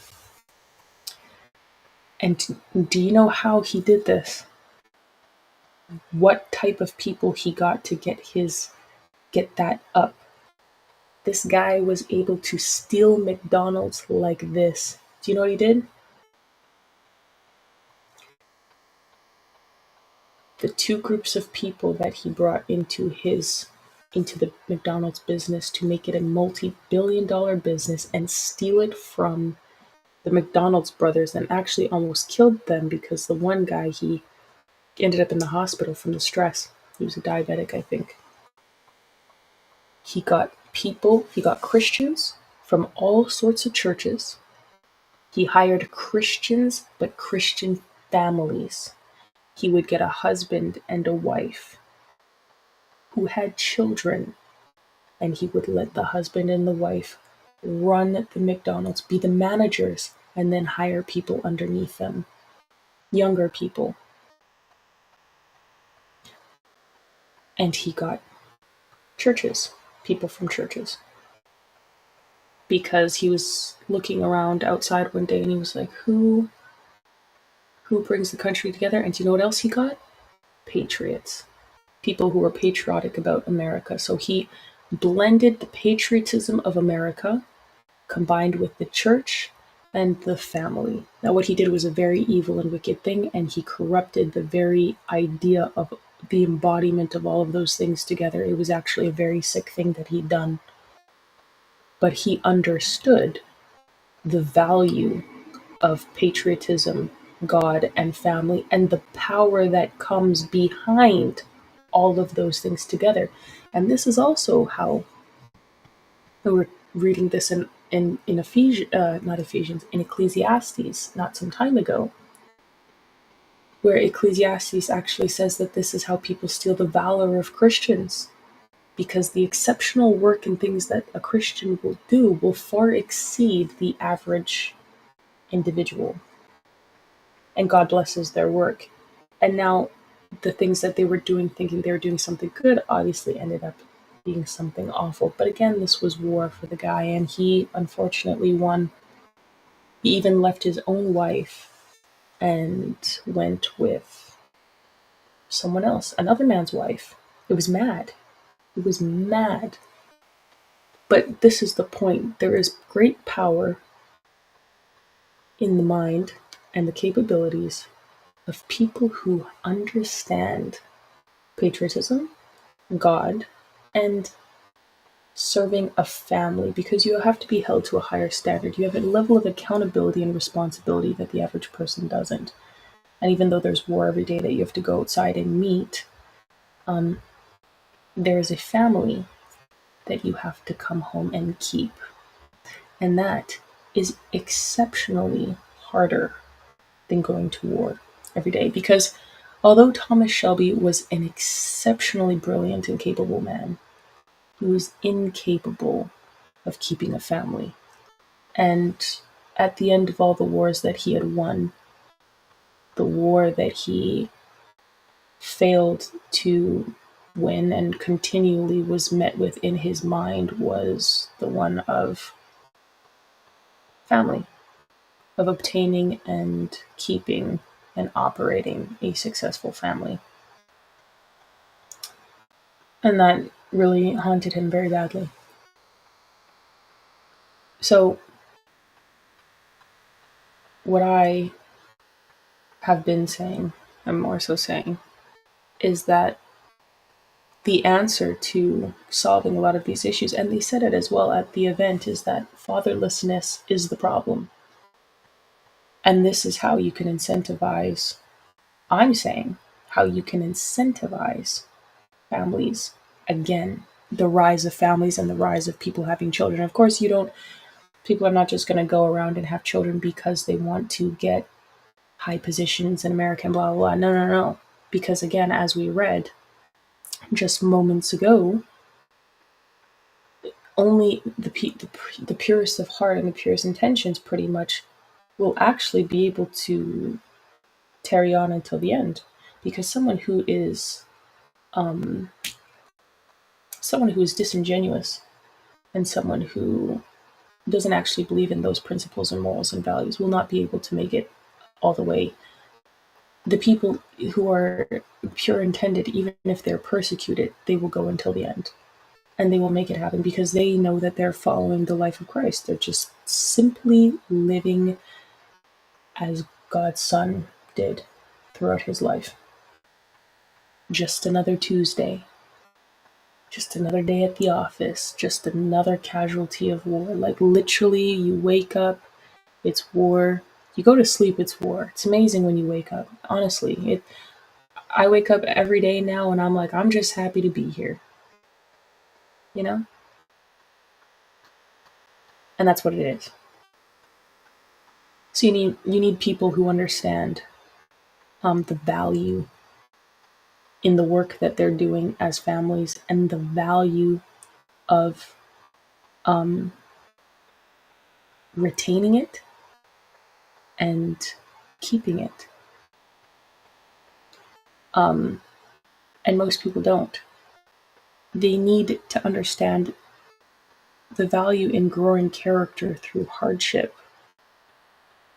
And do you know how he did this? What type of people he got to get that up? This guy was able to steal McDonald's like this. Do you know what he did? The two groups of people that he brought into the McDonald's business to make it a multi-billion-dollar business and steal it from the McDonald's brothers, and actually almost killed them, because the one guy, he ended up in the hospital from the stress. He was a diabetic, I think. He got Christians from all sorts of churches. He hired Christians, but Christian families. He would get a husband and a wife who had children, and he would let the husband and the wife run the McDonald's, be the managers, and then hire people underneath them, younger people. And he got churches, people from churches, because he was looking around outside one day and he was like, who brings the country together? And do you know what else he got? Patriots, people who were patriotic about America. So he blended the patriotism of America combined with the church and the family. Now, what he did was a very evil and wicked thing, and he corrupted the very idea of the embodiment of all of those things together. It was actually a very sick thing that he'd done. but he understood the value of patriotism, God, and family, and the power that comes behind all of those things together. And this is also how we were reading this in not Ephesians, in Ecclesiastes, not some time ago, where Ecclesiastes actually says that this is how people steal the valor of Christians, because the exceptional work and things that a Christian will do will far exceed the average individual. And God blesses their work. And now the things that they were doing, thinking they were doing something good, obviously ended up being something awful. But again, this was war for the guy, and he unfortunately won. He even left his own wife and went with someone else, another man's wife. It was mad. It was mad. But this is the point. There is great power in the mind and the capabilities of people who understand patriotism, God, and serving a family, because you have to be held to a higher standard. You have a level of accountability and responsibility that the average person doesn't. And even though there's war every day that you have to go outside and meet, there is a family that you have to come home and keep. And that is exceptionally harder than going to war every day. Because although Thomas Shelby was an exceptionally brilliant and capable man, he was incapable of keeping a family. And at the end of all the wars that he had won, the war that he failed to win and continually was met with in his mind was the one of family, of obtaining and keeping and operating a successful family. And that really haunted him very badly. So, what I have been saying, and more so saying, is that the answer to solving a lot of these issues, and they said it as well at the event, is that fatherlessness is the problem. And this is how you can incentivize, I'm saying, how you can incentivize families. Again, the rise of families and the rise of people having children. Of course, people are not just going to go around and have children because they want to get high positions in America and blah, blah, blah. No, no, no. Because again, as we read just moments ago, only the purest of heart and the purest intentions pretty much will actually be able to carry on until the end. Because someone who is disingenuous and someone who doesn't actually believe in those principles and morals and values will not be able to make it all the way. The people who are pure intended, even if they're persecuted, they will go until the end. And they will make it happen because they know that they're following the life of Christ. They're just simply living as God's Son did throughout his life. Just another Tuesday. Just another day at the office. Just another casualty of war. Like literally, you wake up, it's war. You go to sleep, it's war. It's amazing when you wake up. Honestly, I wake up every day now and I'm like, I'm just happy to be here. You know? And that's what it is. So you need people who understand the value in the work that they're doing as families and the value of retaining it and keeping it. And most people don't. They need to understand the value in growing character through hardship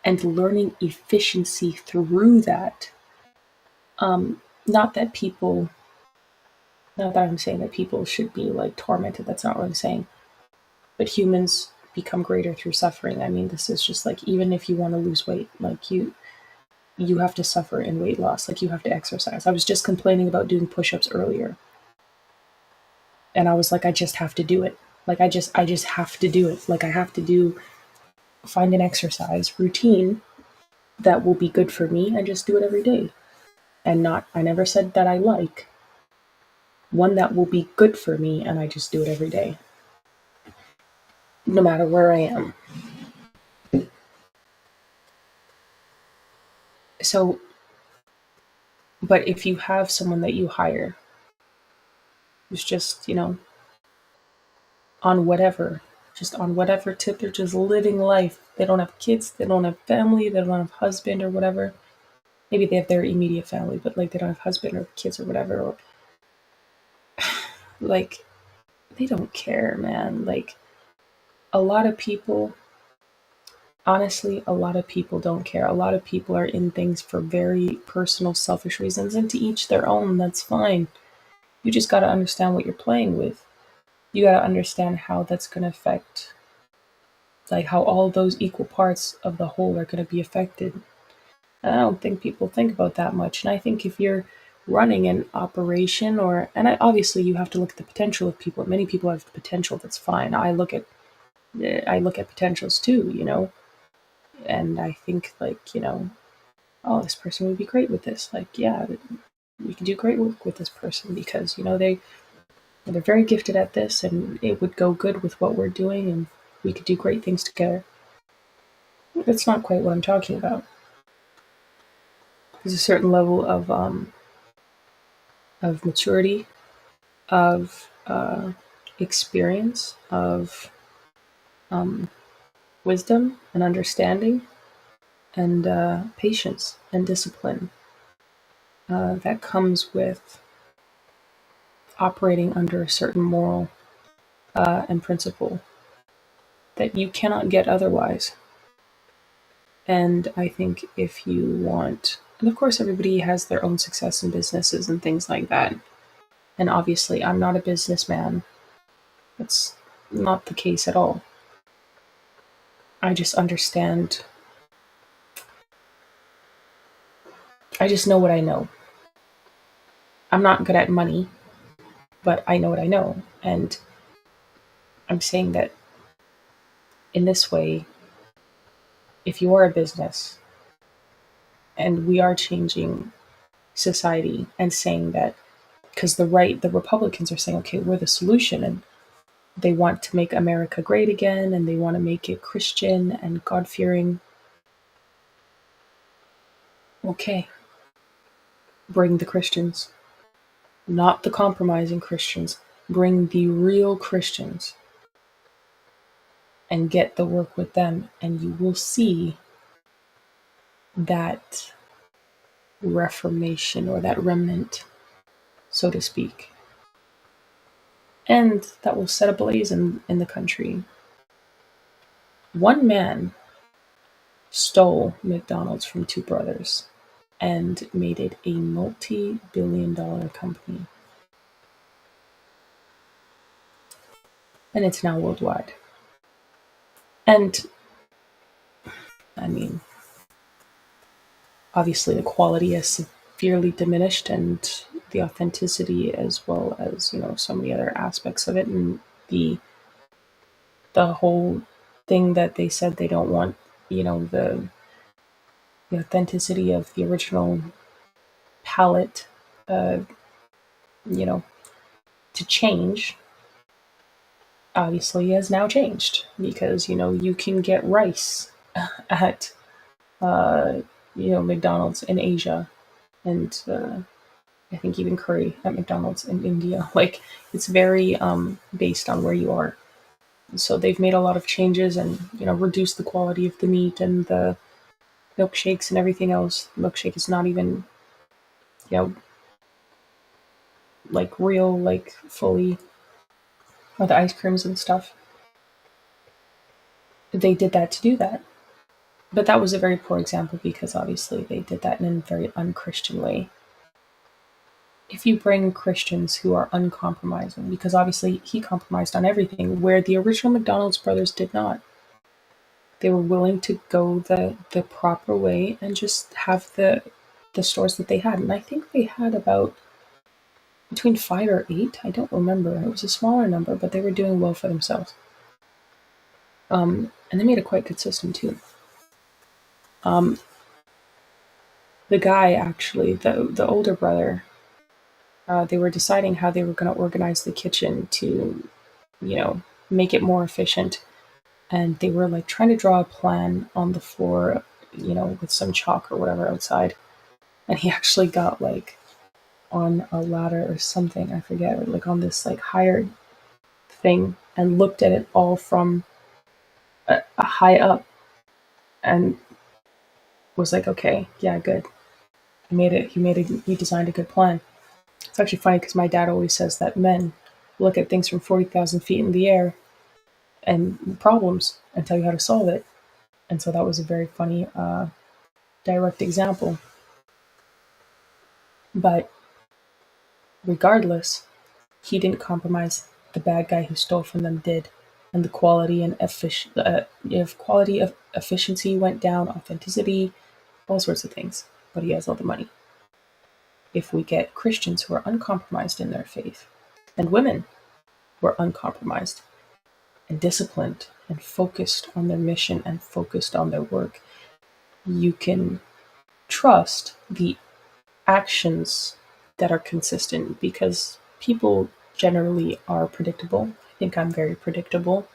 and learning efficiency through that. Not that I'm saying that people should be like tormented. That's not what I'm saying. But humans become greater through suffering. I mean, this is just like, even if you want to lose weight, like you have to suffer in weight loss. Like you have to exercise. I was just complaining about doing push-ups earlier. And I was like, I just have to do it. Like I just have to do it. Like I have to find an exercise routine that will be good for me and just do it every day. And not, I never said that I like one that will be good for me and I just do it every day, no matter where I am. So, but if you have someone that you hire who's just, on whatever, just on whatever tip, they're just living life. They don't have kids, they don't have family, they don't have husband or whatever. Maybe they have their immediate family, but like they don't have husband or kids or whatever. Or like they don't care, man. Like a lot of people, honestly, a lot of people don't care. A lot of people are in things for very personal, selfish reasons, and to each their own. That's fine. You just got to understand what you're playing with. You got to understand how that's going to affect, like how all those equal parts of the whole are going to be affected. And I don't think people think about that much. And I think if you're running an operation, obviously you have to look at the potential of people. Many people have potential. That's fine. I look at potentials too, and I think like, oh, this person would be great with this. Like, yeah, we can do great work with this person because, they're very gifted at this and it would go good with what we're doing and we could do great things together. That's not quite what I'm talking about. There's a certain level of maturity, of experience, of wisdom and understanding, and patience and discipline that comes with operating under a certain moral and principle that you cannot get otherwise. And I think if you want, and of course, everybody has their own success in businesses and things like that. And obviously, I'm not a businessman. That's not the case at all. I just understand. I just know what I know. I'm not good at money, but I know what I know. And I'm saying that in this way, if you are a business and we are changing society and saying that, because the Republicans are saying, okay, we're the solution, and they want to make America great again, and they want to make it Christian and God fearing. Okay, bring the Christians, not the compromising Christians. Bring the real Christians and get the work with them, and you will see that reformation or that remnant, so to speak. And that will set ablaze in the country. One man stole McDonald's from two brothers and made it a multi-billion-dollar company. And it's now worldwide. And I mean, obviously the quality has severely diminished and the authenticity as well as, so many other aspects of it, and the whole thing that they said they don't want, the authenticity of the original palette, uh, you know, to change, obviously has now changed because, you can get rice at, uh, McDonald's in Asia, and I think even curry at McDonald's in India. Like, it's very based on where you are. So they've made a lot of changes and, reduced the quality of the meat and the milkshakes and everything else. Milkshake is not even, you know, like real, like fully, or the ice creams and stuff. They did that to do that. But that was a very poor example because obviously they did that in a very unchristian way. If you bring Christians who are uncompromising, because obviously he compromised on everything, where the original McDonald's brothers did not. They were willing to go the proper way and just have the stores that they had. And I think they had about between 5 or 8. I don't remember. It was a smaller number, but they were doing well for themselves. And they made a quite good system too. Um, the guy actually, the older brother, they were deciding how they were going to organize the kitchen to, you know, make it more efficient. And they were like trying to draw a plan on the floor, with some chalk or whatever outside. And he actually got like on a ladder or something, I forget, or like on this like higher thing and looked at it all from a high up and was like, okay, yeah, good. He designed a good plan. It's actually funny because my dad always says that men look at things from 40,000 feet in the air and problems and tell you how to solve it. And so that was a very funny, direct example. But regardless, he didn't compromise. The bad guy who stole from them did, and the quality and if quality of efficiency went down, authenticity, all sorts of things. But he has all the money. If we get Christians who are uncompromised in their faith, and women who are uncompromised and disciplined and focused on their mission and focused on their work, you can trust the actions that are consistent because people generally are predictable. I think I'm very predictable.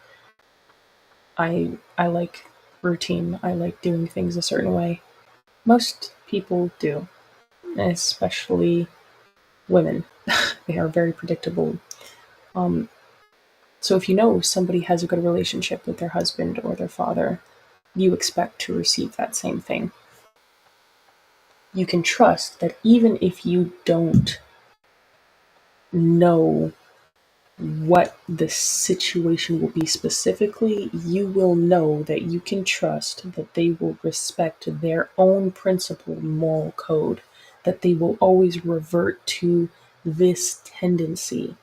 I like routine. I like doing things a certain way. Most people do, especially women. They are very predictable. Um, so if you know somebody has a good relationship with their husband or their father, you expect to receive that same thing. You can trust that even if you don't know what the situation will be specifically, you will know that you can trust that they will respect their own principle moral code, that they will always revert to this tendency.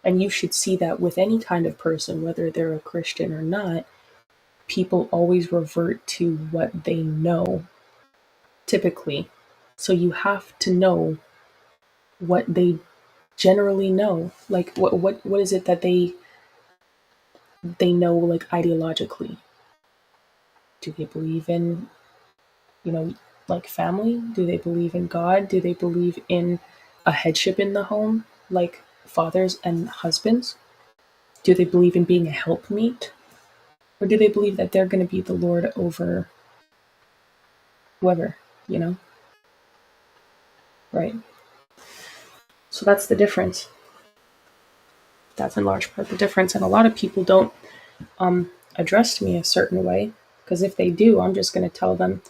And you should see that with any kind of person, whether they're a Christian or not, people always revert to what they know, typically. So you have to know what they generally know. Like what is it that they know, like ideologically? Do they believe in, you know, like family? Do they believe in God? Do they believe in a headship in the home, like fathers and husbands? Do they believe in being a helpmeet? Or do they believe that they're going to be the Lord over whoever, you know? Right. So that's the difference. That's in large part the difference. And a lot of people don't address me a certain way because if they do, I'm just going to tell them,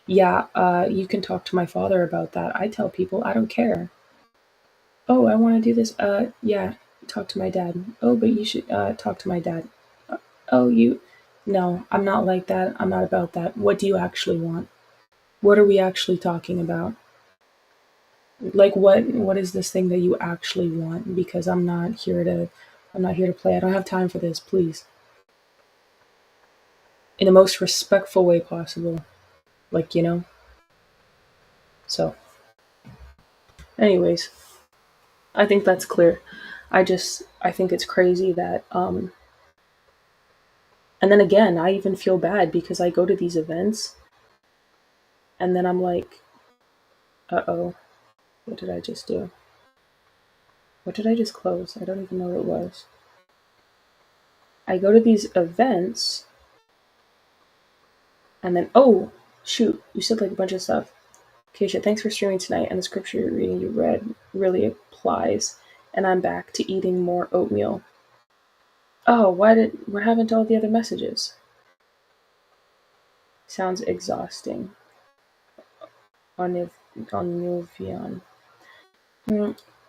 yeah, you can talk to my father about that. I tell people I don't care. Oh, I want to do this. Yeah, talk to my dad. Oh, but you should talk to my dad. Oh, you. No, I'm not like that. I'm not about that. What do you actually want? What are we actually talking about? Like what is this thing that you actually want? Because I'm not here to play. I don't have time for this, please. In the most respectful way possible. Like, So, anyways, I think that's clear. I think it's crazy that and then again, I even feel bad because I go to these events and then I'm like, "Uh-oh, what did I just do? What did I just close? I don't even know what it was." I go to these events and then oh, shoot, you said like a bunch of stuff. Kaysha, thanks for streaming tonight and the scripture reading you read really applies and I'm back to eating more oatmeal. Oh, what happened to all the other messages? Sounds exhausting. On Novian.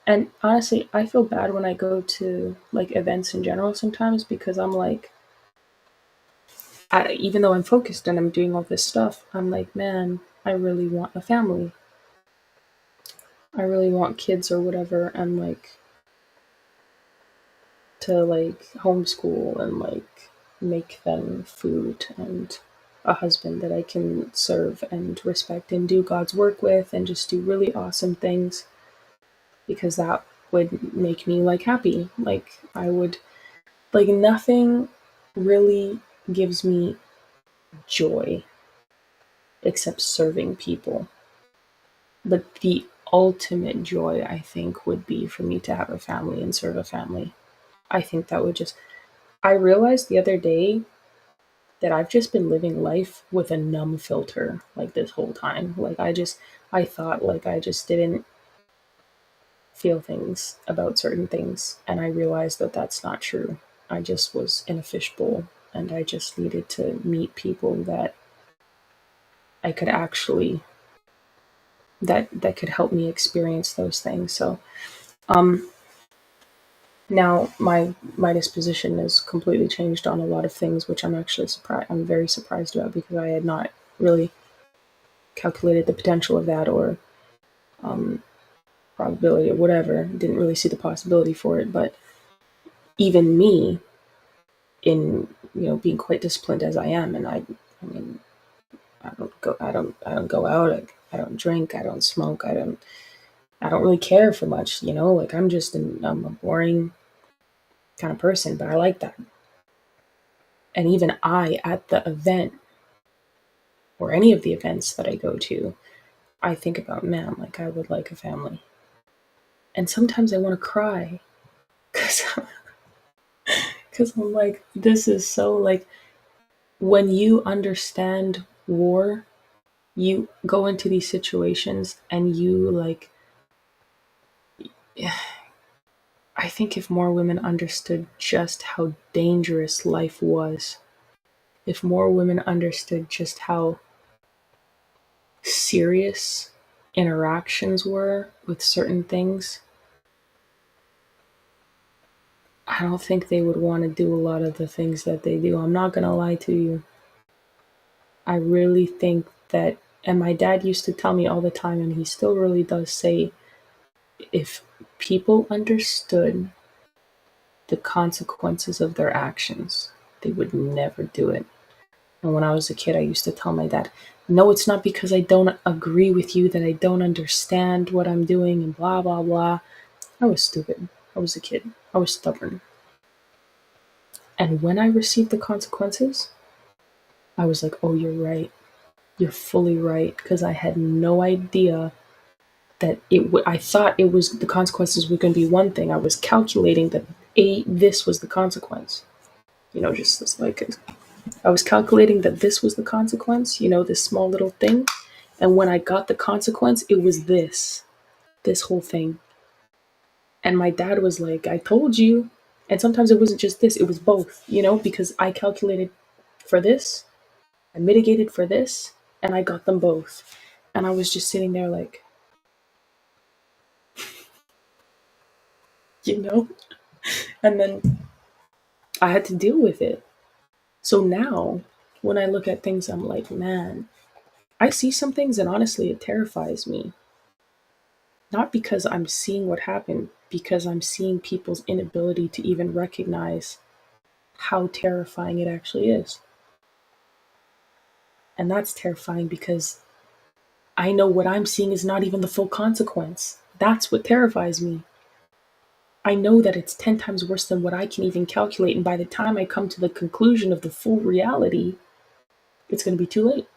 And honestly, I feel bad when I go to like events in general sometimes because I'm like, even though I'm focused and I'm doing all this stuff, I'm like, man, I really want a family. I really want kids or whatever, and like to like homeschool and like make them food and a husband that I can serve and respect and do God's work with and just do really awesome things because would make me like happy. Like I would like nothing really gives me joy except serving people. But the ultimate joy, I think, would be for me to have a family and serve a family. I think that would just. I realized the other day that I've just been living life with a numb filter like this whole time. I thought like I just didn't feel things about certain things. And I realized that that's not true. I just was in a fishbowl and I just needed to meet people that I could actually that could help me experience those things. So um now my disposition is completely changed on a lot of things, which I'm actually surprised. I'm very surprised about because I had not really calculated the potential of that or um, probability or whatever. Didn't really see the possibility for it. But even me, in being quite disciplined as I am, and I mean, I don't go out. I don't drink. I don't smoke. I don't really care for much. Like I'm a boring kind of person, but I like that. And even I, at the event or any of the events that I go to, I think about, man, like I would like a family. And sometimes I want to cry because because I'm like, this is so like when you understand war, you go into these situations and you like, I think if more women understood just how dangerous life was, if more women understood just how serious interactions were with certain things, I don't think they would want to do a lot of the things that they do. I'm not going to lie to you. I really think that, and my dad used to tell me all the time, and he still really does say, if people understood the consequences of their actions, they would never do it. And when I was a kid, I used to tell my dad, no, it's not because I don't agree with you that I don't understand what I'm doing and blah, blah, blah. I was stupid. I was a kid. I was stubborn. And when I received the consequences, I was like, oh, you're right. You're fully right. Because I had no idea that I thought it was the consequences were going to be one thing. I was calculating that this was the consequence. Just as like I was calculating that this was the consequence. This small little thing. And when I got the consequence, it was this whole thing. And my dad was like, I told you. And sometimes it wasn't just this, it was both, because I calculated for this, I mitigated for this, and I got them both. And I was just sitting there like, you know? And then I had to deal with it. So now, when I look at things, I'm like, man, I see some things and honestly, it terrifies me. Not because I'm seeing what happened, because I'm seeing people's inability to even recognize how terrifying it actually is. And that's terrifying because I know what I'm seeing is not even the full consequence. That's what terrifies me. I know that it's 10 times worse than what I can even calculate. And by the time I come to the conclusion of the full reality, it's going to be too late.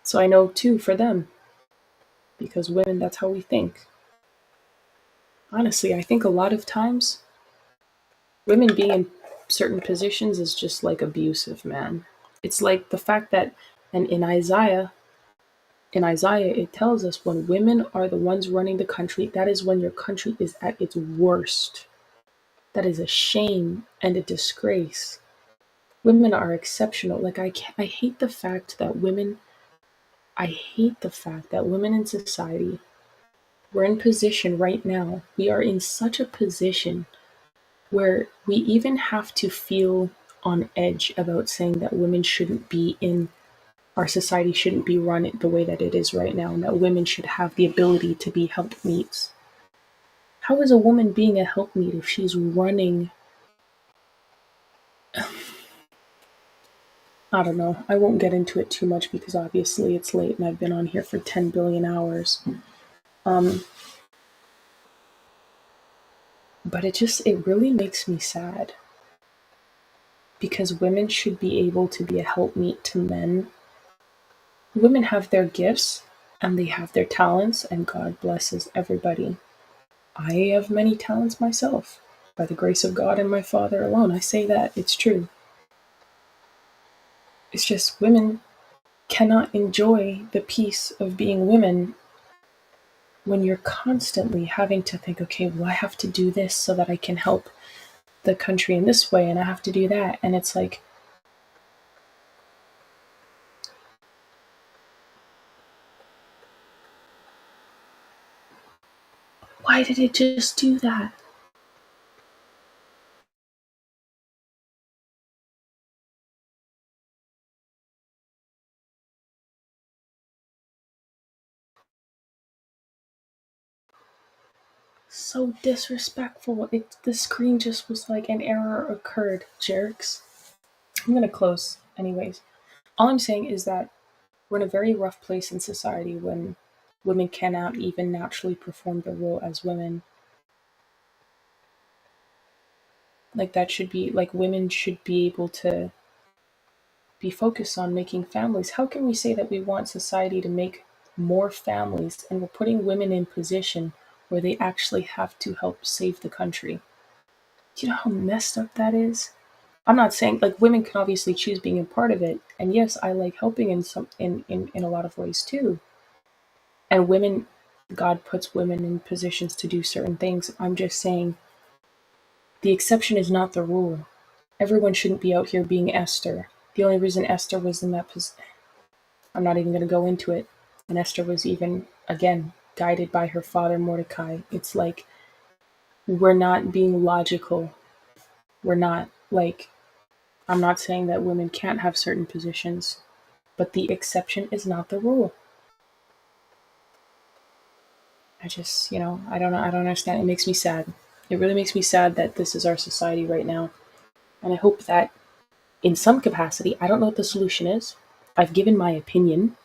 So I know too for them, because women, that's how we think. Honestly, I think a lot of times women being in certain positions is just like abusive, man. It's like the fact that, and in Isaiah, it tells us when women are the ones running the country, that is when your country is at its worst. That is a shame and a disgrace. Women are exceptional. Like I hate the fact that women. I hate the fact that women in society, we're in position right now. We are in such a position where we even have to feel on edge about saying that women shouldn't be in our society shouldn't be run the way that it is right now, and that women should have the ability to be helpmeets. How is a woman being a helpmeet if she's running? I don't know. I won't get into it too much because obviously it's late and I've been on here for 10 billion hours. Um, but it really makes me sad because women should be able to be a helpmeet to men. Women have their gifts and they have their talents, and God blesses everybody. I have many talents myself. By the grace of God and my Father alone, I say that. It's true. It's just women cannot enjoy the peace of being women when you're constantly having to think, okay, well, I have to do this so that I can help the country in this way, and I have to do that. And it's like, why did it just do that? So disrespectful. The screen just was like an error occurred, jerks. I'm gonna close anyways. All I'm saying is that we're in a very rough place in society when women cannot even naturally perform their role as women. Like that should be like women should be able to be focused on making families. How can we say that we want society to make more families and we're putting women in position where they actually have to help save the country? Do you know how messed up that is? I'm not saying like women can obviously choose being a part of it, and yes, I like helping in some in a lot of ways too. And women, God puts women in positions to do certain things. I'm just saying the exception is not the rule. Everyone shouldn't be out here being Esther. The only reason Esther was in that position, I'm not even going to go into it. And Esther was even, again, guided by her father Mordecai. It's like, we're not being logical. We're not, like, I'm not saying that women can't have certain positions, but the exception is not the rule. I just, I don't know. I don't understand. It makes me sad. It really makes me sad that this is our society right now. And I hope that in some capacity, I don't know what the solution is. I've given my opinion.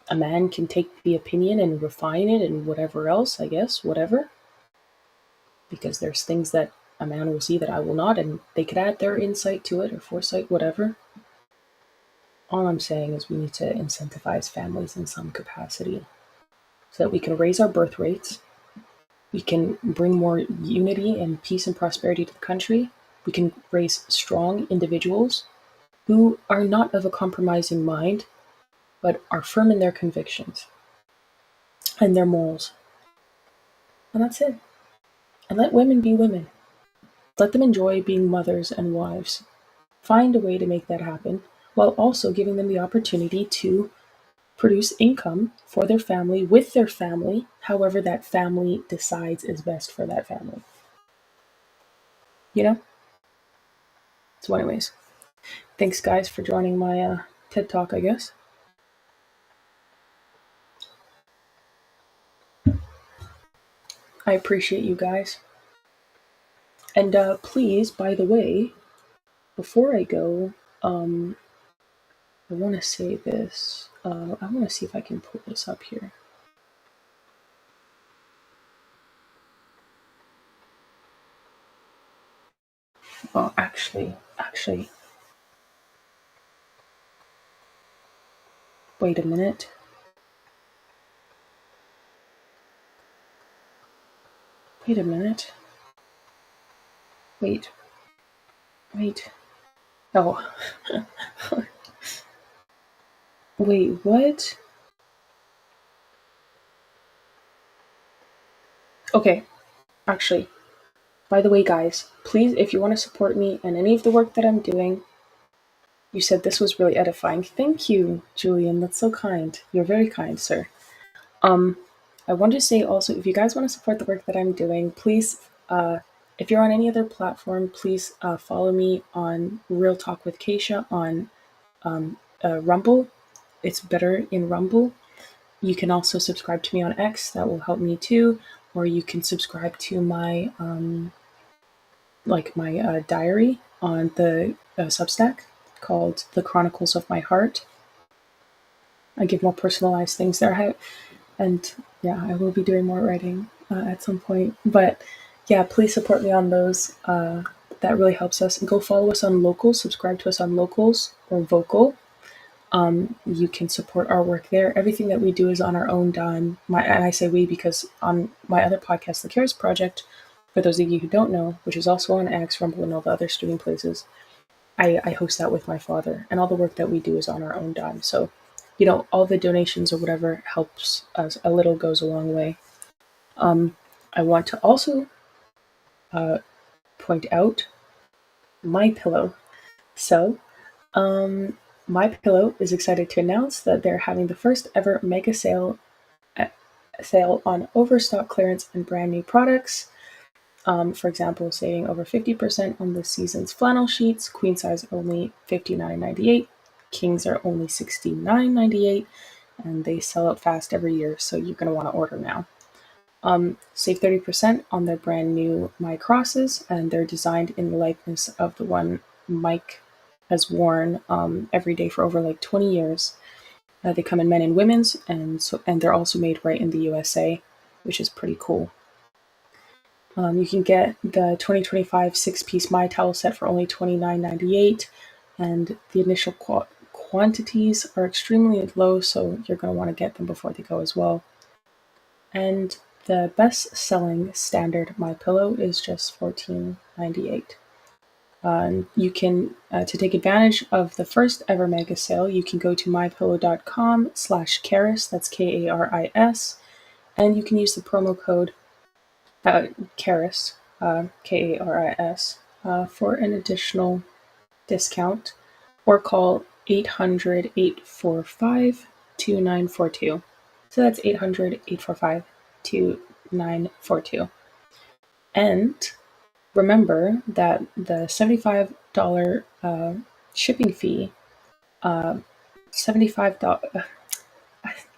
A man can take the opinion and refine it and whatever else, I guess, whatever. Because there's things that a man will see that I will not, and they could add their insight to it or foresight, whatever. All I'm saying is we need to incentivize families in some capacity so that we can raise our birth rates. We can bring more unity and peace and prosperity to the country. We can raise strong individuals who are not of a compromising mind, but are firm in their convictions and their morals. And that's it. And let women be women. Let them enjoy being mothers and wives. Find a way to make that happen while also giving them the opportunity to produce income for their family, with their family, however that family decides is best for that family. You know? So, anyways, thanks, guys, for joining my TED Talk, I guess. I appreciate you guys. And please, by the way, before I go, I want to say this. I want to see if I can pull this up here. Oh, actually, wait a minute. Wait a minute. Wait. Oh. Wait, what? Okay, actually, by the way, guys, please, if you want to support me and any of the work that I'm doing, you said this was really edifying. Thank you, Julian. That's so kind. You're very kind, sir. Um, I want to say also, if you guys want to support the work that I'm doing, please, if you're on any other platform, please follow me on Real Talk with Kaysha on Rumble. It's better in Rumble. You can also subscribe to me on X. That will help me too. Or you can subscribe to my my diary on the Substack called The Chronicles of My Heart. I give more personalized things there. And Yeah, I will be doing more writing at some point. But yeah, please support me on those. That really helps us. Go follow us on Locals, subscribe to us on Locals or Vocal. You can support our work there. Everything that we do is on our own dime. And I say we because on my other podcast, the Karis Project, for those of you who don't know, which is also on X, Rumble, and all the other streaming places, I host that with my father, and all the work that we do is on our own dime. So, all the donations or whatever helps us a little, goes a long way. I want to also point out My Pillow. So, My Pillow is excited to announce that they're having the first ever mega sale on overstock clearance and brand new products. For example, saving over 50% on this season's flannel sheets. Queen size only $59.98. Kings are only $69.98, and they sell out fast every year, so you're going to want to order now. Save 30% on their brand new My Crosses, and they're designed in the likeness of the one Mike has worn every day for over 20 years. They come in men and women's, and they're also made right in the USA, which is pretty cool. You can get the 2025 six-piece My Towel set for only $29.98, and the initial quantities are extremely low, so you're going to want to get them before they go as well. And the best-selling standard My Pillow is just $14.98. You can, to take advantage of the first ever mega sale, you can go to mypillow.com/Karis, that's Karis, and you can use the promo code Karis, Karis, for an additional discount, or call 800-845-2942. So that's 800-845-2942. And remember that the $75 shipping fee, $75.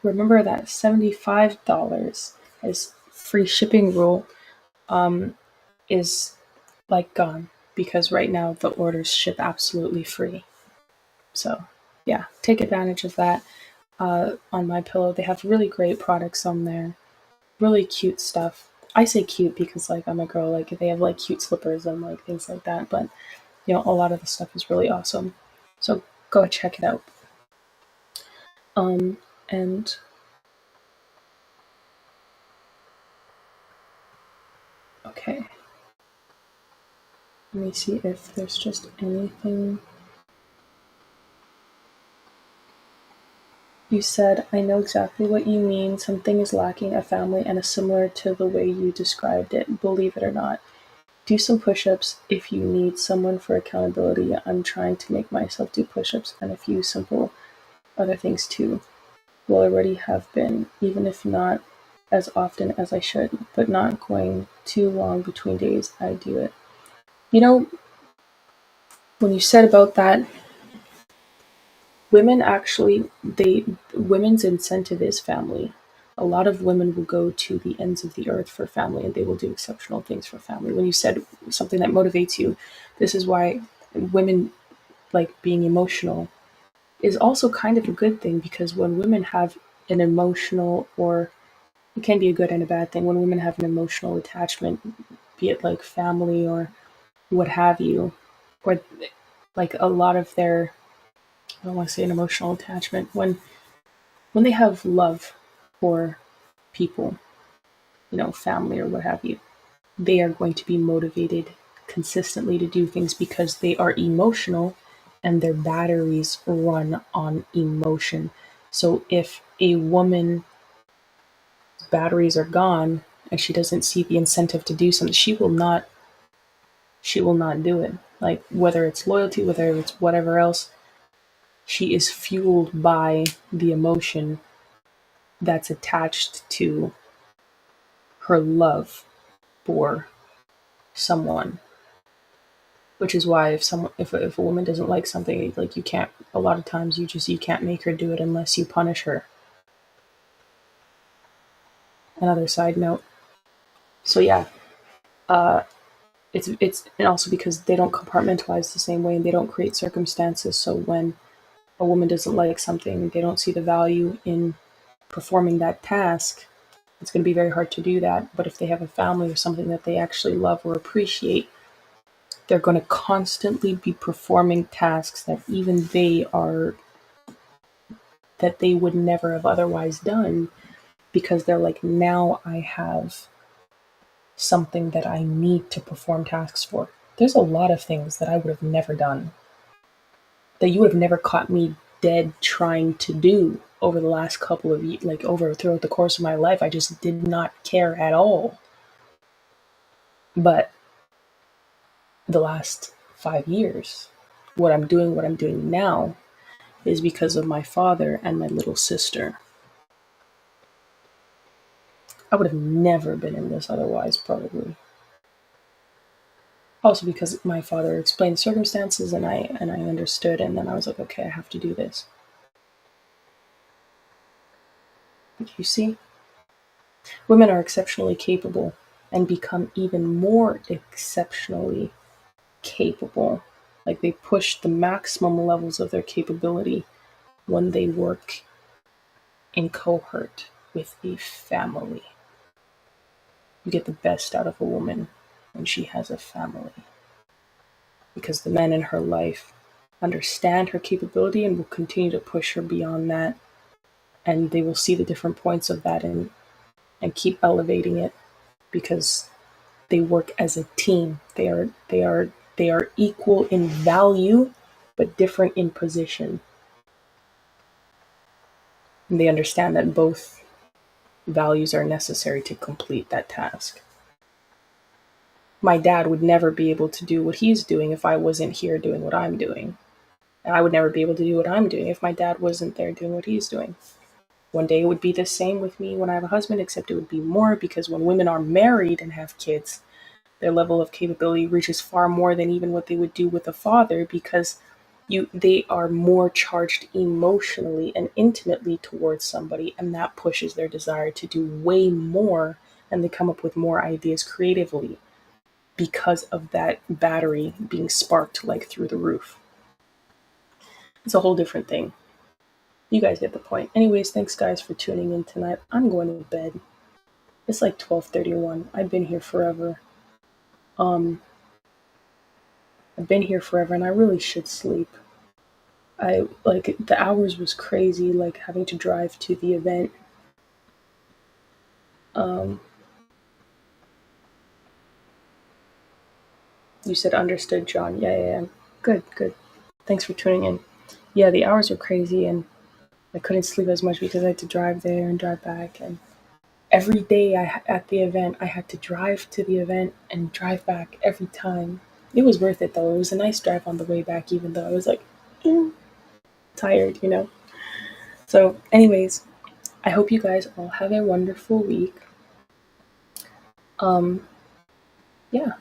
Remember that $75 is free shipping rule is gone, because right now the orders ship absolutely free. So yeah, take advantage of that. On My Pillow, they have really great products on there, really cute stuff. I say cute because I'm a girl. They have cute slippers and things like that. But a lot of the stuff is really awesome. So go check it out. And okay, let me see if there's just anything. You said, I know exactly what you mean. Something is lacking a family and a similar to the way you described it, believe it or not. Do some push-ups if you need someone for accountability. I'm trying to make myself do push-ups and a few simple other things too. Will already have been, even if not as often as I should, but not going too long between days. I do it. When you said about that, women actually, women's incentive is family. A lot of women will go to the ends of the earth for family, and they will do exceptional things for family. When you said something that motivates you, this is why women being emotional is also kind of a good thing, because when women have an emotional, or it can be a good and a bad thing, when women have an emotional attachment, be it family or what have you, or a lot of their, I don't want to say an emotional attachment, when they have love for people, family or what have you, they are going to be motivated consistently to do things because they are emotional and their batteries run on emotion. So if a woman's batteries are gone and she doesn't see the incentive to do something, she will not do it. Whether it's loyalty, whether it's whatever else, she is fueled by the emotion that's attached to her love for someone. Which is why if a woman doesn't like something, you can't, a lot of times you can't make her do it unless you punish her. Another side note. So yeah, it's and also because they don't compartmentalize the same way, and they don't create circumstances. So when a woman doesn't like something, they don't see the value in performing that task, It's going to be very hard to do that. But if they have a family or something that they actually love or appreciate, they're going to constantly be performing tasks that even that they would never have otherwise done, because they're like, now I have something that I need to perform tasks for. There's a lot of things that I would have never done, that you would have never caught me dead trying to do over the last couple of years, like over throughout the course of my life. I just did not care at all. But the last 5 years, what I'm doing now, is because of my father and my little sister. I would have never been in this otherwise, probably. Also because my father explained circumstances, and I understood, and then I was like, okay, I have to do this. But you see, women are exceptionally capable and become even more exceptionally capable. Like, they push the maximum levels of their capability when they work in cohort with a family. You get the best out of a woman when she has a family, because the men in her life understand her capability and will continue to push her beyond that, and they will see the different points of that and keep elevating it, because they work as a team. They are equal in value but different in position. And they understand that both values are necessary to complete that task. My dad would never be able to do what he's doing if I wasn't here doing what I'm doing. And I would never be able to do what I'm doing if my dad wasn't there doing what he's doing. One day it would be the same with me when I have a husband, except it would be more, because when women are married and have kids, their level of capability reaches far more than even what they would do with a father, because they are more charged emotionally and intimately towards somebody, and that pushes their desire to do way more, and they come up with more ideas creatively because of that battery being sparked like through the roof. It's a whole different thing. You guys get the point. Anyways, thanks guys for tuning in tonight. I'm going to bed. It's like 12:31. I've been here forever. I've been here forever and I really should sleep. The hours was crazy, like having to drive to the event. You said understood, John. Yeah. Good. Thanks for tuning in. Yeah, the hours were crazy, and I couldn't sleep as much because I had to drive there and drive back, and every day at the event, I had to drive to the event and drive back every time. It was worth it though. It was a nice drive on the way back, even though I was like, tired. So, anyways, I hope you guys all have a wonderful week. Yeah.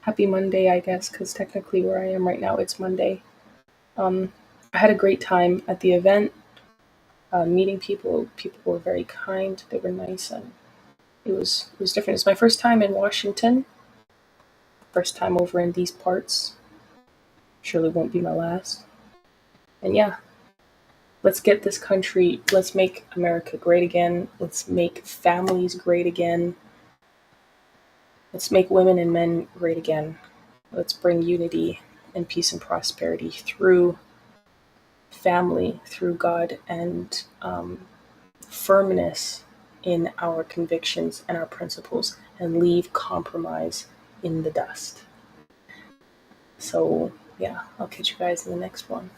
Happy Monday, I guess, because technically where I am right now, it's Monday. I had a great time at the event, meeting people. People were very kind. They were nice, and it was different. It's my first time in Washington. First time over in these parts. Surely won't be my last. And yeah, let's get this country. Let's make America great again. Let's make families great again. Let's make women and men great again. Let's bring unity and peace and prosperity through family, through God, and firmness in our convictions and our principles, and leave compromise in the dust. So, yeah, I'll catch you guys in the next one.